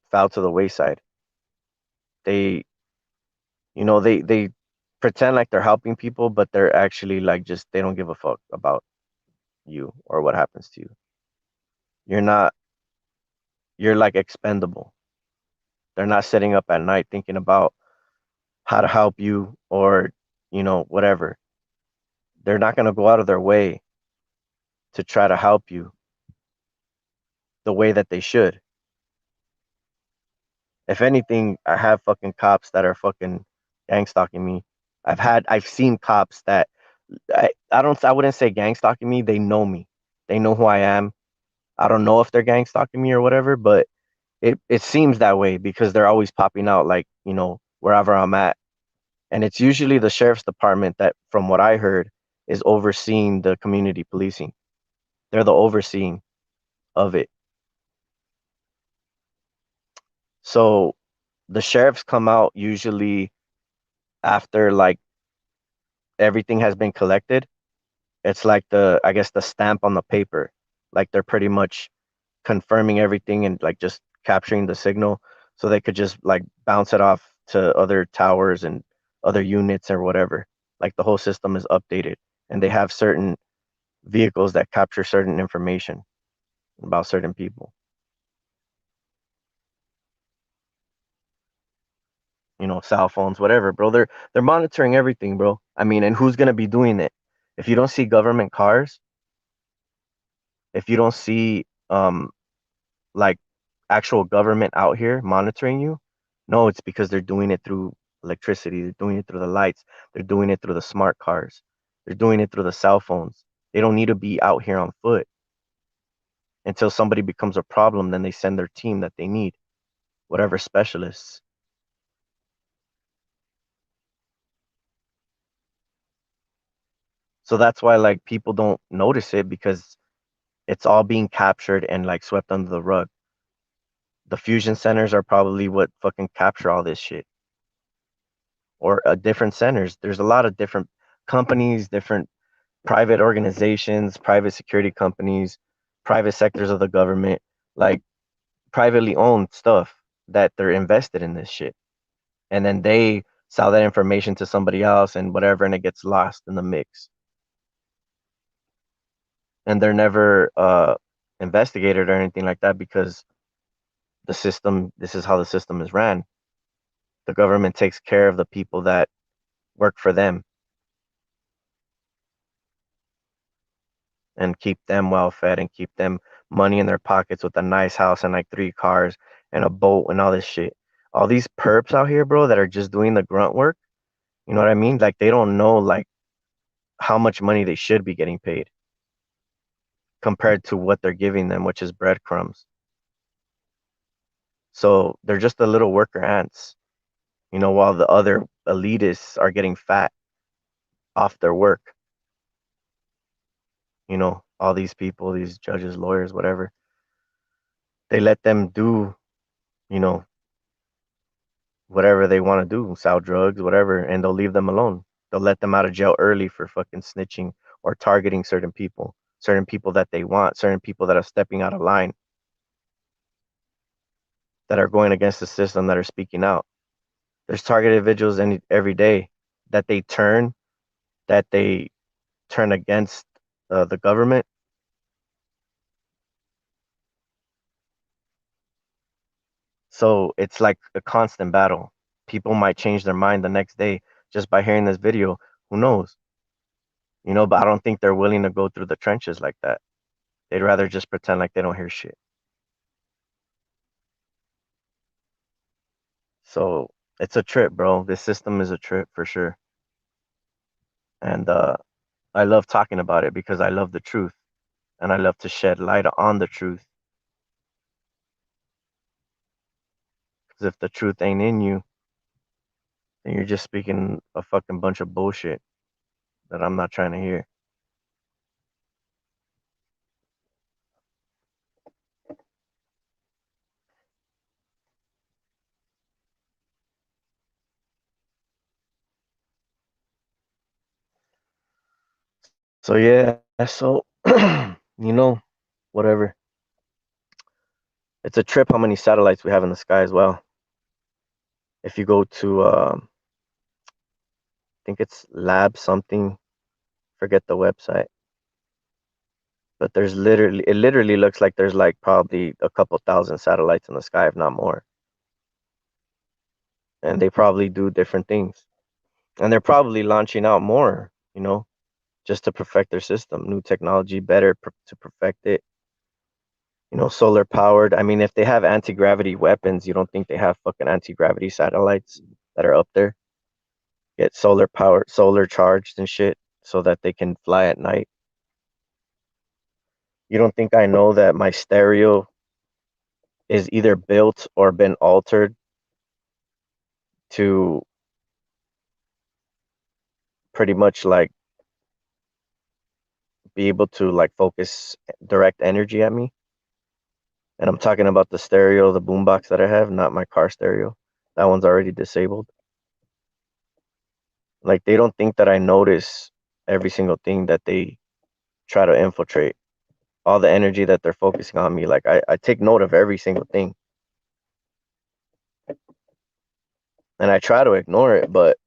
fell to the wayside. They, they pretend like they're helping people, but they're actually like, just they don't give a fuck about you or what happens to you. You're not, you're like expendable. They're not sitting up at night thinking about how to help you, or, whatever. They're not going to go out of their way to try to help you the way that they should. If anything, I have fucking cops that are fucking gang stalking me. I've seen cops that, I wouldn't say gang stalking me. They know me. They know who I am. I don't know if they're gang stalking me or whatever, but it seems that way because they're always popping out, like, wherever I'm at. And it's usually the sheriff's department that, from what I heard, is overseeing the community policing. They're the overseeing of it. So the sheriffs come out usually after, like, everything has been collected. It's like, I guess, the stamp on the paper. Like, they're pretty much confirming everything and like just capturing the signal, so they could just like bounce it off to other towers and other units or whatever. Like, the whole system is updated, and they have certain vehicles that capture certain information about certain people. Cell phones, whatever, bro. They're monitoring everything, bro. I mean, and who's gonna be doing it? If you don't see government cars, if you don't see like actual government out here monitoring you, no, it's because they're doing it through electricity, they're doing it through the lights, they're doing it through the smart cars, they're doing it through the cell phones. They don't need to be out here on foot. Until somebody becomes a problem, then they send their team that they need, whatever specialists. So that's why, like, people don't notice it, because it's all being captured and like swept under the rug. The fusion centers are probably what fucking capture all this shit, or different centers. There's a lot of different companies, different private organizations, private security companies, private sectors of the government, like privately owned stuff, that they're invested in this shit. And then they sell that information to somebody else and whatever, and it gets lost in the mix. And they're never investigated or anything like that, because the system, this is how the system is ran. The government takes care of the people that work for them and keep them well fed and keep them money in their pockets with a nice house and like 3 cars and a boat and all this shit. All these perps out here, bro, that are just doing the grunt work, you know what I mean? Like they don't know like how much money they should be getting paid compared to what they're giving them, which is breadcrumbs. So they're just the little worker ants, while the other elitists are getting fat off their work, all these people, these judges, lawyers, whatever, they let them do, you know, whatever they want to do, sell drugs, whatever, and they'll leave them alone. They'll let them out of jail early for fucking snitching or targeting certain people that they want, certain people that are stepping out of line, that are going against the system, that are speaking out. There's targeted individuals every day that that they turn against the government. So it's like a constant battle. People might change their mind the next day just by hearing this video. Who knows? But I don't think they're willing to go through the trenches like that. They'd rather just pretend like they don't hear shit. So it's a trip, bro. This system is a trip for sure. And I love talking about it because I love the truth and I love to shed light on the truth. Because if the truth ain't in you, then you're just speaking a fucking bunch of bullshit that I'm not trying to hear. So yeah, so whatever. It's a trip how many satellites we have in the sky as well. If you go to I think it's lab something, forget the website, but it literally looks like there's like probably a couple thousand satellites in the sky, if not more. And they probably do different things. And they're probably launching out more, just to perfect their system, new technology, to perfect it. Solar powered. I mean, if they have anti-gravity weapons, you don't think they have fucking anti-gravity satellites that are up there? Get solar powered, solar charged and shit so that they can fly at night. You don't think I know that my stereo is either built or been altered to pretty much like be able to like focus direct energy at me? And I'm talking about the stereo, the boombox that I have, not my car stereo. That one's already disabled. Like they don't think that I notice every single thing that they try to infiltrate, all the energy that they're focusing on me. Like I take note of every single thing and I try to ignore it, but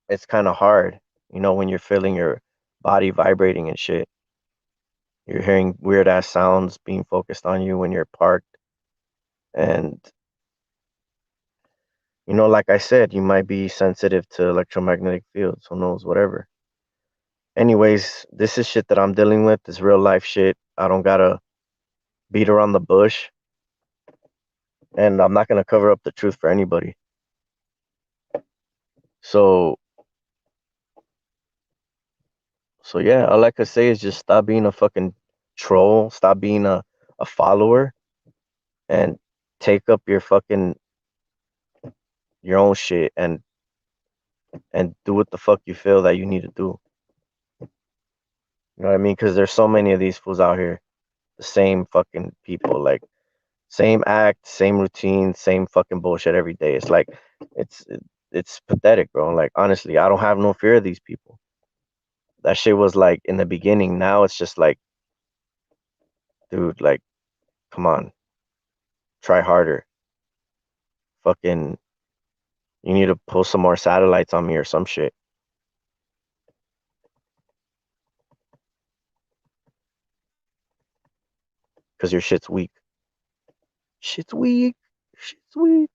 it's kind of hard, when you're feeling your body vibrating and shit. You're hearing weird ass sounds being focused on you when you're parked. And, like I said, you might be sensitive to electromagnetic fields, who knows, whatever. Anyways, this is shit that I'm dealing with. This real life shit. I don't gotta beat around the bush, and I'm not gonna cover up the truth for anybody. So, so yeah, all I could say is just stop being a fucking troll. Stop being a follower, and take up your own shit and do what the fuck you feel that you need to do. You know what I mean? Because there's so many of these fools out here, the same fucking people, like same act, same routine, same fucking bullshit every day. It's like it's it's pathetic, bro. Like honestly, I don't have no fear of these people. That shit was like in the beginning. Now it's just like, dude, like, come on, try harder. Fucking, you need to pull some more satellites on me or some shit, because your shit's weak. Shit's weak. Shit's weak.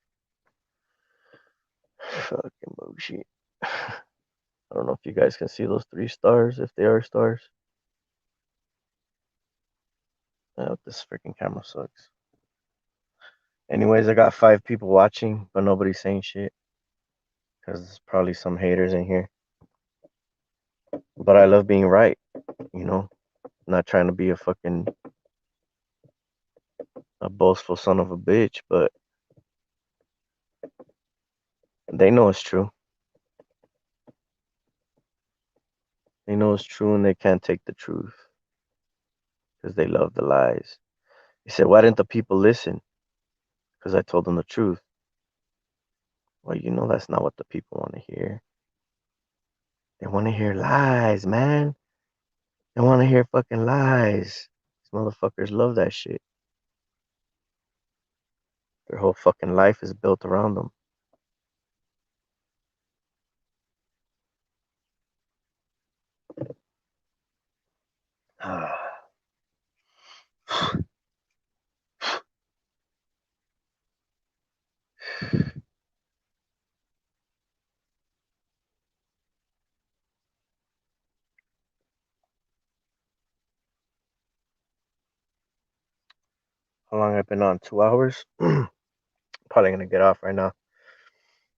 Fucking bullshit. I don't know if you guys can see those 3 stars, if they are stars. Oh, this freaking camera sucks. Anyways, I got 5 people watching, but nobody's saying shit because there's probably some haters in here. But I love being right, you know, not trying to be a fucking a boastful son of a bitch, but they know it's true. They know it's true and they can't take the truth because they love the lies. He said, why didn't the people listen? Because I told them the truth. Well, you know that's not what the people want to hear. They want to hear lies, man. They want to hear fucking lies. These motherfuckers love that shit. Their whole fucking life is built around them. How long I've been on? 2 hours? Probably gonna get off right now.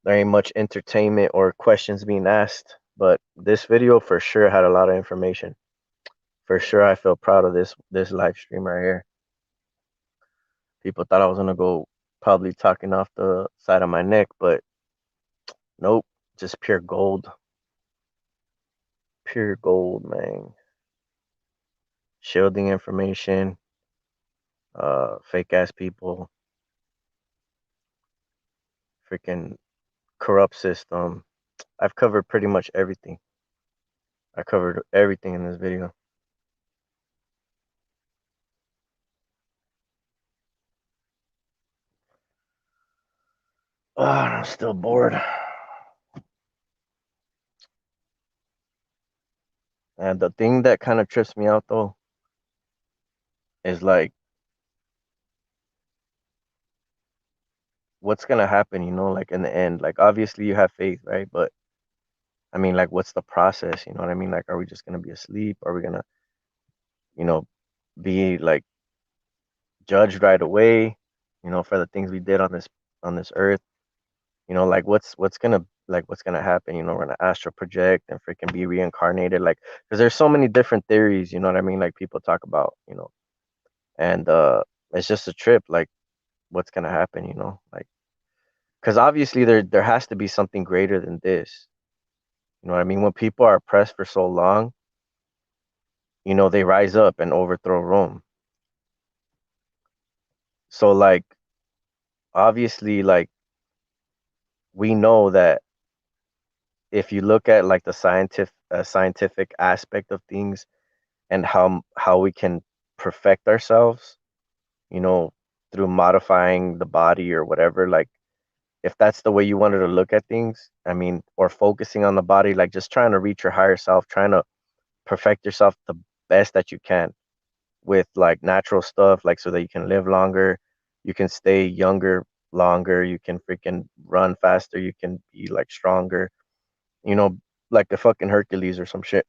There ain't much entertainment or questions being asked, but this video for sure had a lot of information. For sure, I feel proud of this live stream right here. People thought I was gonna go probably talking off the side of my neck, but nope, just pure gold, man. Shielding information, fake ass people, freaking corrupt system. I've covered pretty much everything. I covered everything in this video. Oh, I'm still bored. And the thing that kind of trips me out though is like what's gonna happen, like in the end. Like obviously you have faith, right? But I mean, like what's the process? You know what I mean? Like, are we just gonna be asleep? Are we gonna, you know, be like judged right away, for the things we did on this earth? Like what's gonna happen? We're gonna astral project and freaking be reincarnated, like because there's so many different theories, you know what I mean? Like people talk about, and it's just a trip, like what's gonna happen, like because obviously there has to be something greater than this. You know what I mean? When people are oppressed for so long, they rise up and overthrow Rome. So like obviously like we know that if you look at like the scientific aspect of things and how we can perfect ourselves, you know, through modifying the body or whatever, like if that's the way you wanted to look at things, I mean, or focusing on the body, like just trying to reach your higher self, trying to perfect yourself the best that you can with like natural stuff, like so that you can live longer, you can stay younger longer, you can freaking run faster, you can be like stronger, you know, like the fucking Hercules or some shit,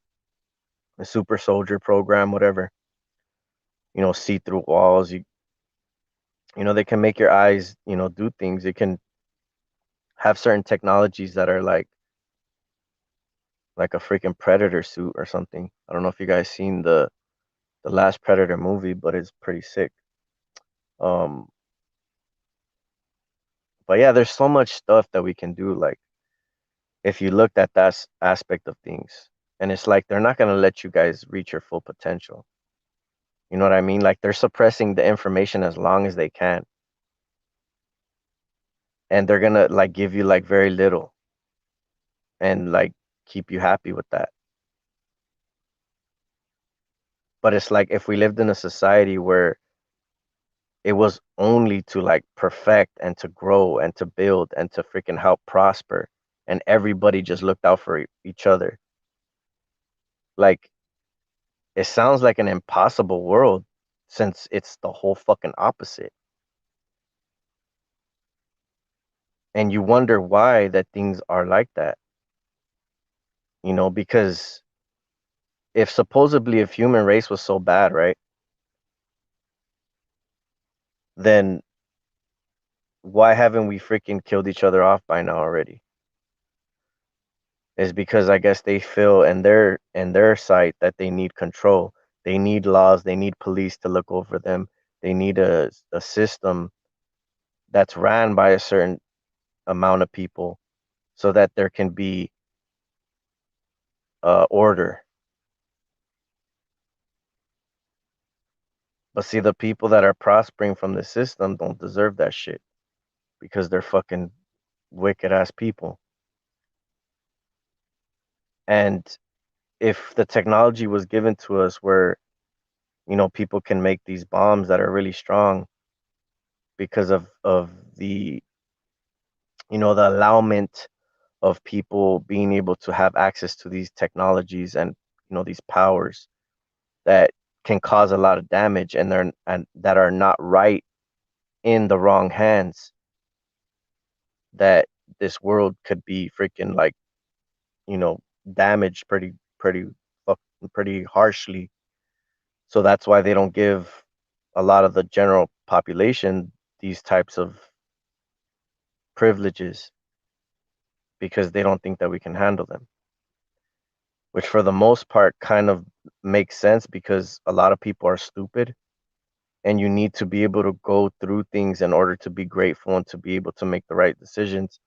a super soldier program, whatever, see through walls. They can make your eyes, do things. They can have certain technologies that are like a freaking predator suit or something. I don't know if you guys seen the last Predator movie, but it's pretty sick. Um, but yeah, there's so much stuff that we can do. Like if you looked at that aspect of things, and it's like they're not gonna let you guys reach your full potential. You know what I mean? Like they're suppressing the information as long as they can, and they're gonna like give you like very little and like keep you happy with that. But it's like if we lived in a society where it was only to like perfect and to grow and to build and to freaking help prosper, and everybody just looked out for each other. Like it sounds like an impossible world since it's the whole fucking opposite. And you wonder why that things are like that, because if supposedly if human race was so bad, right, then why haven't we freaking killed each other off by now already? Is because I guess they feel in their sight that they need control. They need laws, they need police to look over them. They need a system that's ran by a certain amount of people so that there can be order. But see, the people that are prospering from the system don't deserve that shit because they're fucking wicked ass people. And if the technology was given to us where, people can make these bombs that are really strong because of the, the allowment of people being able to have access to these technologies and, these powers that can cause a lot of damage and that are not right in the wrong hands, that this world could be freaking like, you know, damaged pretty harshly. So that's why they don't give a lot of the general population these types of privileges because they don't think that we can handle them, which for the most part kind of makes sense because a lot of people are stupid and you need to be able to go through things in order to be grateful and to be able to make the right decisions,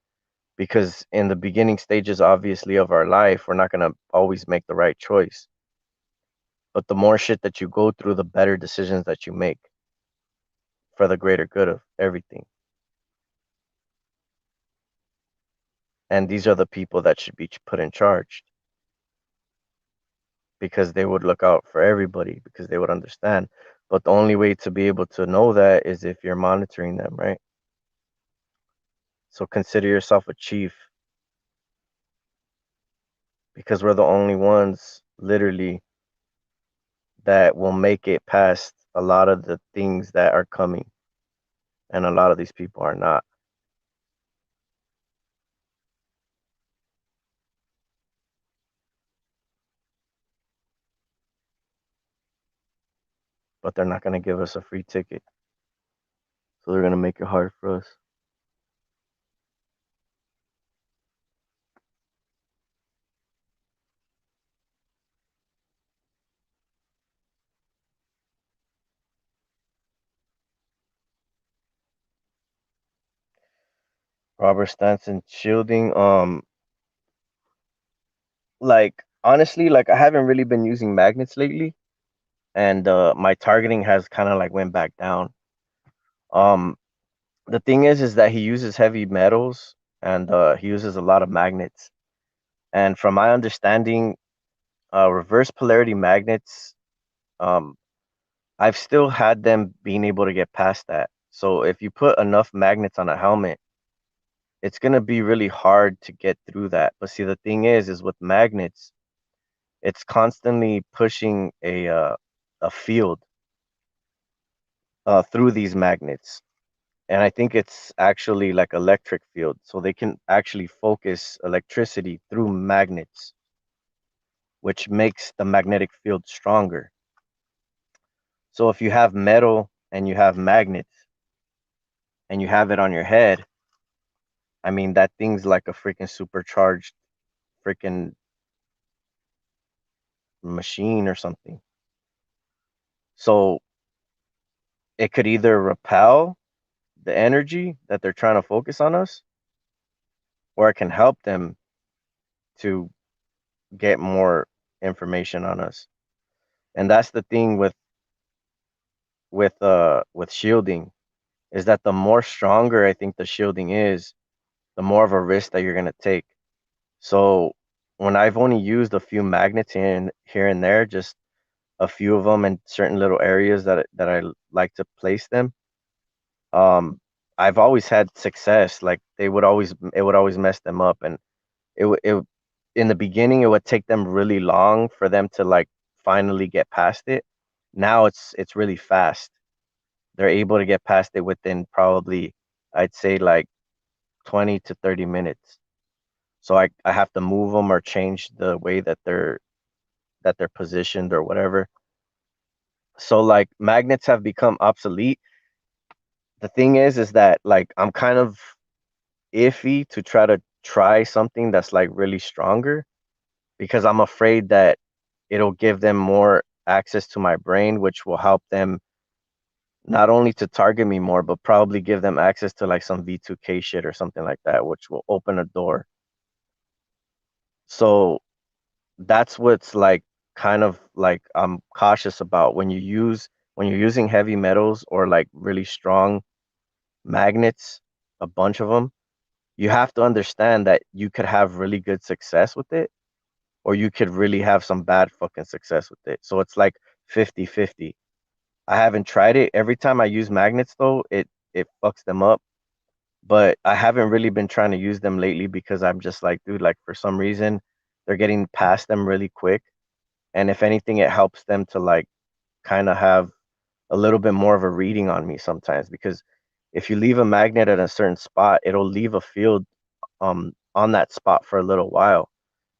because in the beginning stages obviously of our life we're not going to always make the right choice, but the more shit that you go through the better decisions that you make for the greater good of everything. And these are the people that should be put in charge because they would look out for everybody because they would understand. But the only way to be able to know that is if you're monitoring them, right? So consider yourself a chief because we're the only ones literally that will make it past a lot of the things that are coming, and a lot of these people are not. But they're not going to give us a free ticket, so they're going to make it hard for us. Robert Stanton shielding, like honestly, like I haven't really been using magnets lately, and my targeting has kind of like went back down. Um, the thing is that he uses heavy metals and he uses a lot of magnets. And from my understanding, reverse polarity magnets, um, I've still had them being able to get past that. So if you put enough magnets on a helmet, it's gonna be really hard to get through that. But see, the thing is with magnets, it's constantly pushing a field through these magnets, and I think it's actually like electric field, so they can actually focus electricity through magnets, which makes the magnetic field stronger. So if you have metal and you have magnets and you have it on your head, I mean that thing's like a freaking supercharged freaking machine or something. So it could either repel the energy that they're trying to focus on us, or it can help them to get more information on us. And that's the thing with shielding, is that the more stronger I think the shielding is, the more of a risk that you're gonna take. So when I've only used a few magnets here and there, just a few of them in certain little areas that I like to place them, um, I've always had success. Like it would always mess them up, and it in the beginning it would take them really long for them to like finally get past it. Now it's really fast. They're able to get past it within probably, I'd say, like 20 to 30 minutes. So I have to move them or change the way that they're positioned or whatever. So like magnets have become obsolete. The thing is that like I'm kind of iffy to try something that's like really stronger because I'm afraid that it'll give them more access to my brain, which will help them not only to target me more, but probably give them access to like some V2K shit or something like that, which will open a door. So that's what's like kind of like I'm cautious about when you're using heavy metals or like really strong magnets, a bunch of them, you have to understand that you could have really good success with it or you could really have some bad fucking success with it. So it's like 50-50. I haven't tried it. Every time I use magnets though, it fucks them up. But I haven't really been trying to use them lately because I'm just like, dude, like for some reason they're getting past them really quick. And if anything, it helps them to like kind of have a little bit more of a reading on me sometimes because if you leave a magnet at a certain spot, it'll leave a field on that spot for a little while.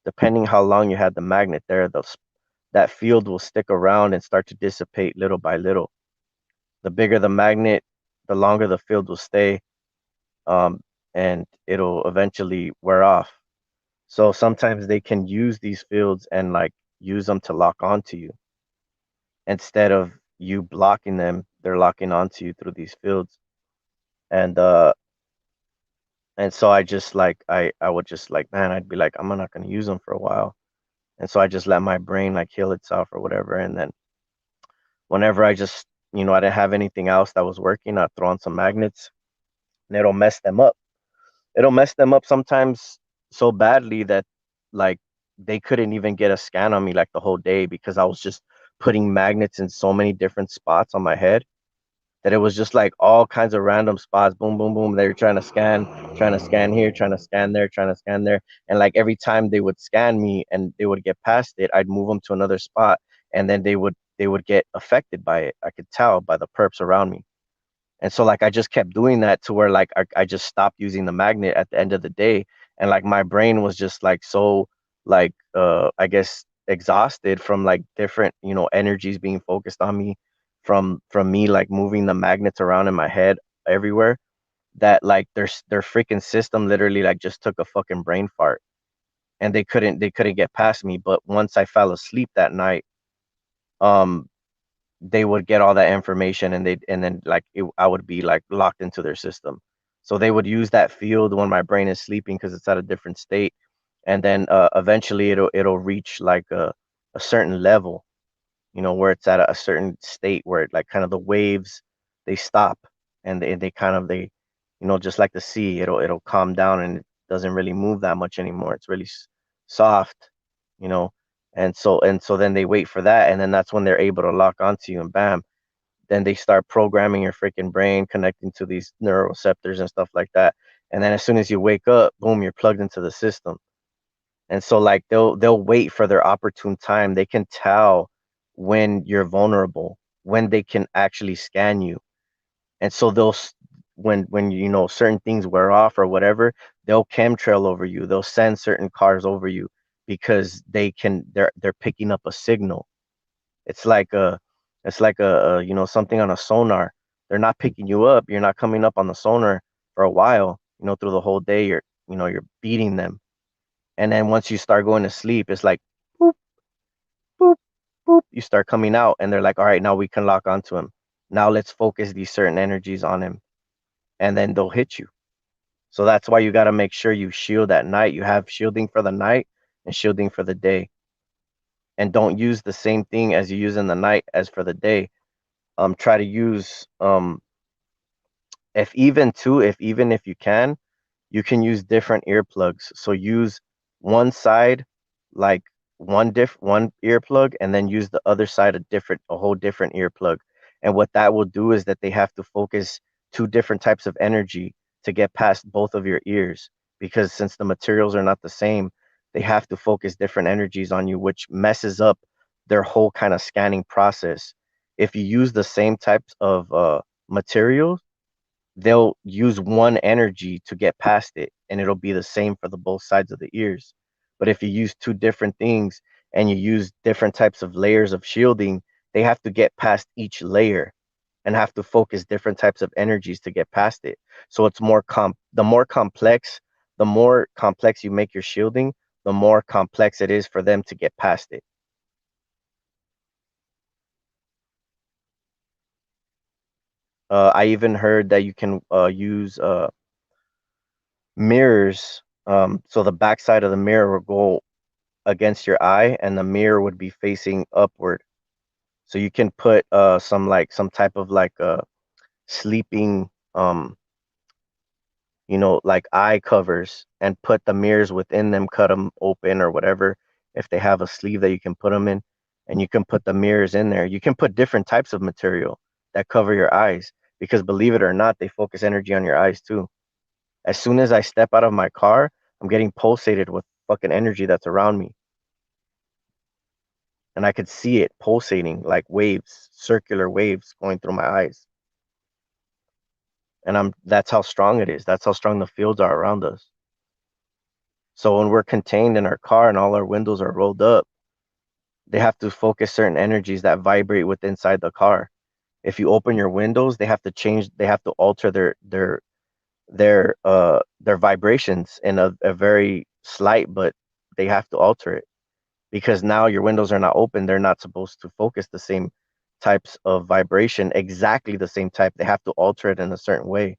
Depending how long you had the magnet there, that field will stick around and start to dissipate little by little. The bigger the magnet, the longer the field will stay, um, and it'll eventually wear off. So sometimes they can use these fields and like use them to lock onto you instead of you blocking them. They're locking onto you through these fields, and uh, and so I just like I would just like man, I'd be like I'm not gonna use them for a while, and so I just let my brain like heal itself or whatever, and then whenever I just I didn't have anything else that was working, I'd throw on some magnets, and it'll mess them up. It'll mess them up sometimes so badly that like they couldn't even get a scan on me like the whole day because I was just putting magnets in so many different spots on my head that it was just like all kinds of random spots. Boom, boom, boom. They were trying to scan here, trying to scan there, trying to scan there. And like every time they would scan me and they would get past it, I'd move them to another spot and then they would get affected by it. I could tell by the perps around me. And so like I just kept doing that to where like I just stopped using the magnet at the end of the day. And like my brain was just like so like I guess exhausted from like different, energies being focused on me from me like moving the magnets around in my head everywhere that like their freaking system literally like just took a fucking brain fart and they couldn't get past me. But once I fell asleep that night, um they would get all that information and then like I would be like locked into their system. So they would use that field when my brain is sleeping because it's at a different state, and then eventually it'll reach like a certain level, where it's at a certain state where it, like kind of the waves they stop and they kind of they just like the sea, it'll calm down and it doesn't really move that much anymore. It's really soft, you know. And so then they wait for that, and then that's when they're able to lock onto you, and bam, then they start programming your freaking brain, connecting to these neuroreceptors and stuff like that. And then as soon as you wake up, boom, you're plugged into the system. And so like they'll wait for their opportune time. They can tell when you're vulnerable, when they can actually scan you. And so when certain things wear off or whatever, they'll chemtrail over you. They'll send certain cars over you because they're picking up a signal. It's like something on a sonar. They're not picking you up. You're not coming up on the sonar for a while. Through the whole day, you're beating them. And then once you start going to sleep, it's like boop, boop, boop. You start coming out, and they're like, all right, now we can lock onto him. Now let's focus these certain energies on him, and then they'll hit you. So that's why you got to make sure you shield at night. You have shielding for the night and shielding for the day, and don't use the same thing as you use in the night as for the day. Try to use if even if you can use different earplugs. So use one side like one earplug and then use the other side a whole different earplug. And what that will do is that they have to focus two different types of energy to get past both of your ears because since the materials are not the same, they have to focus different energies on you, which messes up their whole kind of scanning process. If you use the same types of materials, they'll use one energy to get past it, and it'll be the same for the both sides of the ears. But if you use two different things and you use different types of layers of shielding, they have to get past each layer and have to focus different types of energies to get past it. So it's the more complex you make your shielding, the more complex it is for them to get past it. I even heard that you can use mirrors. So the backside of the mirror will go against your eye, and the mirror would be facing upward. So you can put some type of like sleeping like eye covers, and put the mirrors within them, cut them open or whatever. If they have a sleeve that you can put them in, and you can put the mirrors in there. You can put different types of material that cover your eyes, because believe it or not, they focus energy on your eyes too. As soon as I step out of my car, I'm getting pulsated with fucking energy that's around me. And I could see it pulsating like waves, circular waves going through my eyes. And I'm that's how strong it is. That's how strong the fields are around us. So when we're contained in our car and all our windows are rolled up, they have to focus certain energies that vibrate with inside the car. If you open your windows, they have to alter their vibrations in a very slight, but they have to alter it, because now your windows are not open. They're not supposed to focus the same types of vibration, exactly the same type. They have to alter it in a certain way.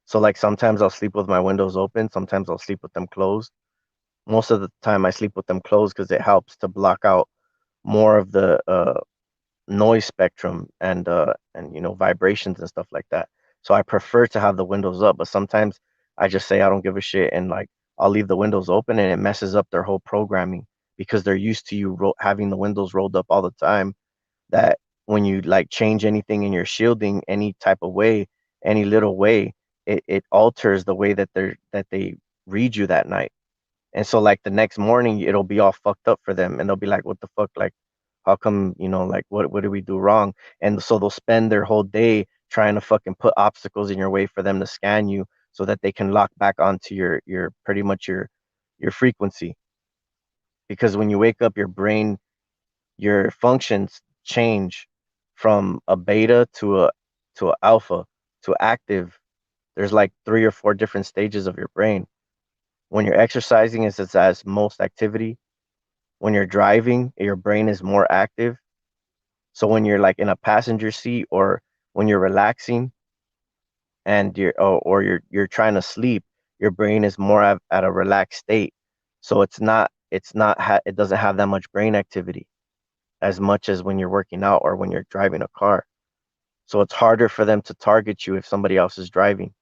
So like sometimes I'll sleep with my windows open, sometimes I'll sleep with them closed. Most of the time I sleep with them closed because it helps to block out more of the noise spectrum and vibrations and stuff like that. So I prefer to have the windows up, but sometimes I just say I don't give a shit, and like I'll leave the windows open, and it messes up their whole programming, because they're used to you having the windows rolled up all the time, that when you like change anything in your shielding any type of way, any little way, it alters the way that they read you that night. And so like the next morning it'll be all fucked up for them, and they'll be like, what the fuck? Like, how come, like what did we do wrong? And so they'll spend their whole day trying to fucking put obstacles in your way for them to scan you, so that they can lock back onto your pretty much your frequency. Because when you wake up, your functions change from a beta to a alpha to active. There's like three or four different stages of your brain. When you're exercising, it's as most activity. When you're driving, your brain is more active. So when you're like in a passenger seat, or when you're relaxing, and or you're trying to sleep, your brain is more at a relaxed state. So it doesn't have that much brain activity as much as when you're working out or when you're driving a car. So it's harder for them to target you if somebody else is driving.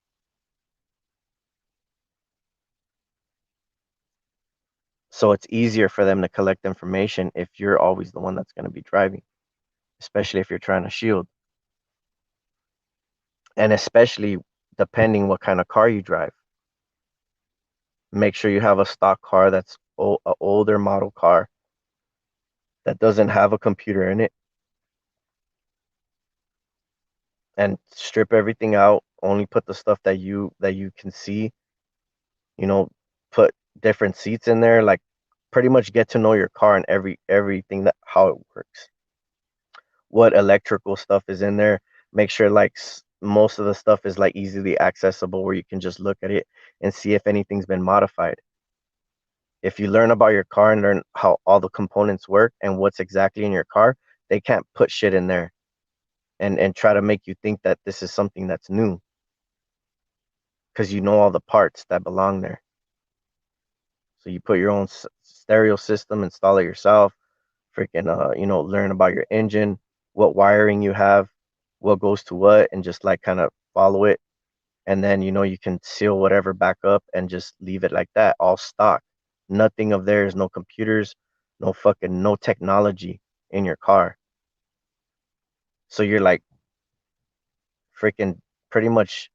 So it's easier for them to collect information if you're always the one that's going to be driving, especially if you're trying to shield. And especially depending what kind of car you drive. Make sure you have a stock car that's an older model car that doesn't have a computer in it, and strip everything out. Only put the stuff that you can see, you know, put different seats in there, like pretty much get to know your car and everything, that how it works, what electrical stuff is in there. Make sure like most of the stuff is like easily accessible, where you can just look at it and see if anything's been modified. If you learn about your car and learn how all the components work and what's exactly in your car, they can't put shit in there and try to make you think that this is something that's new, because you know all the parts that belong there. So you put your own stereo system, install it yourself, freaking learn about your engine, what wiring you have, what goes to what, and just like kind of follow it. And then you can seal whatever back up and just leave it like that, all stock. Nothing of theirs, no computers, no technology in your car. So you're like freaking pretty much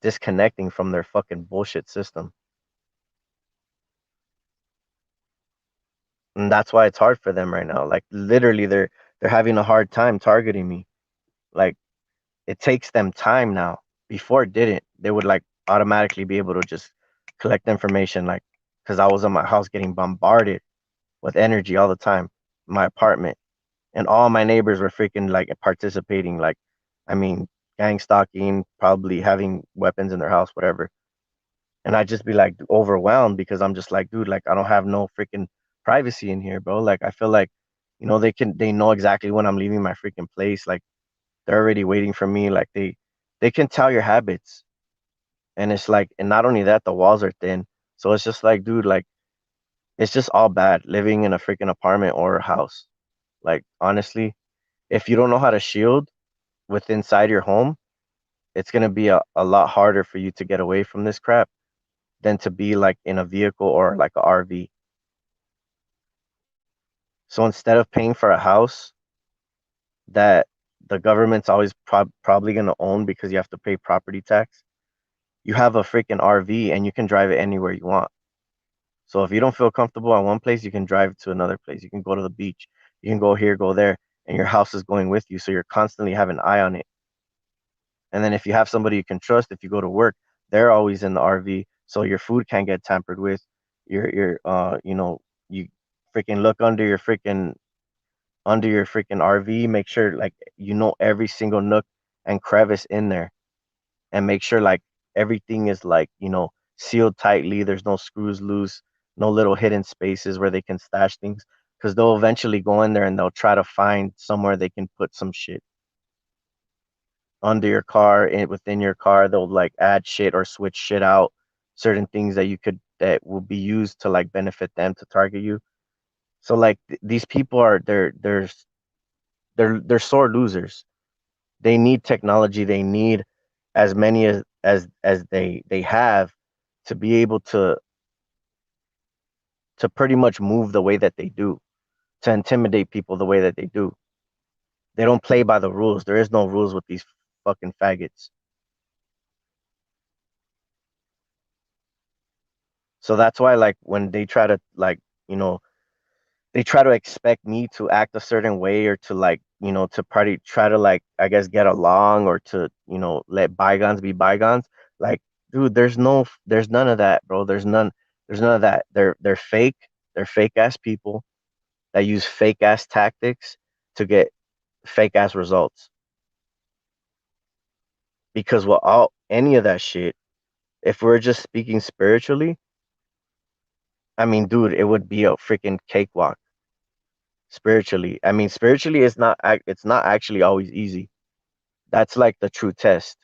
disconnecting from their fucking bullshit system. And that's why it's hard for them right now. Like literally they're having a hard time targeting me. Like it takes them time now. Before it didn't. They would like automatically be able to just collect information, like because I was in my house getting bombarded with energy all the time, my apartment, and all my neighbors were freaking like participating, like, I mean, gang stalking, probably having weapons in their house, whatever. And I'd just be like overwhelmed because I'm just like, dude, like I don't have no freaking privacy in here, bro. Like I feel like, they know exactly when I'm leaving my freaking place. Like they're already waiting for me. Like they can tell your habits. And it's like, and not only that, the walls are thin. So it's just like, dude, like it's just all bad living in a freaking apartment or a house. Like honestly, if you don't know how to shield with inside your home, it's gonna be a lot harder for you to get away from this crap than to be like in a vehicle or like a RV. So instead of paying for a house that the government's always probably gonna own because you have to pay property tax, you have a freaking RV and you can drive it anywhere you want. So if you don't feel comfortable at one place, you can drive to another place. You can go to the beach. You can go here, go there, and your house is going with you. So you're constantly having an eye on it. And then if you have somebody you can trust, if you go to work, they're always in the RV. So your food can't get tampered with. You freaking look under your freaking RV, make sure like every single nook and crevice in there, and make sure like everything is like, sealed tightly. There's no screws loose, no little hidden spaces where they can stash things, because they'll eventually go in there and they'll try to find somewhere they can put some shit under your car and within your car. They'll like add shit or switch shit out, certain things that will be used to like benefit them to target you. So like these people are they're sore losers. They need technology. They need as many as they have to be able to pretty much move the way that they do, to intimidate people the way that they do. They don't play by the rules. There is no rules with these fucking faggots. So that's why like when they try to like, you know, they try to expect me to act a certain way, or to like, to probably try to like, I guess, get along, or to, let bygones be bygones. Like, dude, there's none of that, bro. There's none of that. They're fake. They're fake ass people that use fake ass tactics to get fake ass results. Because without any of that shit, if we're just speaking spiritually, I mean, dude, it would be a freaking cakewalk spiritually. I mean, spiritually, it's not actually always easy. That's like the true test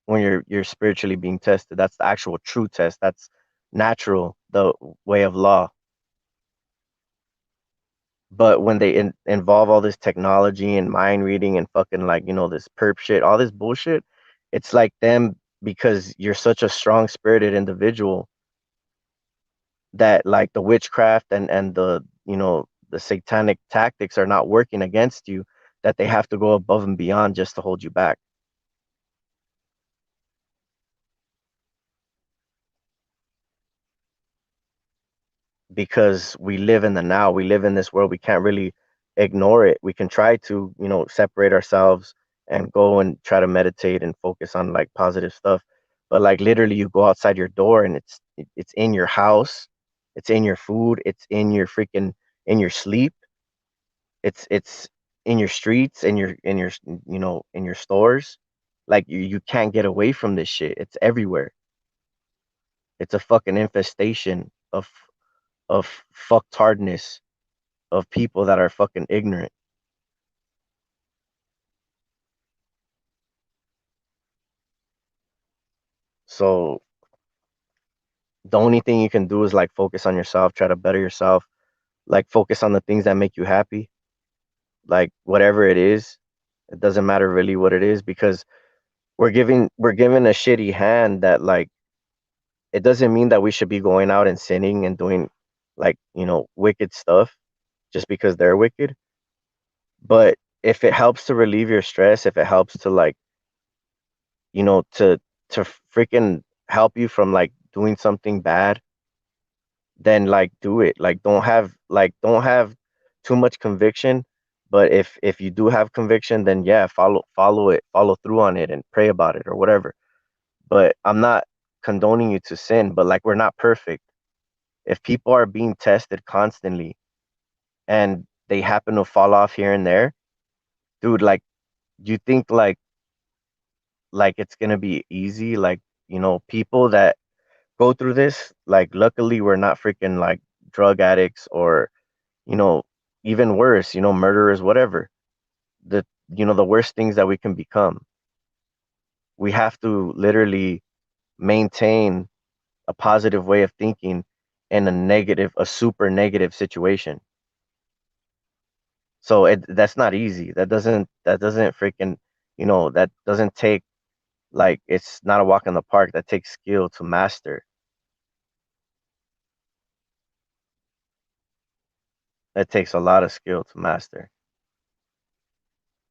when you're spiritually being tested. That's the actual true test. That's natural, the way of law. But when they involve all this technology and mind reading and fucking like, this perp shit, all this bullshit, it's like them, because you're such a strong spirited individual, that like the witchcraft and the satanic tactics are not working against you, that they have to go above and beyond just to hold you back. Because we live in the now, we live in this world, we can't really ignore it. We can try to, separate ourselves and go and try to meditate and focus on like positive stuff, but like literally you go outside your door and it's in your house, it's in your food, it's in your freaking, in your sleep, it's in your streets, in your stores. Like you can't get away from this shit. It's everywhere. It's a fucking infestation of fucktardness, of people that are fucking ignorant. So the only thing you can do is like focus on yourself, try to better yourself, like focus on the things that make you happy, like whatever it is. It doesn't matter really what it is, because we're given a shitty hand that like, it doesn't mean that we should be going out and sinning and doing like, wicked stuff just because they're wicked. But if it helps to relieve your stress, if it helps to like, to freaking help you from like doing something bad, then like do it. Like don't have too much conviction, But if you do have conviction, then yeah, follow it, follow through on it and pray about it or whatever. But I'm not condoning you to sin, but like we're not perfect. If people are being tested constantly and they happen to fall off here and there, dude, like you think like it's gonna be easy? Like, people that go through this, like luckily we're not freaking like drug addicts or, you know, even worse, murderers, whatever. The the worst things that we can become. We have to literally maintain a positive way of thinking in a super negative situation. So that's not easy. That doesn't freaking, that doesn't take, like, it's not a walk in the park. That takes skill to master. That takes a lot of skill to master.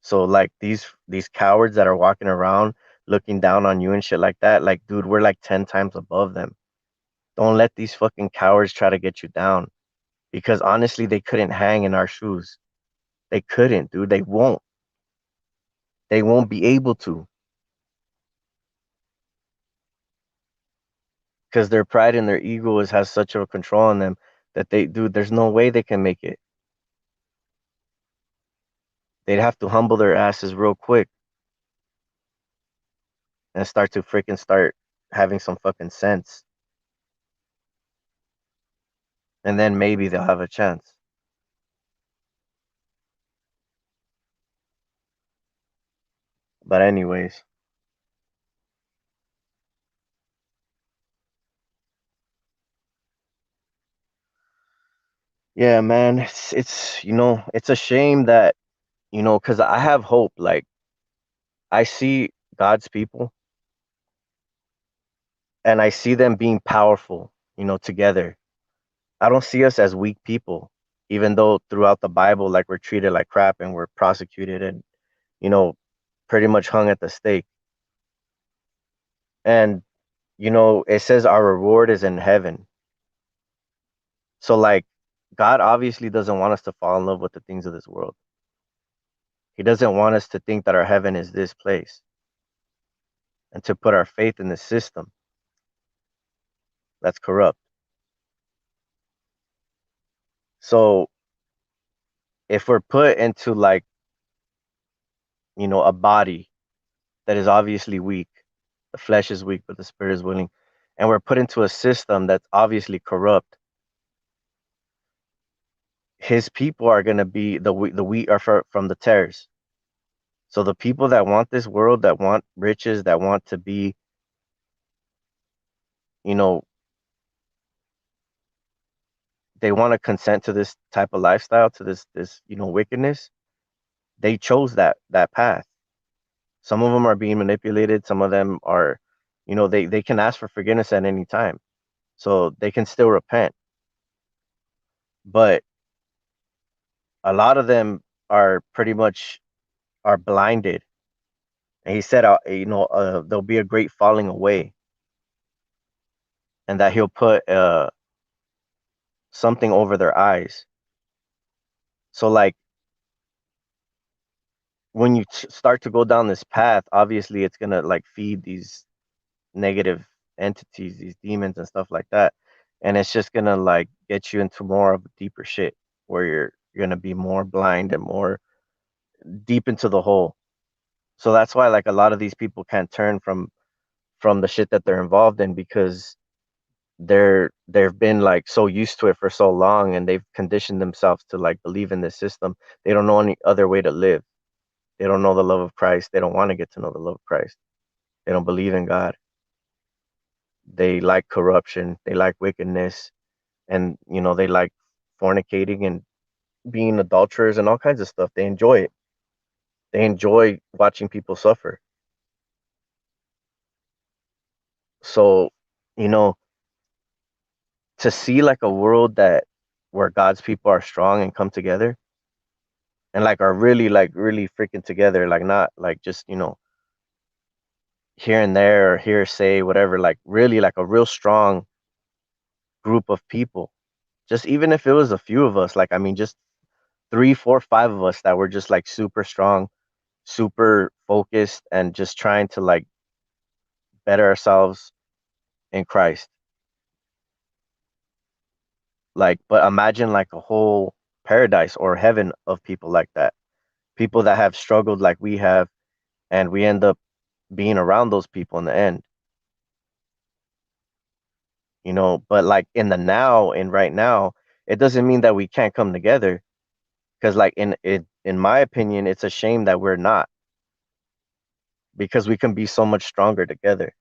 So like these cowards that are walking around looking down on you and shit like that, like dude, we're like 10 times above them. Don't let these fucking cowards try to get you down because honestly, they couldn't hang in our shoes. They couldn't, dude. They won't. They won't be able to because their pride and their ego has such a control on them that dude, there's no way they can make it. They'd have to humble their asses real quick and start having some fucking sense. And then maybe they'll have a chance. But anyways, yeah, man, it's a shame that, because I have hope. Like I see God's people and I see them being powerful, together. I don't see us as weak people, even though throughout the Bible, like we're treated like crap and we're prosecuted and, you know, pretty much hung at the stake. And, it says our reward is in heaven. So like God obviously doesn't want us to fall in love with the things of this world. He doesn't want us to think that our heaven is this place and to put our faith in the system that's corrupt. So if we're put into like, a body that is obviously weak, the flesh is weak, but the spirit is willing, and we're put into a system that's obviously corrupt, his people are going to be the wheat are from the tares. So the people that want this world, that want riches, that want to be, you know, they want to consent to this type of lifestyle, to this wickedness. They chose that path. Some of them are being manipulated. Some of them are, they can ask for forgiveness at any time, so they can still repent. But a lot of them are pretty much are blinded. And he said, there'll be a great falling away, and that he'll put something over their eyes. So like when you start to go down this path, obviously it's gonna like feed these negative entities, these demons and stuff like that. And it's just gonna like get you into more of a deeper shit where you're gonna be more blind and more deep into the hole. So that's why like a lot of these people can't turn from the shit that they're involved in because they've been like so used to it for so long and they've conditioned themselves to like believe in this system. They don't know any other way to live. They don't know the love of Christ. They don't want to get to know the love of Christ. They don't believe in God. They like corruption. They like wickedness. And, they like fornicating and being adulterers and all kinds of stuff. They enjoy it. They enjoy watching people suffer. So, you know, to see like a world that where God's people are strong and come together and like really freaking together, like not like just, here and there or hearsay, whatever, like really like a real strong group of people. Just even if it was a few of us, like I mean, just three, four, five of us that were just like super strong, super focused, and just trying to like better ourselves in Christ. Like, but imagine like a whole paradise or heaven of people like that. People that have struggled like we have, and we end up being around those people in the end, you know. But like in the now and right now, it doesn't mean that we can't come together. Because like in my opinion, it's a shame that we're not, because we can be so much stronger together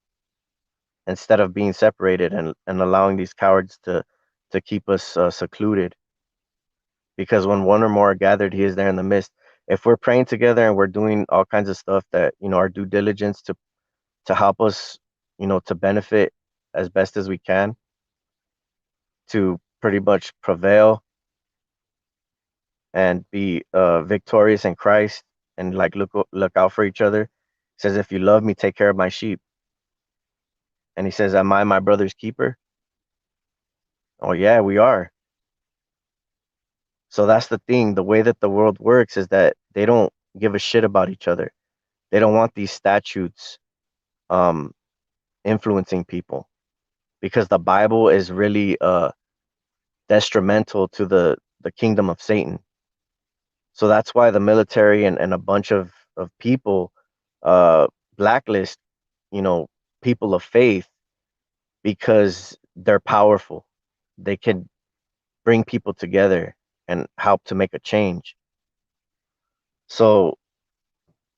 instead of being separated and allowing these cowards to keep us secluded. Because when one or more are gathered, he is there in the midst. If we're praying together and we're doing all kinds of stuff that, you know, our due diligence to help us, you know, to benefit as best as we can, to pretty much prevail and be victorious in Christ, and like look out for each other. He says, if you love me, take care of my sheep. And he says, am I my brother's keeper? Oh yeah, we are. So that's the thing. The way that the world works is that they don't give a shit about each other. They don't want these statutes um, influencing people, because the Bible is really detrimental to the kingdom of Satan. So that's why the military and a bunch of people uh, blacklist, you know, people of faith, because they're powerful. They can bring people together and help to make a change. So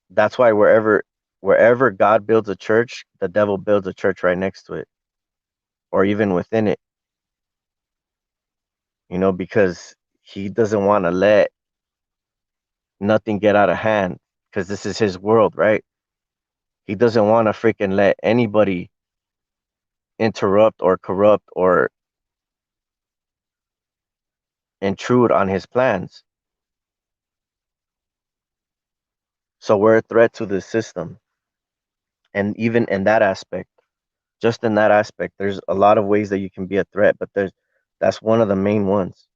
that's why wherever God builds a church, the devil builds a church right next to it, or even within it, you know, because he doesn't want to let nothing get out of hand, because this is his world, right? He doesn't want to freaking let anybody interrupt or corrupt or intrude on his plans. So we're a threat to the system. And even in that aspect, just in that aspect, there's a lot of ways that you can be a threat, but that's one of the main ones.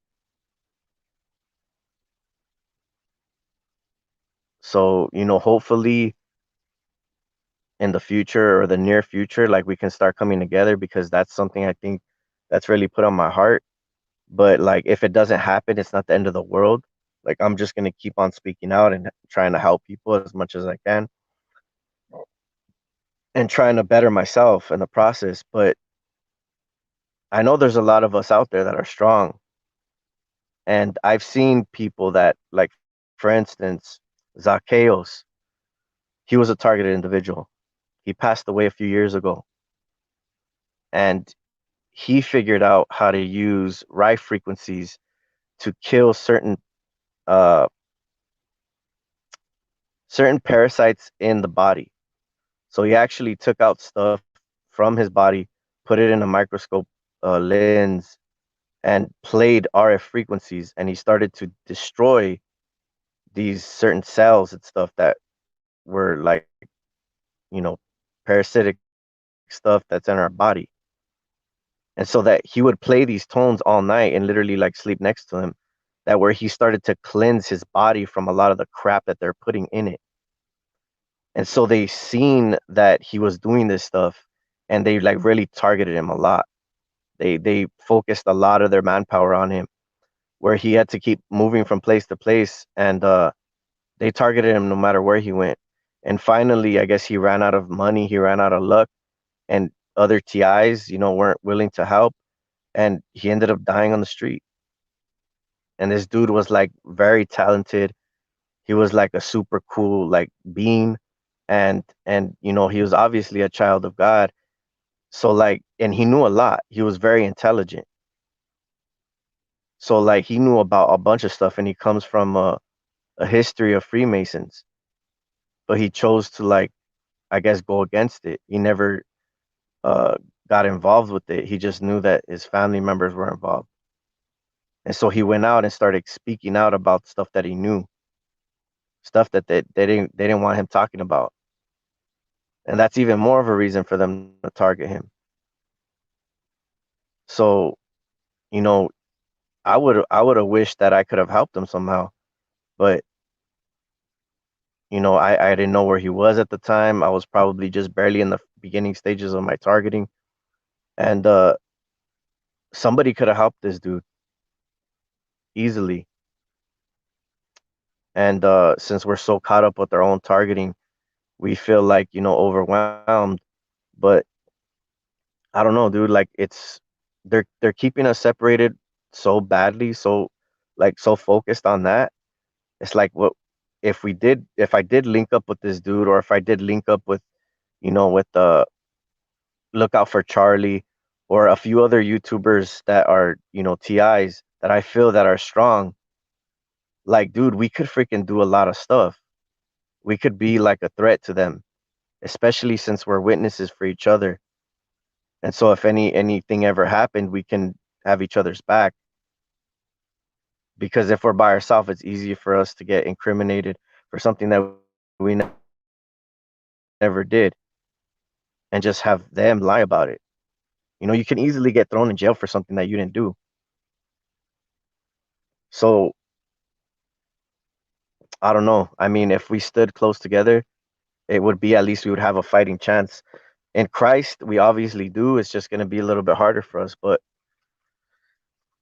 So, you know, hopefully in the future or the near future, like we can start coming together, because that's something I think that's really put on my heart. But like if it doesn't happen, it's not the end of the world. Like I'm just gonna keep on speaking out and trying to help people as much as I can, and trying to better myself in the process. But I know there's a lot of us out there that are strong. And I've seen people that, like, for instance, Zacchaeus, he was a targeted individual. He passed away a few years ago, and he figured out how to use rife frequencies to kill uh certain parasites in the body. So he actually took out stuff from his body, put it in a microscope lens, and played RF frequencies, and he started to destroy these certain cells and stuff that were like, you know, parasitic stuff that's in our body. And so that he would play these tones all night and literally like sleep next to him, that where he started to cleanse his body from a lot of the crap that they're putting in it. And so they seen that he was doing this stuff, and they like really targeted him a lot. They focused a lot of their manpower on him, where he had to keep moving from place to place, and they targeted him no matter where he went. And finally, I guess he ran out of money, he ran out of luck, and other TIs, you know, weren't willing to help, and he ended up dying on the street. And this dude was like very talented. He was like a super cool like being, and you know, he was obviously a child of God. So like, and he knew a lot. He was very intelligent. So like he knew about a bunch of stuff, and he comes from a history of Freemasons, but he chose to like, I guess, go against it. He never uh got involved with it. He just knew that his family members were involved. And so he went out and started speaking out about stuff that he knew, stuff that they didn't want him talking about. And that's even more of a reason for them to target him. So, you know, I would have wished that I could have helped him somehow. but I didn't know where he was at the time. I was probably just barely in the beginning stages of my targeting, and somebody could have helped this dude easily. And since we're so caught up with our own targeting, we feel like, overwhelmed. But I don't know, dude. Like they're keeping us separated so badly, so like so focused on that. It's like what if I did link up with this dude, or if I did link up with, with the Look Out for Charlie, or a few other YouTubers that are, TIs that I feel that are strong. Like, dude, we could freaking do a lot of stuff. We could be like a threat to them, especially since we're witnesses for each other. And so if anything ever happened, we can have each other's back. Because if we're by ourselves, it's easy for us to get incriminated for something that we never did, and just have them lie about it. You can easily get thrown in jail for something that you didn't do. So I don't know. I mean, if we stood close together, it would be, at least we would have a fighting chance. In Christ, we obviously do. It's just going to be a little bit harder for us. But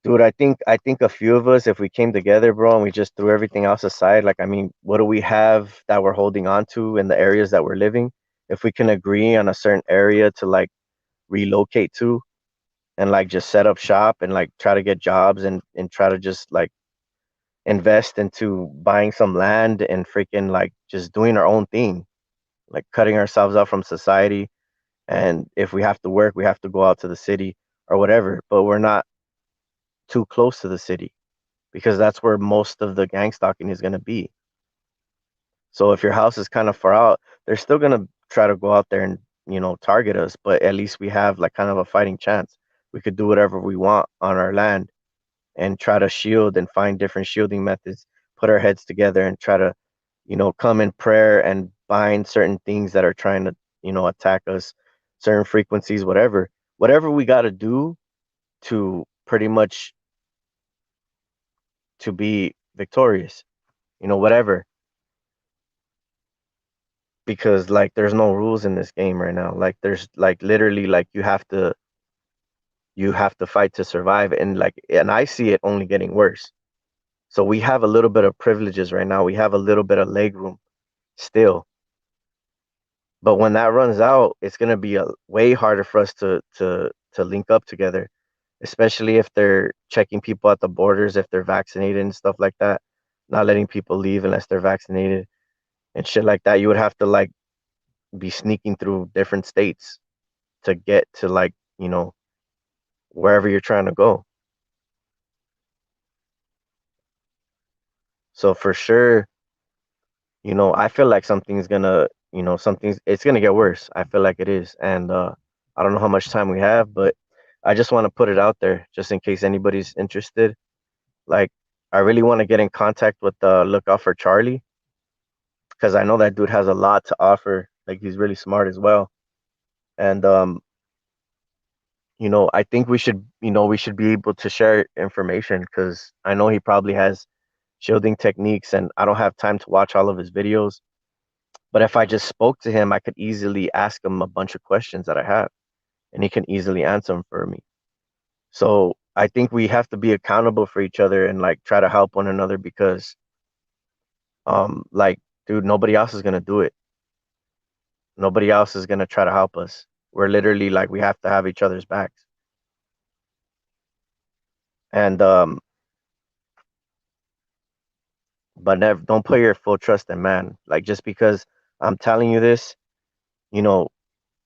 dude, I think a few of us, if we came together, bro, and we just threw everything else aside, like, I mean, what do we have that we're holding on to in the areas that we're living? If we can agree on a certain area to like relocate to, and like just set up shop, and like try to get jobs, and try to just like invest into buying some land, and freaking like just doing our own thing, like cutting ourselves out from society. And if we have to work, we have to go out to the city or whatever, but we're not too close to the city, because that's where most of the gang stalking is going to be. So if your house is kind of far out, they're still going to try to go out there and, target us, but at least we have like kind of a fighting chance. We could do whatever we want on our land, and try to shield and find different shielding methods, put our heads together and try to, come in prayer and bind certain things that are trying to, attack us, certain frequencies, whatever we got to do to pretty much to be victorious, whatever. Because like there's no rules in this game right now. Like there's like literally like you have to fight to survive, and I see it only getting worse. So we have a little bit of privileges right now. We have a little bit of leg room still. But when that runs out, it's gonna be way harder for us to link up together, especially if they're checking people at the borders, if they're vaccinated and stuff like that, not letting people leave unless they're vaccinated and shit like that. You would have to like be sneaking through different states to get to like, wherever you're trying to go. So for sure, I feel like something's it's gonna get worse. I feel like it is. And I don't know how much time we have, but I just want to put it out there just in case anybody's interested. Like, I really want to get in contact with Look Out for Charlie, because I know that dude has a lot to offer. Like, he's really smart as well. And I think we should be able to share information, because I know he probably has shielding techniques, and I don't have time to watch all of his videos. But if I just spoke to him, I could easily ask him a bunch of questions that I have, and he can easily answer them for me. So I think we have to be accountable for each other, and like try to help one another, because like, dude, nobody else is gonna do it. Nobody else is gonna try to help us. We're literally like, we have to have each other's backs. And but never, don't put your full trust in man. Like, just because I'm telling you this, you know,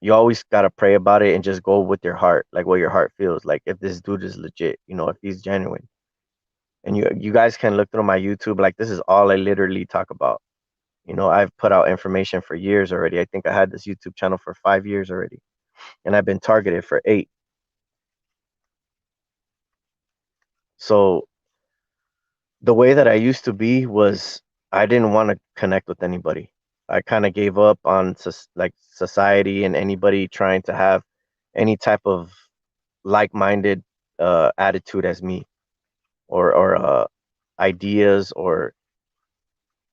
you always gotta pray about it and just go with your heart, like what your heart feels. Like, if this dude is legit, if he's genuine. And you guys can look through my YouTube. Like, this is all I literally talk about. I've put out information for years already. I think I had this YouTube channel for 5 years already, and I've been targeted for 8. So the way that I used to be was, I didn't want to connect with anybody. I kind of gave up on like society and anybody trying to have any type of like-minded attitude as me, or ideas, or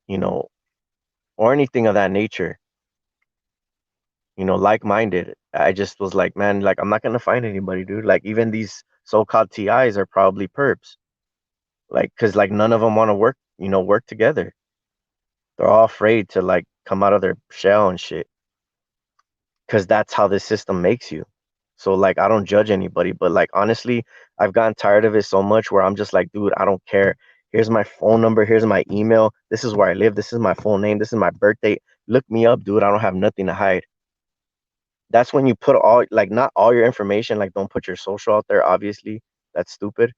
you know, or anything of that nature, like-minded. I just was like, man, like I'm not gonna find anybody, dude. Like even these so-called TIs are probably perps. Like, cause like none of them want to work together. They're all afraid to like come out of their shell and shit. Cause that's how this system makes you. So like I don't judge anybody, but like honestly, I've gotten tired of it so much where I'm just like, dude, I don't care. Here's my phone number, here's my email, this is where I live, this is my full name, this is my birthday. Look me up, dude. I don't have nothing to hide. That's when you put all like not all your information, like don't put your social out there, obviously. That's stupid.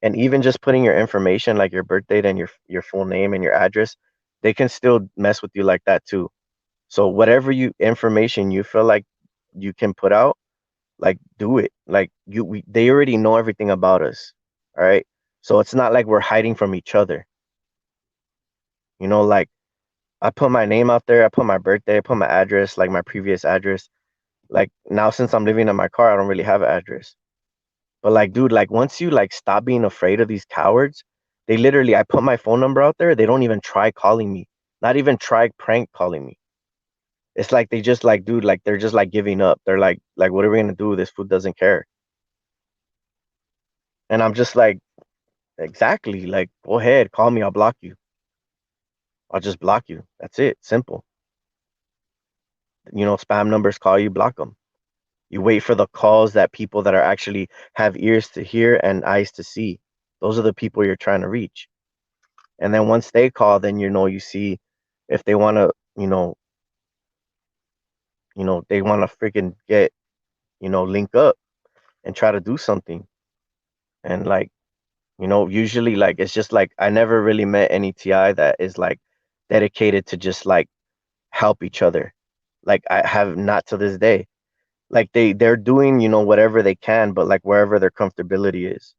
And even just putting your information like your birth date and your full name and your address, they can still mess with you like that too. So whatever you information you feel like you can put out, like do it. Like they already know everything about us. All right. So it's not like we're hiding from each other. Like I put my name out there, I put my birthday, I put my address, like my previous address. Like now since I'm living in my car, I don't really have an address. But like, dude, like once you like stop being afraid of these cowards, they literally I put my phone number out there, they don't even try calling me. Not even try prank calling me. It's like they just like, dude, like they're just like giving up. They're like, what are we gonna do? This food doesn't care. And I'm just like, exactly. Like, go ahead, call me. I'll block you. I'll just block you. That's it. Simple. Spam numbers call you, block them. You wait for the calls that people that are actually have ears to hear and eyes to see. Those are the people you're trying to reach. And then once they call, then you see if they want to, they want to freaking get, link up and try to do something. And like, usually like it's just like I never really met any TI that is like dedicated to just like help each other. Like I have not to this day. Like they're doing, whatever they can, but like wherever their comfortability is.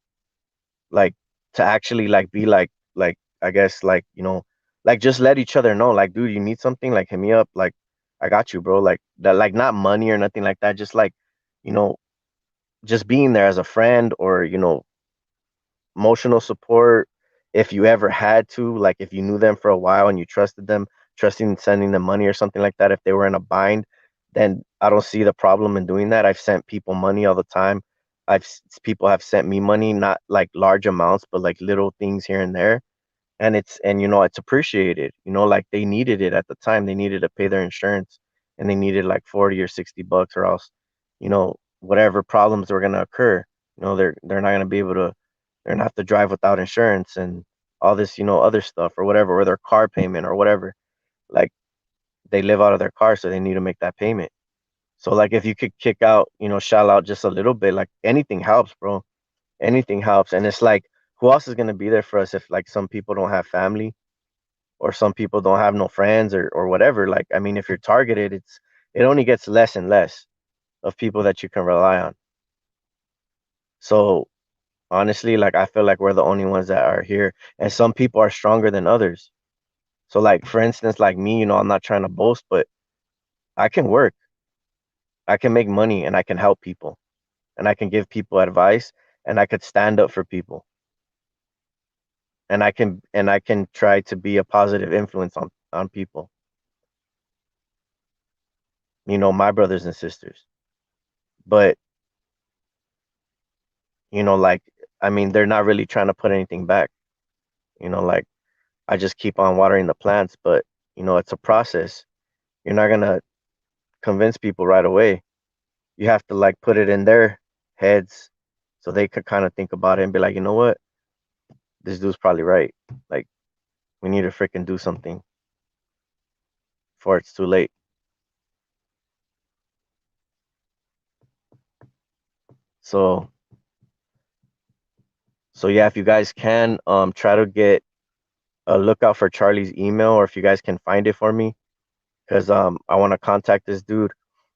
Like to actually like be like I guess like just let each other know, like, dude, you need something, like hit me up, like I got you, bro. Like that, like not money or nothing like that, just like, you know, just being there as a friend or, emotional support if you ever had to, like if you knew them for a while and you trusted them, trusting sending them money or something like that. If they were in a bind, then I don't see the problem in doing that. I've sent people money all the time. People have sent me money, not like large amounts, but like little things here and there. And it's appreciated. Like they needed it at the time. They needed to pay their insurance and they needed like 40 or 60 bucks or else, whatever problems were gonna occur, they're not gonna be able to they're gonna have to drive without insurance and all this, other stuff or whatever, or their car payment or whatever. Like they live out of their car, so they need to make that payment. So like if you could kick out, shell out just a little bit, like anything helps, bro. Anything helps. And it's like, who else is gonna be there for us if like some people don't have family or some people don't have no friends or whatever? Like, I mean, if you're targeted, it only gets less and less of people that you can rely on. So honestly, like I feel like we're the only ones that are here, and some people are stronger than others. So like for instance, like me, I'm not trying to boast, but I can work, I can make money, and I can help people, and I can give people advice, and I could stand up for people, and I can try to be a positive influence on people, my brothers and sisters. But like I mean, they're not really trying to put anything back. Like I just keep on watering the plants, but it's a process. You're not gonna convince people right away. You have to like put it in their heads so they could kind of think about it and be like, you know what, this dude's probably right. Like we need to freaking do something before it's too late. So yeah, if you guys can try to get a lookout for Charlie's email, or if you guys can find it for me, because I want to contact this dude.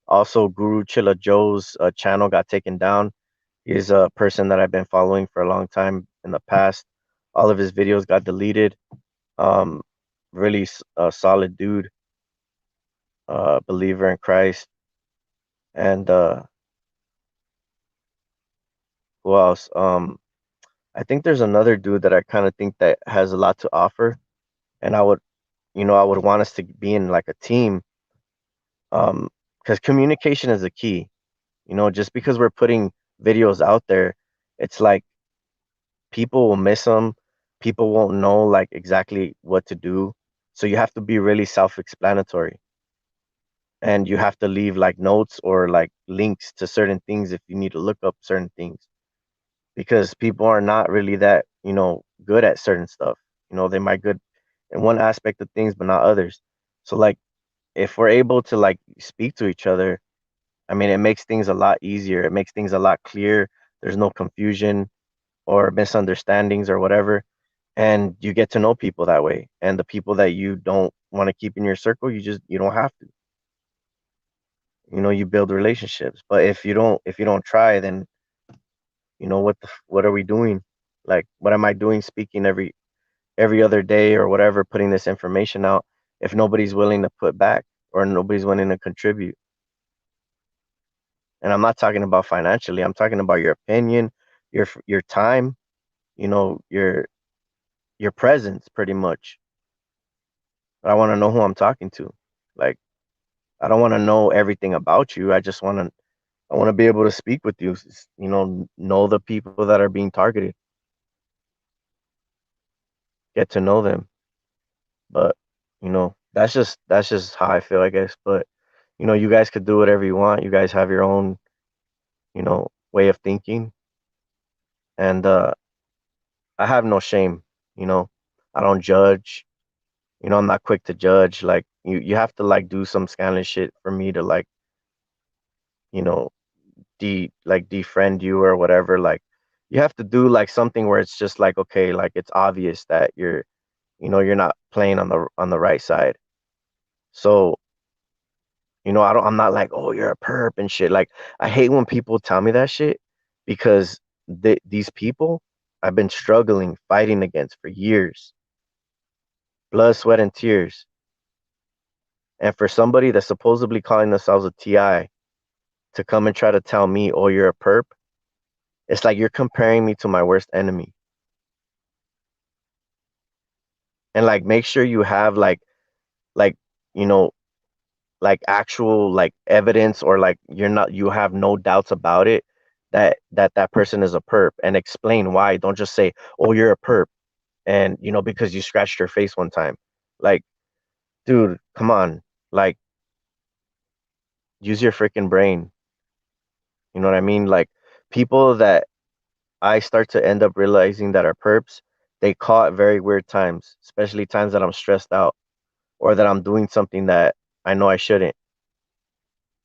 Also, Guru Chilla Joe's channel got taken down. He's a person that I've been following for a long time in the past. All of his videos got deleted. Um, really solid dude, believer in Christ. And who else? I think there's another dude that I kind of think that has a lot to offer, and I would want us to be in like a team, um, because communication is the key. Just because we're putting videos out there, it's like people will miss them. People won't know like exactly what to do. So you have to be really self-explanatory, and you have to leave like notes or like links to certain things if you need to look up certain things, because people are not really that, good at certain stuff. They might good in one aspect of things but not others. So like if we're able to like speak to each other, I mean, it makes things a lot easier. It makes things a lot clearer. There's no confusion or misunderstandings or whatever. And you get to know people that way. And the people that you don't want to keep in your circle, you don't have to. You build relationships. But if you don't try, then what are we doing? Like, what am I doing speaking every other day or whatever, putting this information out if nobody's willing to put back or nobody's willing to contribute? And I'm not talking about financially. I'm talking about your opinion, your time, your presence, pretty much. But I want to know who I'm talking to. Like, I don't want to know everything about you. I want to be able to speak with you. Know the people that are being targeted, get to know them. But that's just how I feel, I guess. But you guys could do whatever you want. You guys have your own, way of thinking, and I have no shame. You know, I don't judge. I'm not quick to judge. Like you have to like do some scandalous shit for me to like, you know, defriend you or whatever. Like you have to do like something where it's just like, okay, like it's obvious that you're not playing on the right side. So, I'm not like, oh, you're a perp and shit. Like I hate when people tell me that shit, because these people I've been struggling, fighting against for years, blood, sweat, and tears. And for somebody that's supposedly calling themselves a TI to come and try to tell me, oh, you're a perp, it's like you're comparing me to my worst enemy. And like, make sure you have like, you know, like actual like evidence, or like you have no doubts about it, that person is a perp, and explain why. Don't just say, oh, you're a perp, and because you scratched your face one time. Like, dude, come on. Like, use your freaking brain. You know what I mean? Like, people that I start to end up realizing that are perps, they call at very weird times, especially times that I'm stressed out or that I'm doing something that I know I shouldn't.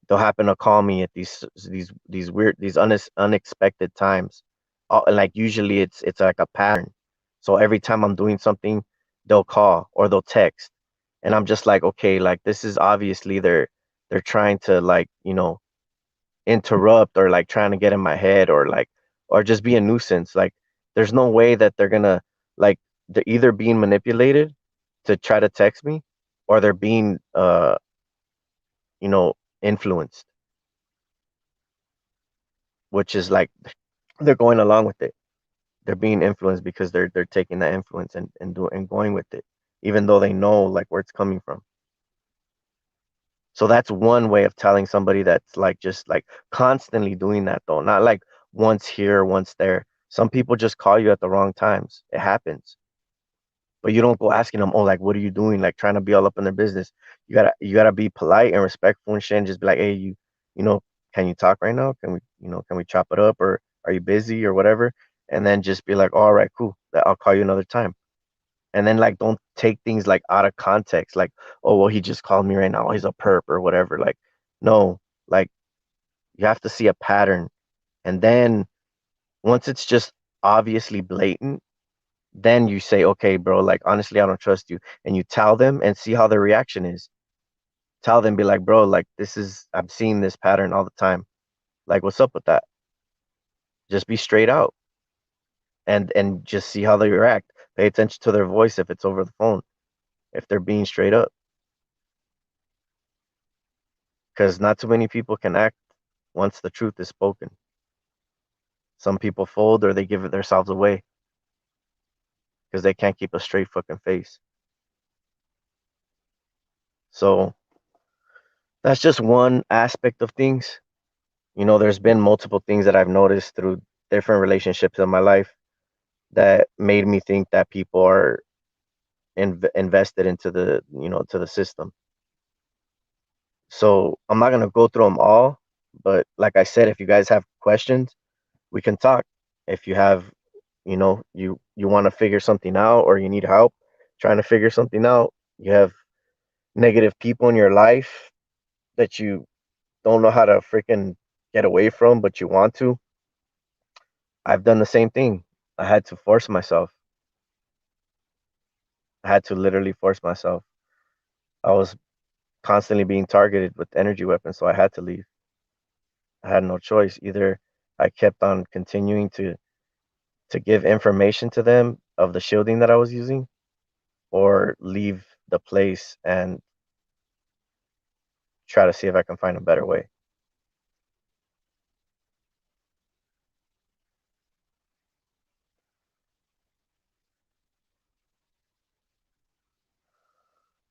They'll happen to call me at these weird, unexpected times. And like usually it's like a pattern. So every time I'm doing something, they'll call or they'll text, and I'm just like, okay, like this is obviously they're trying to like interrupt, or like trying to get in my head, or just be a nuisance. Like there's no way that they're gonna, like, they're either being manipulated to try to text me, or they're being influenced, which is like they're going along with it. They're being influenced because they're taking that influence and going with it, even though they know like where it's coming from. So that's one way of telling somebody that's like just like constantly doing that, though, not like once here, once there. Some people just call you at the wrong times. It happens. But you don't go asking them, oh, like, what are you doing? Like trying to be all up in their business. You gotta be polite and respectful and shit, and just be like, hey, you know, can you talk right now? Can we chop it up, or are you busy or whatever? And then just be like, all right, cool. I'll call you another time. And then like don't take things like out of context, like, oh, well, he just called me right now. He's a perp or whatever. Like, no, like you have to see a pattern. And then once it's just obviously blatant, then you say, okay, bro, like honestly, I don't trust you. And you tell them and see how their reaction is. Tell them, be like, bro, like I'm seeing this pattern all the time. Like, what's up with that? Just be straight out, and just see how they react. Pay attention to their voice if it's over the phone, if they're being straight up. Because not too many people can act once the truth is spoken. Some people fold, or they give it themselves away because they can't keep a straight fucking face. So that's just one aspect of things. There's been multiple things that I've noticed through different relationships in my life that made me think that people are invested into to the system. So I'm not gonna go through them all, but like I said, if you guys have questions, we can talk. If you have, you want to figure something out or you need help trying to figure something out, you have negative people in your life that you don't know how to freaking get away from, but you want to. I've done the same thing. I had to force myself. I had to literally force myself. I was constantly being targeted with energy weapons, so I had to leave. I had no choice. Either I kept on continuing to give information to them of the shielding that I was using, or leave the place and try to see if I can find a better way.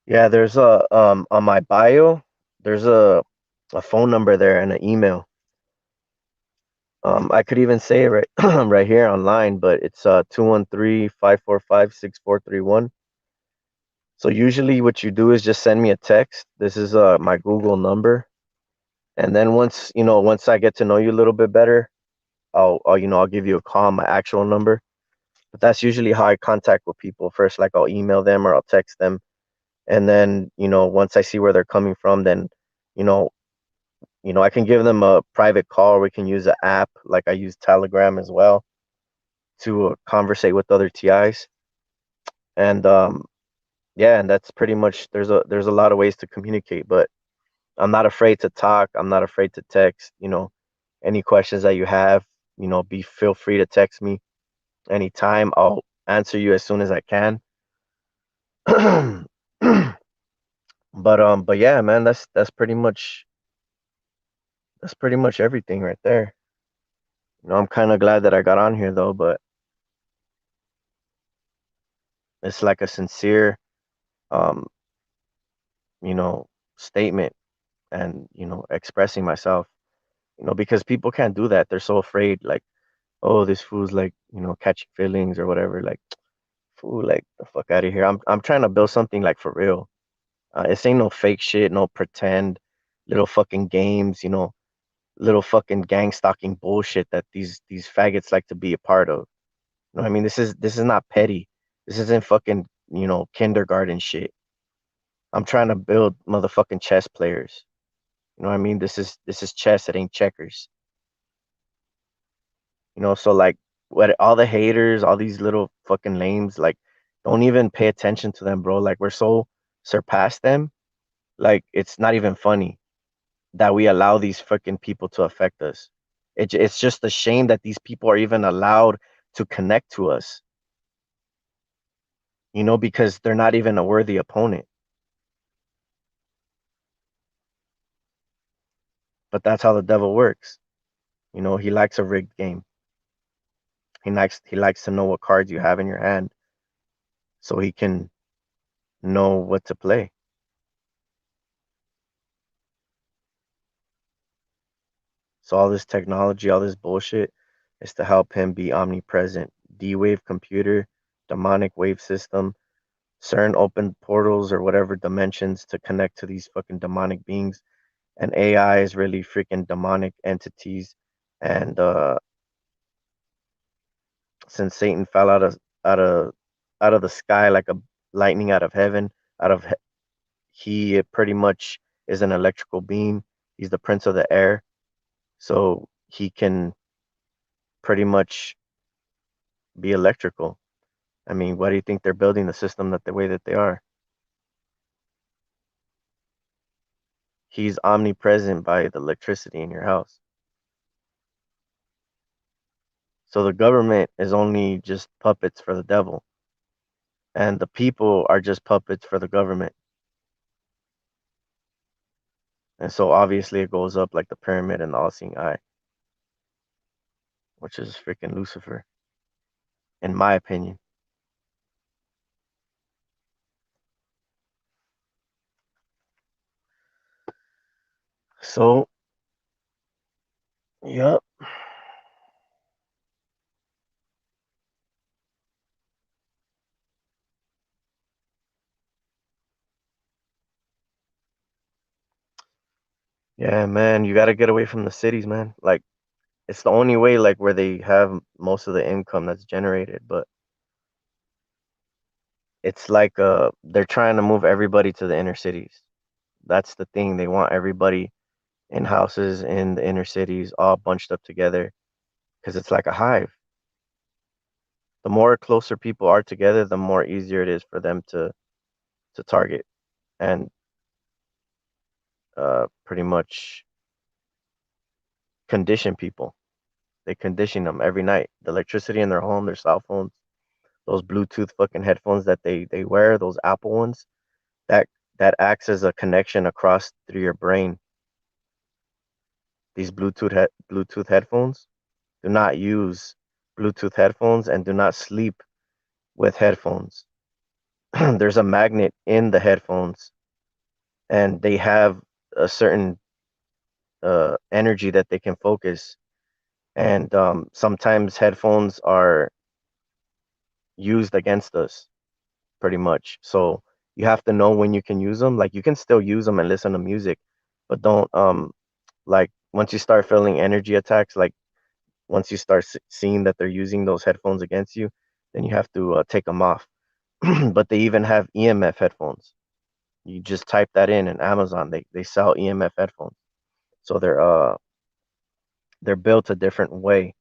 Yeah, there's a on my bio, there's a phone number there and an email. I could even say it right right here online, but it's 213-545-6431. So usually what you do is just send me a text. This is my Google number. And then once I get to know you a little bit better, I'll give you a call on my actual number. But that's usually how I contact with people first. Like I'll email them or I'll text them. And then, once I see where they're coming from, then, you know, I can give them a private call. We can use an app. Like I use Telegram as well to conversate with other TIs. And yeah, and that's pretty much there's a lot of ways to communicate, but I'm not afraid to talk. I'm not afraid to text. Any questions that you have, be feel free to text me anytime. I'll answer you as soon as I can. But yeah, man, that's pretty much everything right there. I'm kind of glad that I got on here though, but it's like a sincere um, you know, statement and, expressing myself, because people can't do that. They're so afraid, like, oh, this fool's like, catching feelings or whatever. Like, fool, like the fuck out of here. I'm trying to build something like for real. This ain't no fake shit, no pretend little fucking games, little fucking gang stalking bullshit that these faggots like to be a part of. You know what I mean? This is not petty. This isn't fucking, kindergarten shit. I'm trying to build motherfucking chess players. You know what I mean? This is chess, it ain't checkers. So like what all the haters, all these little fucking lames, like don't even pay attention to them, bro. Like we're so surpassed them, like it's not even funny that we allow these freaking people to affect us. It's just a shame that these people are even allowed to connect to us, because they're not even a worthy opponent. But that's how the devil works. He likes a rigged game. He likes to know what cards you have in your hand so he can know what to play. So all this technology, all this bullshit is to help him be omnipresent. D-Wave computer, demonic wave system, CERN opened portals or whatever dimensions to connect to these fucking demonic beings. And AI is really freaking demonic entities. And since Satan fell out of out of the sky like a lightning out of heaven, out of he pretty much is an electrical beam. He's the prince of the air, so he can pretty much be electrical. I mean, why do you think they're building the system that the way that they are? He's omnipresent by the electricity in your house. So the government is only just puppets for the devil, and the people are just puppets for the government. And so obviously it goes up like the pyramid and the all-seeing eye, which is freaking Lucifer, in my opinion. So, yep. Yeah, man, you got to get away from the cities, man. Like it's the only way like where they have most of the income that's generated, but it's like they're trying to move everybody to the inner cities. That's the thing. They want everybody in houses in the inner cities all bunched up together because it's like a hive. The more closer people are together, the more easier it is for them to target and pretty much condition people. They condition them every night. The electricity in their home, their cell phones, those Bluetooth fucking headphones that they wear, those Apple ones, that that acts as a connection across through your brain. These Bluetooth headphones, do not use Bluetooth headphones and do not sleep with headphones. There's a magnet in the headphones and they have a certain energy that they can focus. And sometimes headphones are used against us pretty much. So you have to know when you can use them. Like you can still use them and listen to music, but don't like once you start feeling energy attacks, like once you start seeing that they're using those headphones against you, then you have to take them off. But they even have EMF headphones. You just type that in Amazon. They sell EMF headphones. So they're built a different way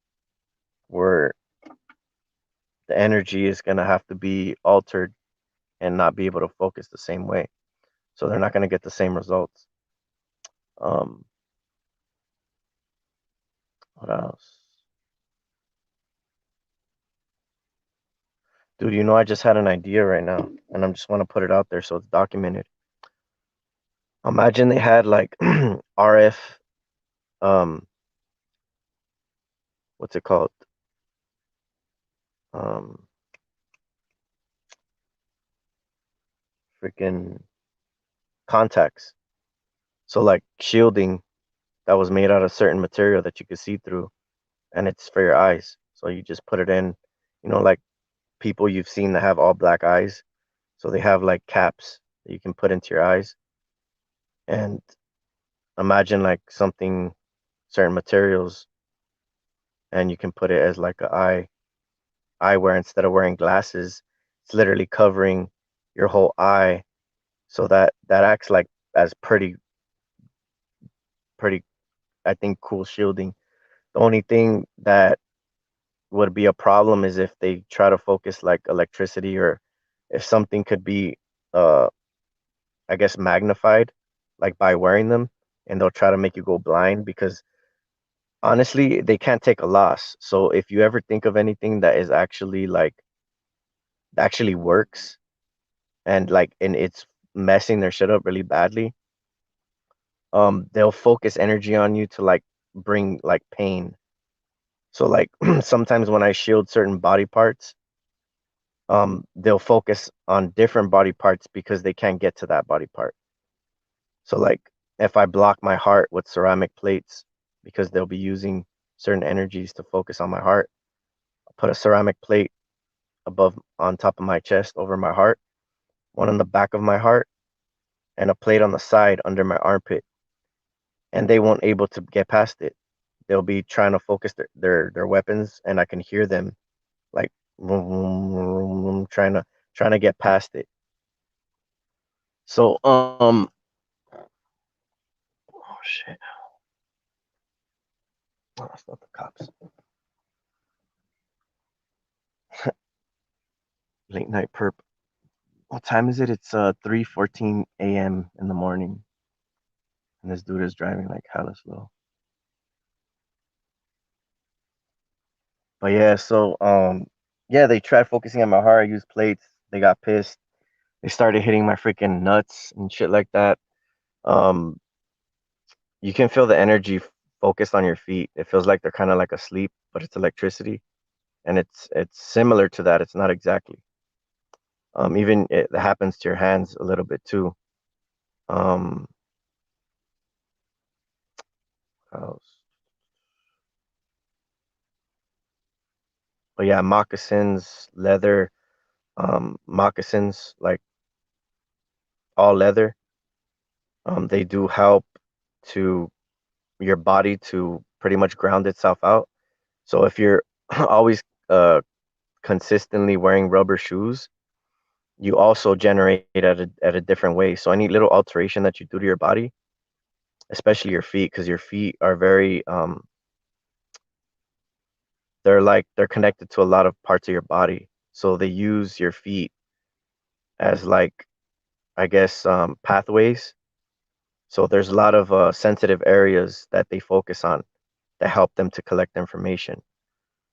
where the energy is gonna have to be altered and not be able to focus the same way. So they're not gonna get the same results. Um, what else? Dude, you know I just had an idea right now and I just want to put it out there so it's documented. Imagine they had like RF um what's it called? Um freaking contacts. So like shielding that was made out of certain material that you could see through and it's for your eyes. So you just put it in, like people you've seen that have all black eyes. So they have like caps that you can put into your eyes and imagine like something certain materials and you can put it as like a eyewear instead of wearing glasses. It's literally covering your whole eye. So that acts like as pretty I think cool shielding. The only thing that would be a problem is if they try to focus like electricity or if something could be uh I guess magnified like by wearing them and they'll try to make you go blind because honestly they can't take a loss. So if you ever think of anything that is actually like actually works and it's messing their shit up really badly, they'll focus energy on you to like bring like pain. So like sometimes when I shield certain body parts, they'll focus on different body parts because they can't get to that body part. So like if I block my heart with ceramic plates because they'll be using certain energies to focus on my heart, I'll put a ceramic plate above on top of my chest over my heart, one on the back of my heart, and a plate on the side under my armpit, and they won't able to get past it. They'll be trying to focus their weapons, and I can hear them like vroom, vroom, vroom, vroom, trying to get past it. So oh shit, oh, that's not the cops. Late night perp. What time is it? It's 3:14 a.m. in the morning, and this dude is driving like hella slow. But yeah, so yeah, they tried focusing on my heart. I used plates. They got pissed. They started hitting my freaking nuts and shit like that. Um, you can feel the energy focused on your feet. It feels like they're kind of like asleep, but it's electricity, and it's similar to that. It's not exactly. Even it happens to your hands a little bit too. Um, else? But yeah, moccasins, leather, moccasins, like all leather, they do help to your body to pretty much ground itself out. So if you're always consistently wearing rubber shoes, you also generate at a different way. So any little alteration that you do to your body, especially your feet, because your feet are very they're connected to a lot of parts of your body. So they use your feet as like I guess pathways. So there's a lot of sensitive areas that they focus on that help them to collect information.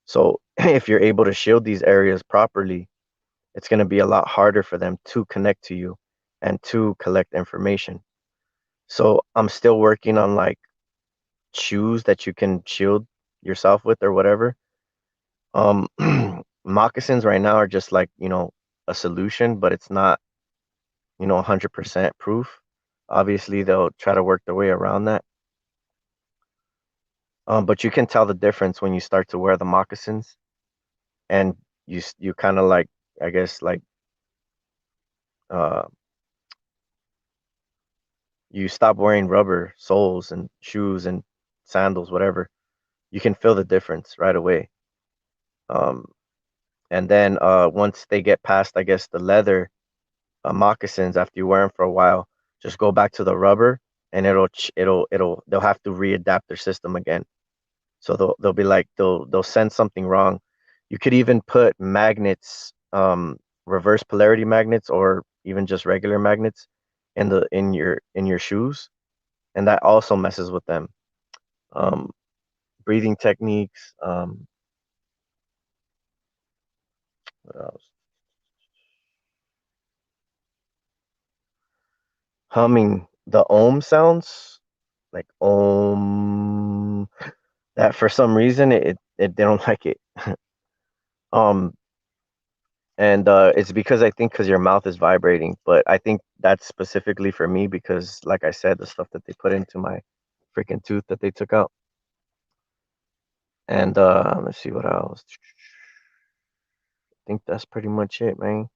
So if you're able to shield these areas properly, it's going to be a lot harder for them to connect to you and to collect information. So I'm still working on like shoes that you can shield yourself with or whatever. Um, moccasins right now are just like, a solution, but it's not, 100% proof. Obviously, they'll try to work their way around that. But you can tell the difference when you start to wear the moccasins and you kind of like, I guess, like uh, you stop wearing rubber soles and shoes and sandals, whatever. You can feel the difference right away. Um, and then once they get past, I guess, the leather moccasins after you wear them for a while, just go back to the rubber, and they'll have to readapt their system again. So they'll be like they'll sense something wrong. You could even put magnets, reverse polarity magnets, or even just regular magnets in your shoes, and that also messes with them. Um, breathing techniques, what else? Humming the ohm sounds, like ohm. That for some reason it they don't like it. Um, and it's because I think because your mouth is vibrating, but I think that's specifically for me because, like I said, the stuff that they put into my freaking tooth that they took out. And let's see what else. I think that's pretty much it, man.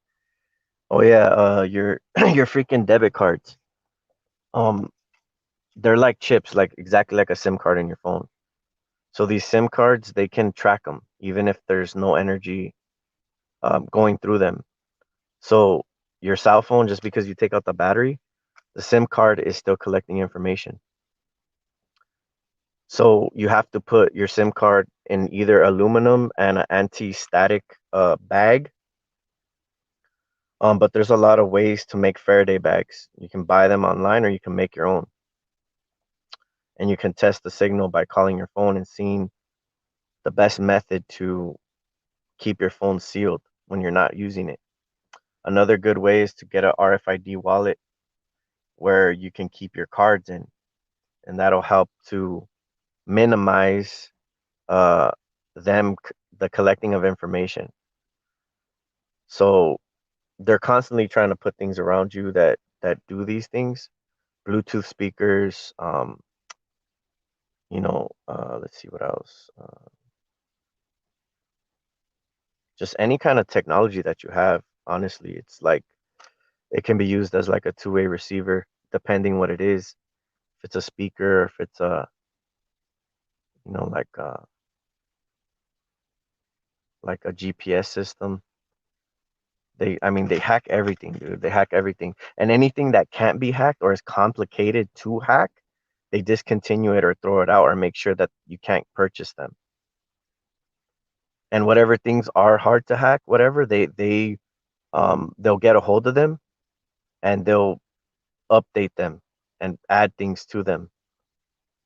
Oh yeah, your your freaking debit cards. Um, they're like chips, like exactly like a SIM card in your phone. So these SIM cards, they can track them even if there's no energy going through them. So your cell phone, just because you take out the battery, the SIM card is still collecting information. So you have to put your SIM card in either aluminum and an anti-static bag. But there's a lot of ways to make Faraday bags. You can buy them online or you can make your own. And you can test the signal by calling your phone and seeing the best method to keep your phone sealed when you're not using it. Another good way is to get a RFID wallet where you can keep your cards in, and that'll help to minimize uh, the collecting of information. So they're constantly trying to put things around you that do these things. Bluetooth speakers, let's see what else. Just any kind of technology that you have. Honestly, it's like it can be used as like a two-way receiver, depending what it is. If it's a speaker, if it's like a GPS system. I mean, they hack everything, dude. They hack everything. And anything that can't be hacked or is complicated to hack, they discontinue it or throw it out or make sure that you can't purchase them. And whatever things are hard to hack, whatever, they'll get a hold of them and they'll update them and add things to them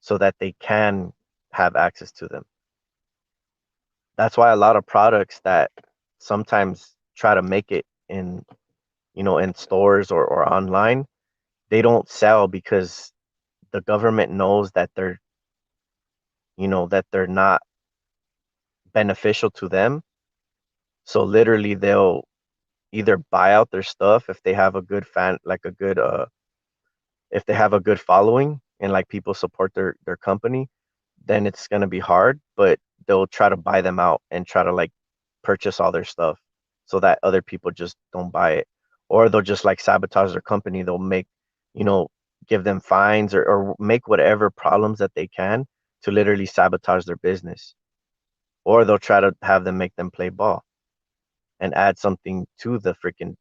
so that they can have access to them. That's why a lot of products that sometimes try to make it in stores or online, they don't sell because the government knows that they're not beneficial to them. So literally they'll either buy out their stuff if they have a good fan, like a good if they have a good following and like people support their company, then it's gonna be hard, but they'll try to buy them out and try to like purchase all their stuff so that other people just don't buy it. Or they'll just like sabotage their company. They'll make, you know, give them fines or make whatever problems that they can to literally sabotage their business. Or they'll try to have them make them play ball and add something to the freaking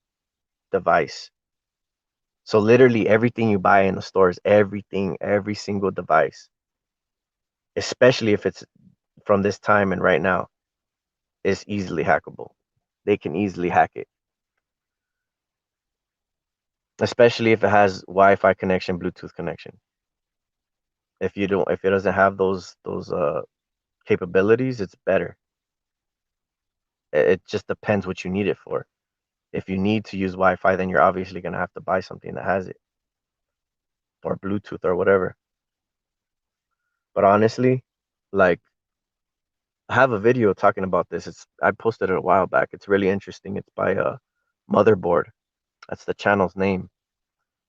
device. So literally everything you buy in the stores, everything, every single device, especially if it's from this time and right now, is easily hackable. They can easily hack it, especially if it has Wi-Fi connection, Bluetooth connection. If it doesn't have those capabilities, it's better. It just depends what you need it for. If you need to use Wi-Fi, then you're obviously gonna have to buy something that has it or Bluetooth or whatever. But honestly, like I have a video talking about this. I posted it a while back. It's really interesting. It's by Motherboard. That's the channel's name.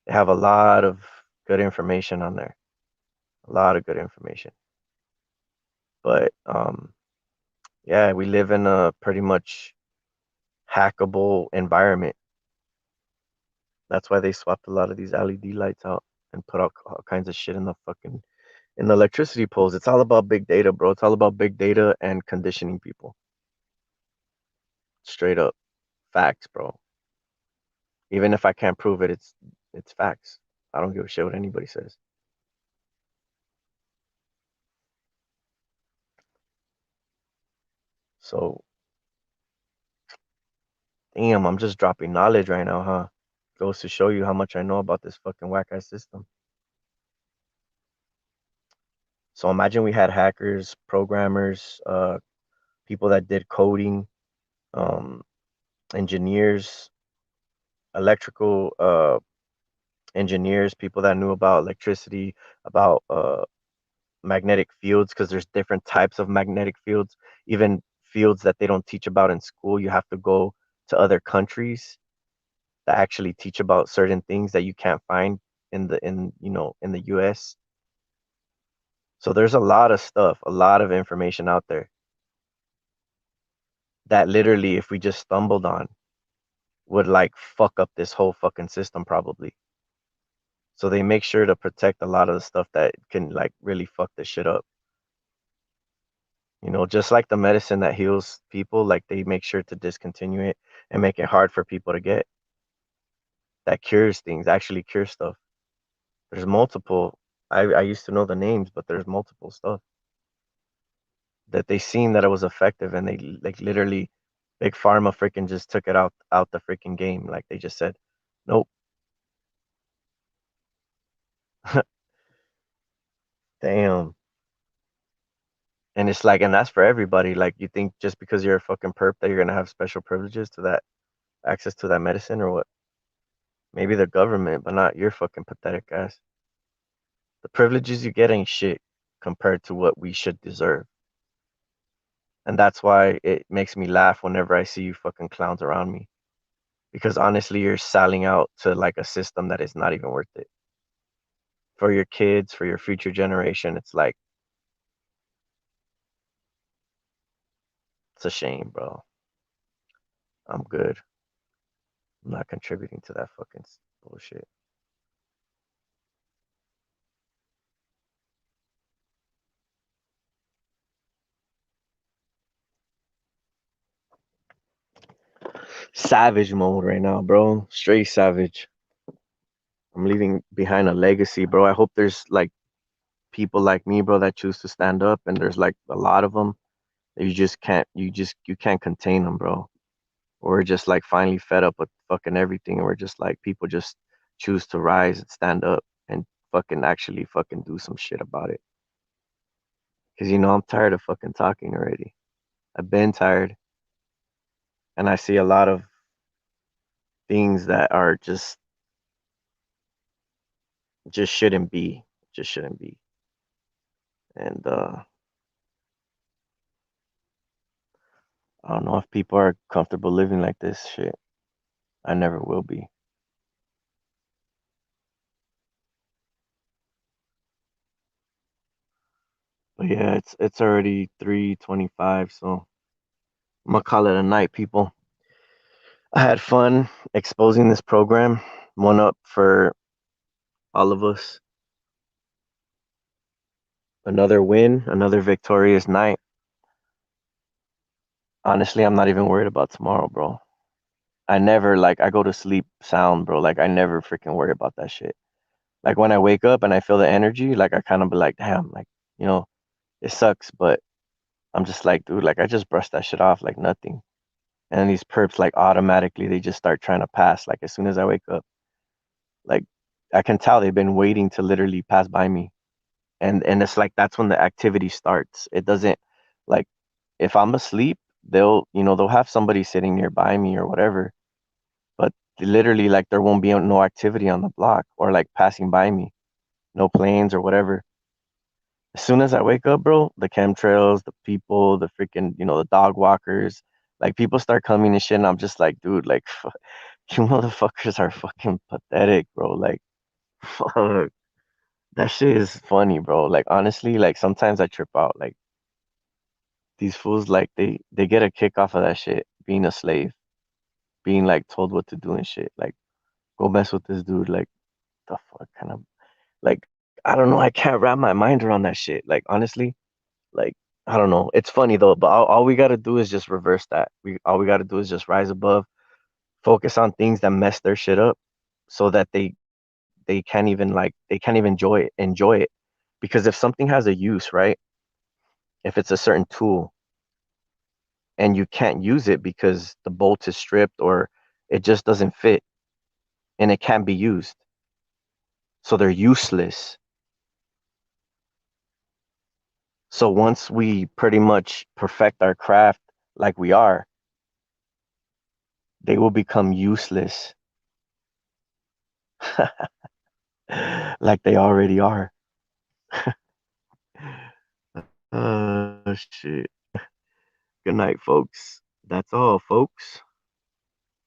They have a lot of good information on there. A lot of good information. But yeah, we live in a pretty much hackable environment. That's why they swapped a lot of these LED lights out and put all kinds of shit in the electricity poles. It's all about big data, bro. It's all about big data and conditioning people. Straight up facts, bro. Even if I can't prove it, it's facts. I don't give a shit what anybody says. So, damn, I'm just dropping knowledge right now, huh? Goes to show you how much I know about this fucking whack ass system. So imagine we had hackers, programmers, people that did coding, um, engineers, electrical engineers, people that knew about electricity, about magnetic fields, because there's different types of magnetic fields, even fields that they don't teach about in school. You have to go to other countries that actually teach about certain things that you can't find in the US. So there's a lot of stuff, a lot of information out there that literally if we just stumbled on would like fuck up this whole fucking system probably. So they make sure to protect a lot of the stuff that can like really fuck this shit up. Just like the medicine that heals people, like they make sure to discontinue it and make it hard for people to get. That cures things, actually cures stuff. There's multiple. I used to know the names, but there's multiple stuff that they seen that it was effective, and they like literally, big pharma freaking just took it out the freaking game. Like they just said, nope, damn. And it's like, and that's for everybody. Like you think just because you're a fucking perp that you're gonna have special privileges to that access to that medicine or what? Maybe the government, but not your fucking pathetic ass. The privileges you get ain't shit compared to what we should deserve. And that's why it makes me laugh whenever I see you fucking clowns around me. Because honestly, you're selling out to like a system that is not even worth it. For your kids, for your future generation, it's like, it's a shame, bro. I'm good. I'm not contributing to that fucking bullshit. Savage mode right now, bro. Straight savage. I'm leaving behind a legacy, bro. I hope there's like people like me, bro, that choose to stand up, and there's like a lot of them. You can't contain them, bro. We're just like finally fed up with fucking everything, and we're just like people just choose to rise and stand up and fucking actually fucking do some shit about it. Cause I'm tired of fucking talking already. I've been tired, and I see a lot of things that are just shouldn't be, just shouldn't be. And I don't know if people are comfortable living like this shit. I never will be. But yeah, it's already 3:25, so I'm gonna call it a night, people. I had fun exposing this program. One up for all of us. Another win, another victorious night. Honestly, I'm not even worried about tomorrow, bro. I never like I go to sleep sound, bro. Like I never freaking worry about that shit. Like when I wake up and I feel the energy, like I kind of be like, damn, like, you know, it sucks, but I'm just like, dude, like I just brushed that shit off like nothing. And then these perps like automatically they just start trying to pass like as soon as I wake up. Like I can tell they've been waiting to literally pass by me. And it's like that's when the activity starts. It doesn't like if I'm asleep, they'll have somebody sitting nearby me or whatever, but literally like there won't be no activity on the block or like passing by me, no planes or whatever. As soon as I wake up, bro, the chemtrails, the people, the freaking, the dog walkers, like people start coming and shit, and I'm just like, dude, like, you motherfuckers are fucking pathetic, bro. Like, fuck, that shit is funny, bro. Like, honestly, like sometimes I trip out. Like, these fools, like, they get a kick off of that shit, being a slave, being like told what to do and shit. Like, go mess with this dude. Like, the fuck kind of, like, I don't know. I can't wrap my mind around that shit. Like, honestly, like, I don't know. It's funny though, but all we gotta do is just reverse that. All we gotta do is just rise above, focus on things that mess their shit up, so that they can't even enjoy it. Because if something has a use, right? If it's a certain tool and you can't use it because the bolt is stripped or it just doesn't fit and it can't be used, so they're useless. So once we pretty much perfect our craft like we are, they will become useless like they already are. Oh shit. Good night, folks. That's all, folks.